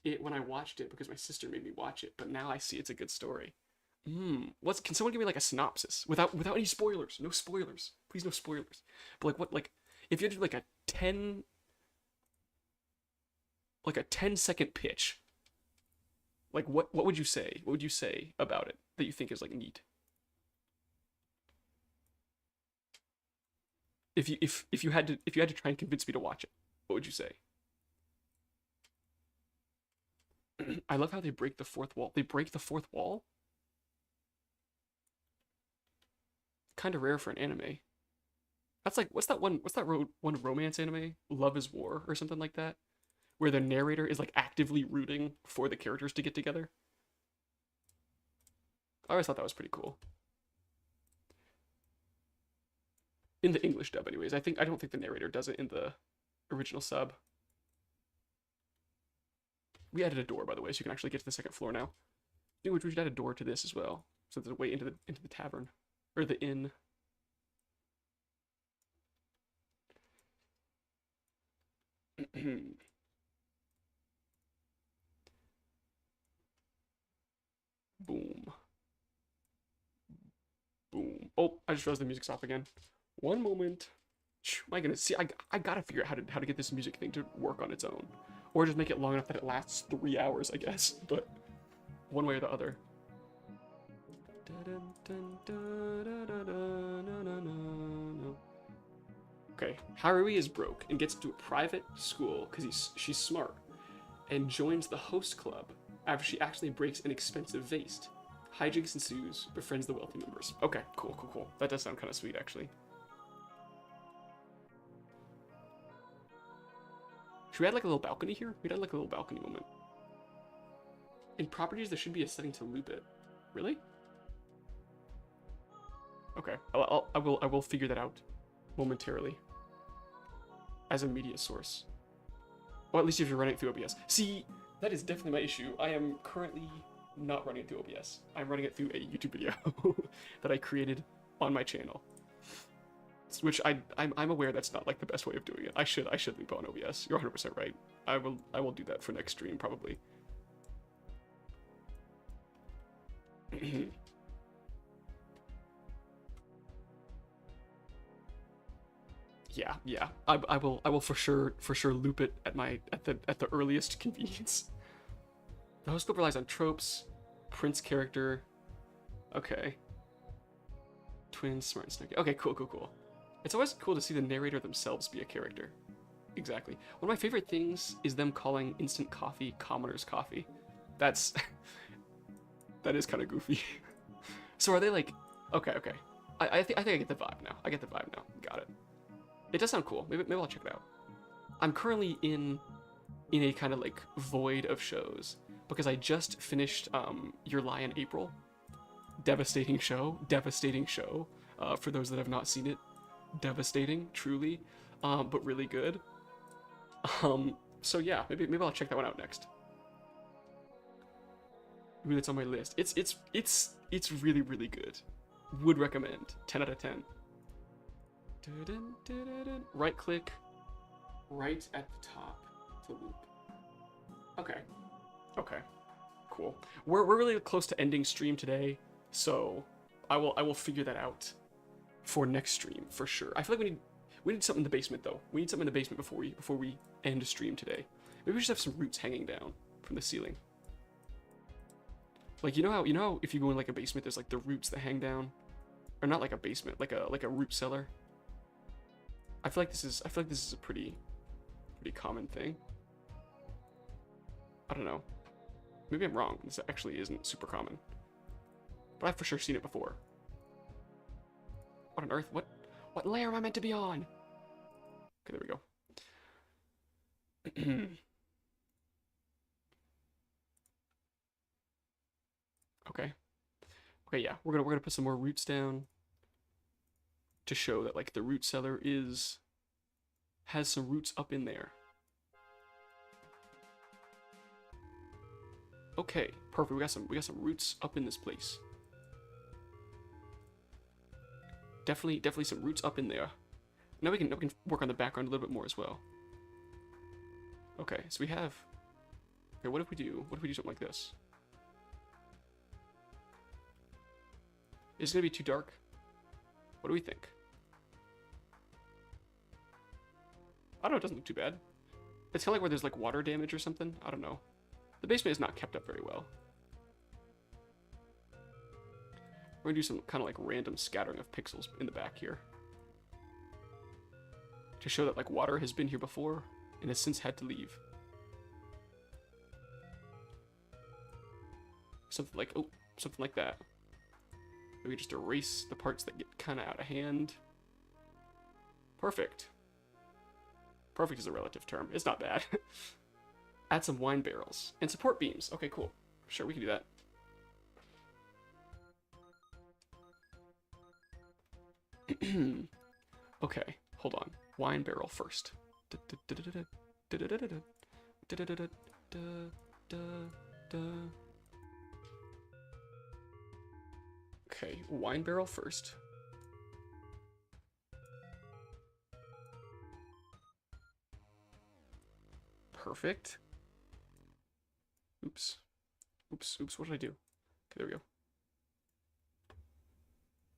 it when I watched it because my sister made me watch it, but now I see it's a good story. Can someone give me like a synopsis without any spoilers? No spoilers, please, no spoilers. But like what, like if you had to do like a 10-second pitch, like what would you say? What would you say about it that you think is like neat? If you had to try and convince me to watch it, what would you say? I love how they break the fourth wall. They break the fourth wall. Kind of rare for an anime. That's like what's that one romance anime? Love is War or something like that, where the narrator is like actively rooting for the characters to get together. I always thought that was pretty cool. In the English dub, anyways. I don't think the narrator does it in the original sub. We added a door, by the way, so you can actually get to the second floor now. We should add a door to this as well, so there's a way into the tavern or the inn. Boom. Boom. Oh, I just realized the music's off again. One moment. My goodness. See, I gotta figure out how to get this music thing to work on its own. Or just make it long enough that it lasts 3 hours, I guess. But one way or the other. Okay, Harui is broke and gets into a private school because she's smart, and joins the host club after she actually breaks an expensive vase. Hijinks ensues, befriends the wealthy members. Okay, cool. That does sound kind of sweet, actually. Should we add like a little balcony here? We'd add like a little balcony moment. In properties, there should be a setting to loop it. Really? Okay, I will figure that out momentarily. As a media source. Well, at least if you're running it through OBS. See, that is definitely my issue. I am currently not running it through OBS. I'm running it through a YouTube video that I created on my channel. Which I'm aware that's not like the best way of doing it. I should leap on OBS. You're 100% right. I will do that for next stream probably. Yeah. I will for sure loop it at the earliest convenience. The host club relies on tropes, Prince character. Okay. Twins, smart and snooky. Okay, cool. It's always cool to see the narrator themselves be a character. Exactly. One of my favorite things is them calling instant coffee commoner's coffee. That is kind of goofy. So are they like, okay. I think I get the vibe now. Got it. It does sound cool. Maybe I'll check it out. I'm currently in a kind of like void of shows because I just finished Your Lie in April. Devastating show. For those that have not seen it, devastating, truly, but really good. So yeah, maybe I'll check that one out next. Maybe that's on my list. It's really good. Would recommend. 10 out of 10. Right click, right at the top to loop. Okay, cool. We're really close to ending stream today, so I will figure that out for next stream for sure. I feel like we need something in the basement though. We need something in the basement before we end stream today. Maybe we just have some roots hanging down from the ceiling. Like you know how if you go in like a basement, there's like the roots that hang down, or not like a basement, like a root cellar. I feel like this is a pretty common thing. I don't know. Maybe I'm wrong. This actually isn't super common, but I've for sure seen it before. What on earth? What layer am I meant to be on? Okay, there we go. Okay, yeah, we're gonna put some more roots down to show that like the root cellar has some roots up in there. Okay, perfect. We got some roots up in this place. Definitely some roots up in there. Now we can work on the background a little bit more as well. Okay, so we have Okay, what if we do something like this? Is it gonna be too dark? What do we think? I don't know, it doesn't look too bad. It's kind of like where there's like water damage or something. I don't know. The basement is not kept up very well. We're gonna do some kind of like random scattering of pixels in the back here. To show that like water has been here before and has since had to leave. Something like, oh, something like that. Maybe just erase the parts that get kind of out of hand. Perfect. Perfect is a relative term. It's not bad. Add some wine barrels. And support beams. Okay, cool. Sure, we can do that. Okay, hold on. Wine barrel first. Okay, wine barrel first. Perfect. Oops. Oops, oops, what did I do? Okay, there we go.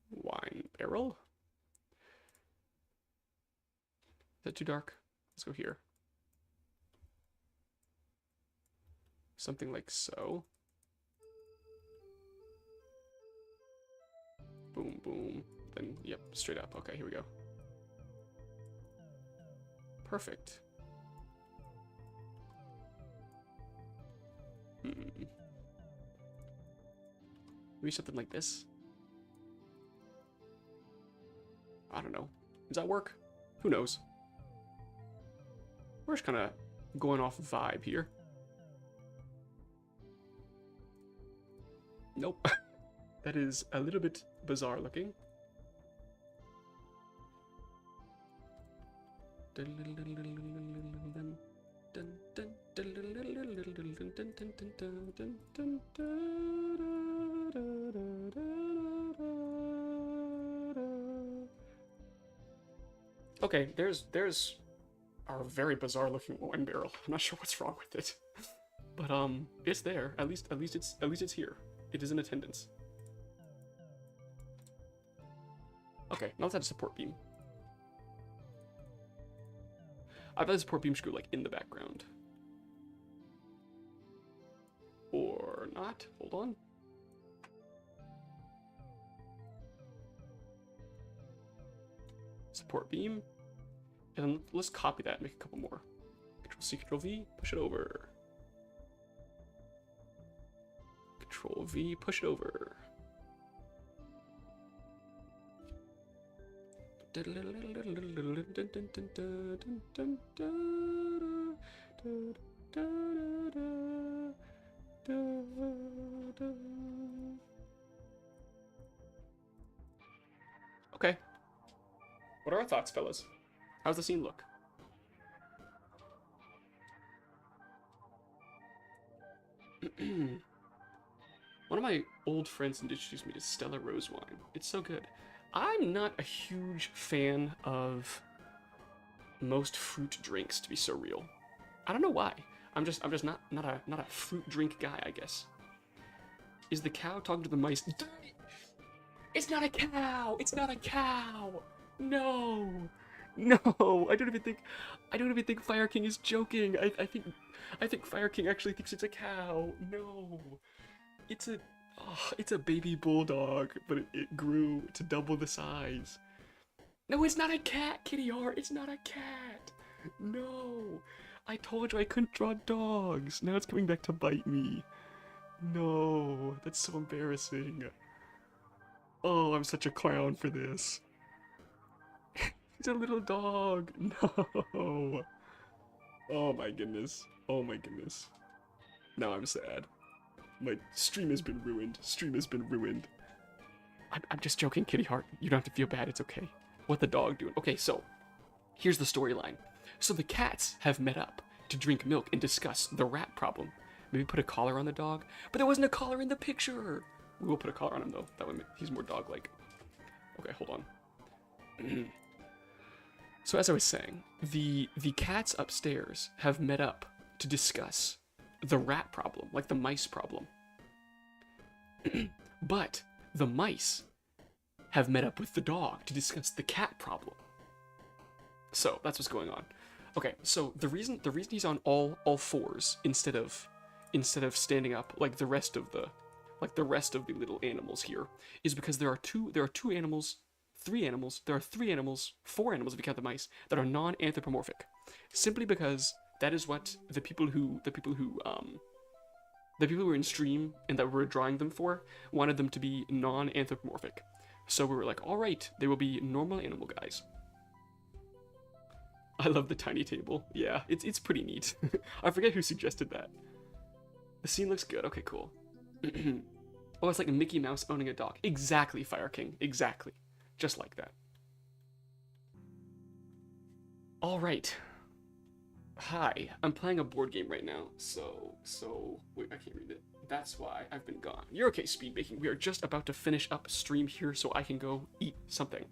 Wine barrel. Is that too dark? Let's go here. Something like so. Boom, boom. Then, yep, straight up. Okay, here we go. Perfect. Maybe something like this? I don't know. Does that work? Who knows? We're just kind of going off vibe here. Nope. That is a little bit bizarre looking. Okay, there's our very bizarre looking wine barrel. I'm not sure what's wrong with it. But it's there. At least it's here. It is in attendance. Okay, now let's add a support beam. I bet the support beam should go like in the background. Or not. Hold on. Support beam. And then let's copy that and make a couple more. Control-C, Control-V, push it over. Control-V, push it over. Okay. What are our thoughts, fellas? How's the scene look? One of my old friends introduced me to Stella Rose wine. It's so good. I'm not a huge fan of most fruit drinks, to be so real. I don't know why. I'm just not a fruit drink guy, I guess. Is the cow talking to the mice? It's not a cow! It's not a cow! No! No! I don't even think Fire King is joking. I think Fire King actually thinks it's a cow. No. It's a baby bulldog, but it grew to double the size. No, it's not a cat, Kitty Hart. It's not a cat. No. I told you I couldn't draw dogs. Now it's coming back to bite me. No, that's so embarrassing. Oh, I'm such a clown for this. He's a little dog. No. Oh my goodness. Oh my goodness. Now I'm sad. My stream has been ruined. Stream has been ruined. I'm just joking, Kitty Hart. You don't have to feel bad. It's okay. What the dog doing? Okay, so here's the storyline. So the cats have met up to drink milk and discuss the rat problem. Maybe put a collar on the dog, but there wasn't a collar in the picture. We will put a collar on him though. That way he's more dog-like. Okay, hold on. So as I was saying, the cats upstairs have met up to discuss the rat problem, like the mice problem. But the mice have met up with the dog to discuss the cat problem. So that's what's going on. Okay, so the reason he's on all fours instead of standing up like the rest of the little animals here is because there are three animals, four animals if you count the mice, that are non-anthropomorphic. Simply because that is what the people who were in stream and that we were drawing them for wanted them to be non-anthropomorphic. So we were like, all right, they will be normal animal guys. I love the tiny table. Yeah, it's pretty neat. I forget who suggested that. The scene looks good. Okay, cool. Oh, it's like Mickey Mouse owning a dog. Exactly, Fire King. Exactly. Just like that. All right. Hi, I'm playing a board game right now, so, wait, I can't read it. That's why I've been gone. You're okay, Speed Baking. We are just about to finish up stream here so I can go eat something.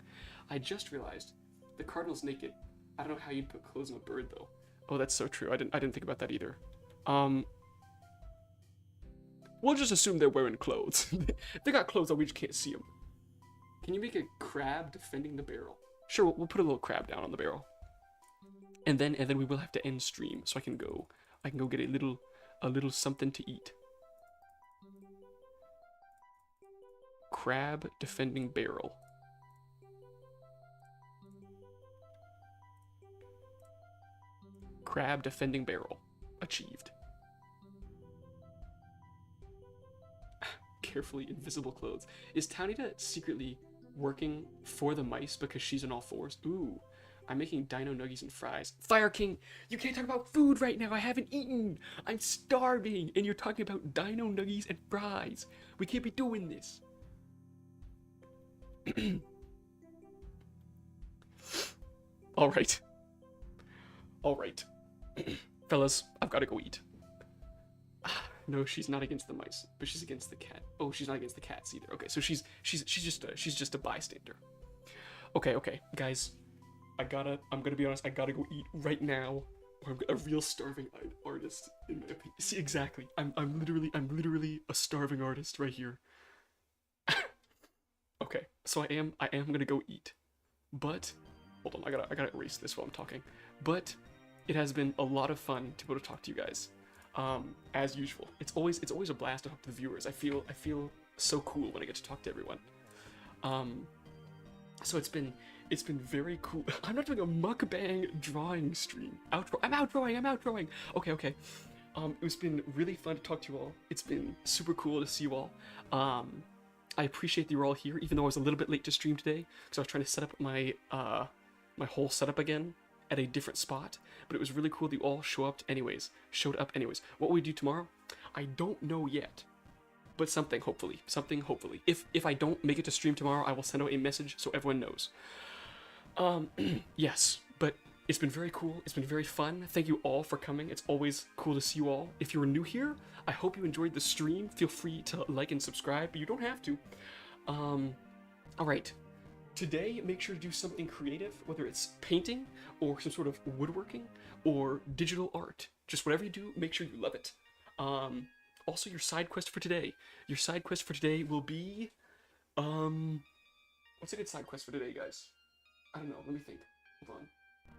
I just realized the cardinal's naked. I don't know how you'd put clothes on a bird, though. Oh, that's so true. I didn't think about that either. We'll just assume they're wearing clothes. They got clothes that we just can't see them. Can you make a crab defending the barrel? Sure, we'll put a little crab down on the barrel. And then we will have to end stream so I can go get a little something to eat. Crab defending barrel. Crab defending barrel. Achieved. Carefully invisible clothes. Is Townita secretly working for the mice because she's on all fours? Ooh. I'm making dino nuggies and fries. Fire King, you can't talk about food right now. I haven't eaten. I'm starving. And you're talking about dino nuggies and fries. We can't be doing this. All right. Fellas, I've got to go eat. No, she's not against the mice, but she's against the cat. Oh, she's not against the cats either. Okay, so she's just a bystander. Okay, guys. I'm gonna be honest, I gotta go eat right now, or I'm a real starving artist, in my opinion. See, exactly. I'm literally a starving artist right here. Okay, so I am gonna go eat. But hold on, I gotta erase this while I'm talking. But it has been a lot of fun to be able to talk to you guys. As usual. It's always a blast to talk to the viewers. I feel so cool when I get to talk to everyone. So it's been very cool. I'm not doing a mukbang drawing stream. Outro. I'm outdrawing. Okay. It's been really fun to talk to you all. It's been super cool to see you all. I appreciate that you're all here, even though I was a little bit late to stream today, because I was trying to set up my my whole setup again at a different spot. But it was really cool that you all showed up anyways. What will we do tomorrow? I don't know yet. But something hopefully. If I don't make it to stream tomorrow, I will send out a message so everyone knows. Yes, but it's been very cool. It's been very fun. Thank you all for coming. It's always cool to see you all. If you're new here, I hope you enjoyed the stream. Feel free to like and subscribe, but you don't have to. Alright. Today, make sure to do something creative, whether it's painting or some sort of woodworking or digital art. Just whatever you do, make sure you love it. Also, your side quest for today. Your side quest for today will be, what's a good side quest for today, guys? I don't know, let me think. Hold on.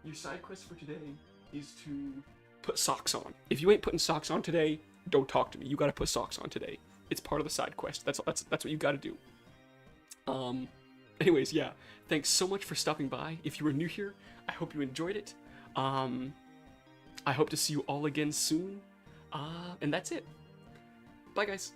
Your side quest for today is to put socks on. If you ain't putting socks on today, don't talk to me. You gotta put socks on today. It's part of the side quest. That's what you gotta do. Anyways, yeah. Thanks so much for stopping by. If you were new here, I hope you enjoyed it. I hope to see you all again soon. And that's it. Bye, guys.